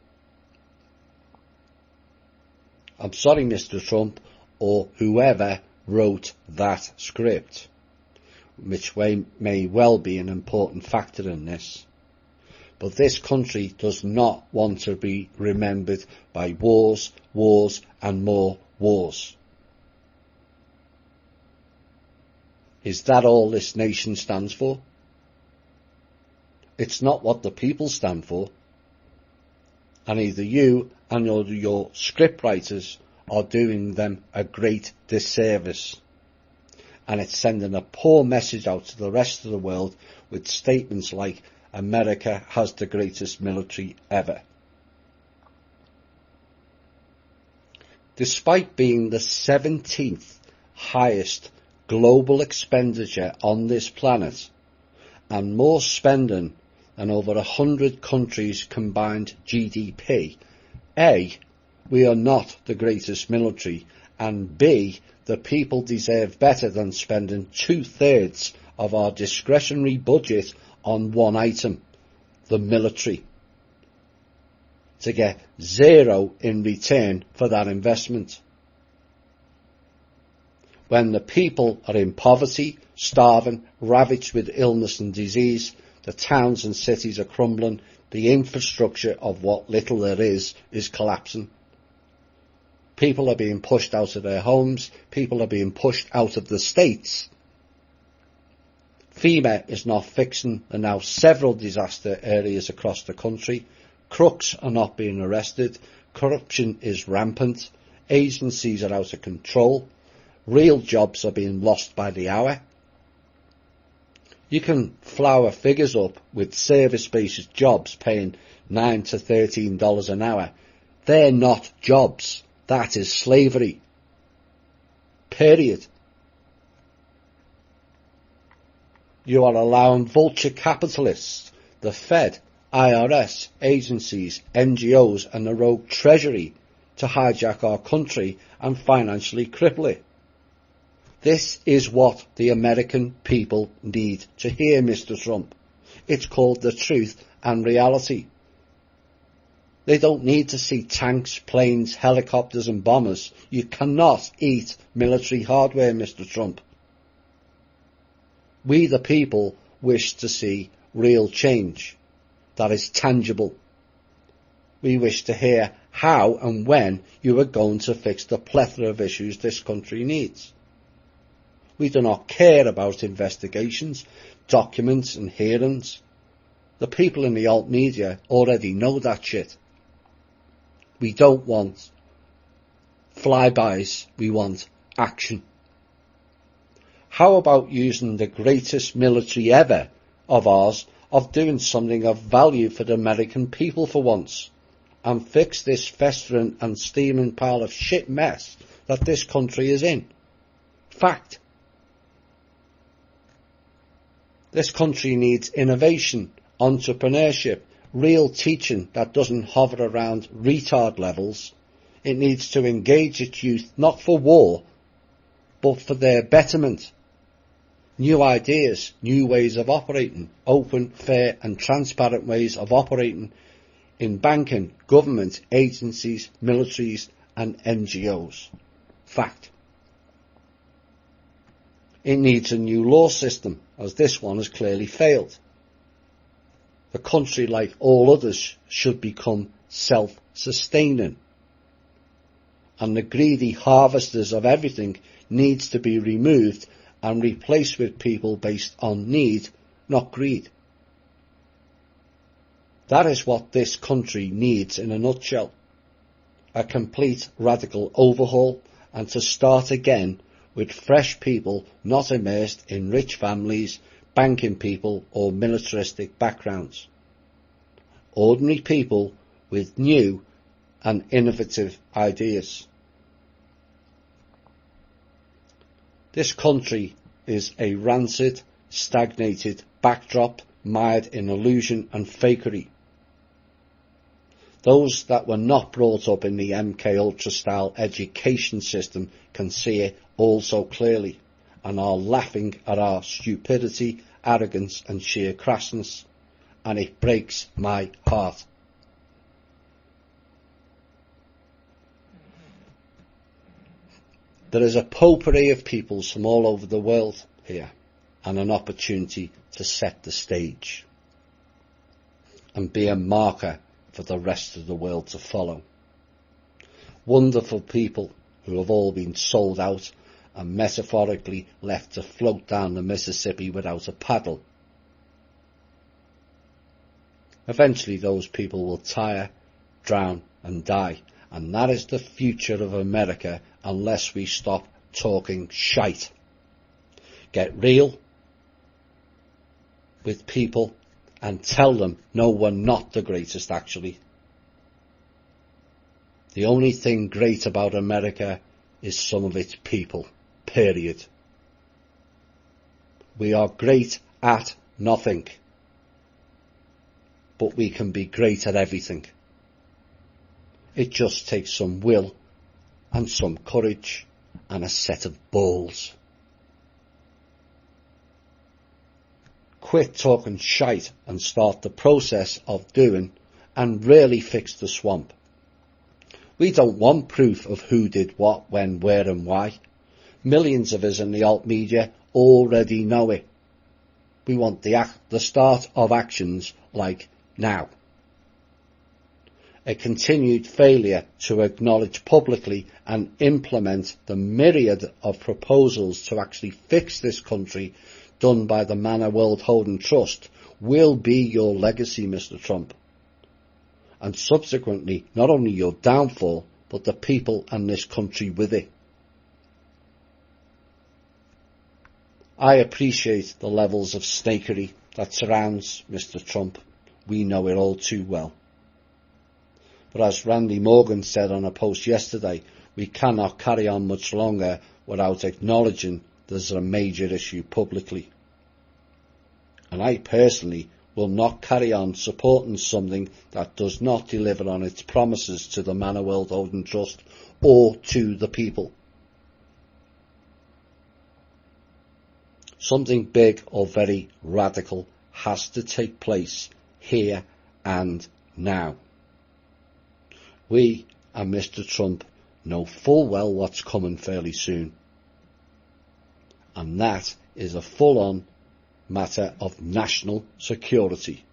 I'm sorry, Mr. Trump, or whoever wrote that script, which may well be an important factor in this. But this country does not want to be remembered by wars, wars and more wars. Is that all this nation stands for? It's not what the people stand for. And either you and your scriptwriters are doing them a great disservice. And it's sending a poor message out to the rest of the world with statements like, America has the greatest military ever. Despite being the 17th highest global expenditure on this planet and more spending than over 100 countries' combined GDP, A, we are not the greatest military, and B, the people deserve better than spending 2/3 of our discretionary budget on one item, the military. to get zero in return for that investment. When the people are in poverty, starving, ravaged with illness and disease, the towns and cities are crumbling, the infrastructure of what little there is collapsing. People are being pushed out of their homes, people are being pushed out of the states. FEMA is not fixing the now several disaster areas across the country. Crooks are not being arrested, corruption is rampant, agencies are out of control, real jobs are being lost by the hour. You can flower figures up with service-based jobs paying $9 to $13 an hour. They're not jobs. That is slavery. Period. You are allowing vulture capitalists, the Fed, IRS, agencies, NGOs and the rogue treasury to hijack our country and financially cripple it. This is what the American people need to hear, Mr. Trump. It's called the truth and reality. They don't need to see tanks, planes, helicopters and bombers. You cannot eat military hardware, Mr. Trump. We, the people, wish to see real change that is tangible. We wish to hear how and when you are going to fix the plethora of issues this country needs. We do not care about investigations, documents and hearings. The people in the alt media already know that shit. We don't want flybys, we want action. How about using the greatest military ever of ours, of doing something of value for the American people for once, and fix this festering and steaming pile of shit mess that this country is in? Fact. This country needs innovation, entrepreneurship, real teaching that doesn't hover around retard levels. It needs to engage its youth not for war, but for their betterment. New ideas, new ways of operating, open, fair and transparent ways of operating in banking, government, agencies, militaries and NGOs. Fact. It needs a new law system, as this one has clearly failed. The country, like all others, should become self-sustaining. And the greedy harvesters of everything needs to be removed and replaced with people based on need, not greed. That is what this country needs in a nutshell. A complete radical overhaul, and to start again with fresh people not immersed in rich families, banking people or militaristic backgrounds. Ordinary people with new and innovative ideas. This country is a rancid, stagnated backdrop mired in illusion and fakery. Those that were not brought up in the MK Ultra style education system can see it all so clearly and are laughing at our stupidity, arrogance and sheer crassness, and it breaks my heart. There is a potpourri of peoples from all over the world here, and an opportunity to set the stage and be a marker for the rest of the world to follow. Wonderful people who have all been sold out and metaphorically left to float down the Mississippi without a paddle. Eventually those people will tire, drown and die, and that is the future of America unless we stop talking shite. Get real with people and tell them, no, we're not the greatest actually. The only thing great about America is some of its people, period. We are great at nothing, but we can be great at everything. It just takes some will and some courage and a set of balls. Quit talking shite and start the process of doing and really fix the swamp. We don't want proof of who did what, when, where and why. Millions of us in the alt media already know it. We want the start of actions like now. A continued failure to acknowledge publicly and implement the myriad of proposals to actually fix this country done by the Manor World Holding Trust will be your legacy, Mr. Trump. And subsequently, not only your downfall, but the people and this country with it. I appreciate the levels of snakery that surrounds Mr. Trump. We know it all too well. But as Randy Morgan said on a post yesterday, we cannot carry on much longer without acknowledging there's a major issue publicly. And I personally will not carry on supporting something that does not deliver on its promises to the Manor World Holding Trust or to the people. Something big or very radical has to take place here and now. We and Mr. Trump know full well what's coming fairly soon. And that is a full-on matter of national security.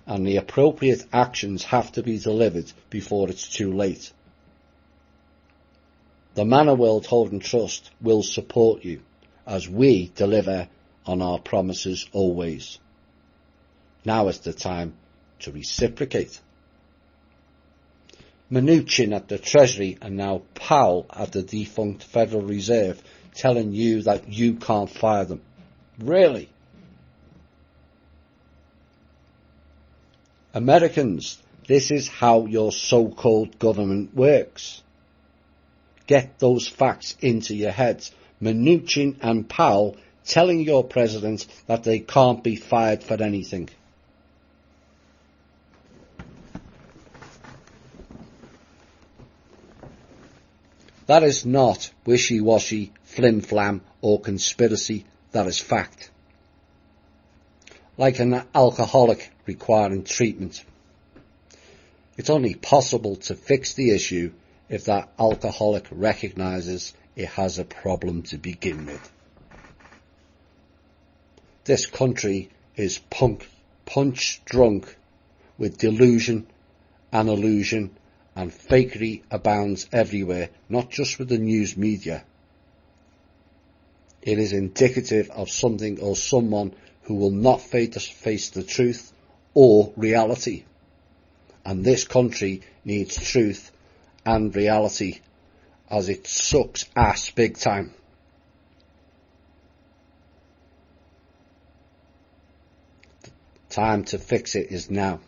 And the appropriate actions have to be delivered before it's too late. The Manor World Holding Trust will support you as we deliver on our promises always. Now is the time to reciprocate. Mnuchin at the Treasury and now Powell at the defunct Federal Reserve telling you that you can't fire them. Really? Americans, this is how your so-called government works. Get those facts into your heads. Mnuchin and Powell telling your president that they can't be fired for anything. That is not wishy-washy, flim-flam or conspiracy, that is fact. Like an alcoholic requiring treatment. It's only possible to fix the issue if that alcoholic recognises it has a problem to begin with. This country is punch drunk with delusion and illusion, and fakery abounds everywhere, not just with the news media. It is indicative of something or someone who will not face the truth or reality. And this country needs truth and reality, as it sucks ass big time. The time to fix it is now.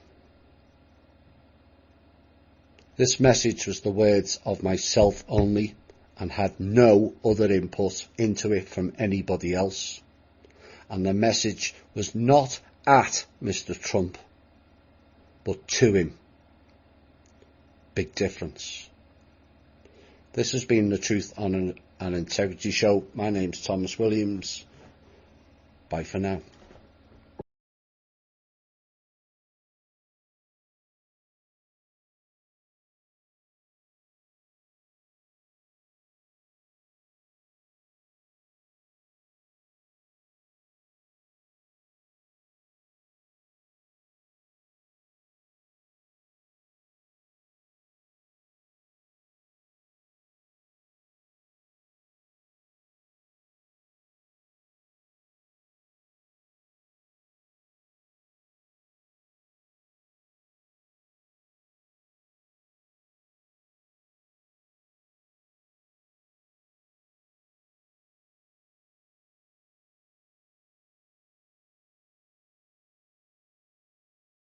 This message was the words of myself only and had no other input into it from anybody else. And the message was not at Mr. Trump, but to him. Big difference. This has been The Truth on an Integrity Show. My name's Thomas Williams. Bye for now.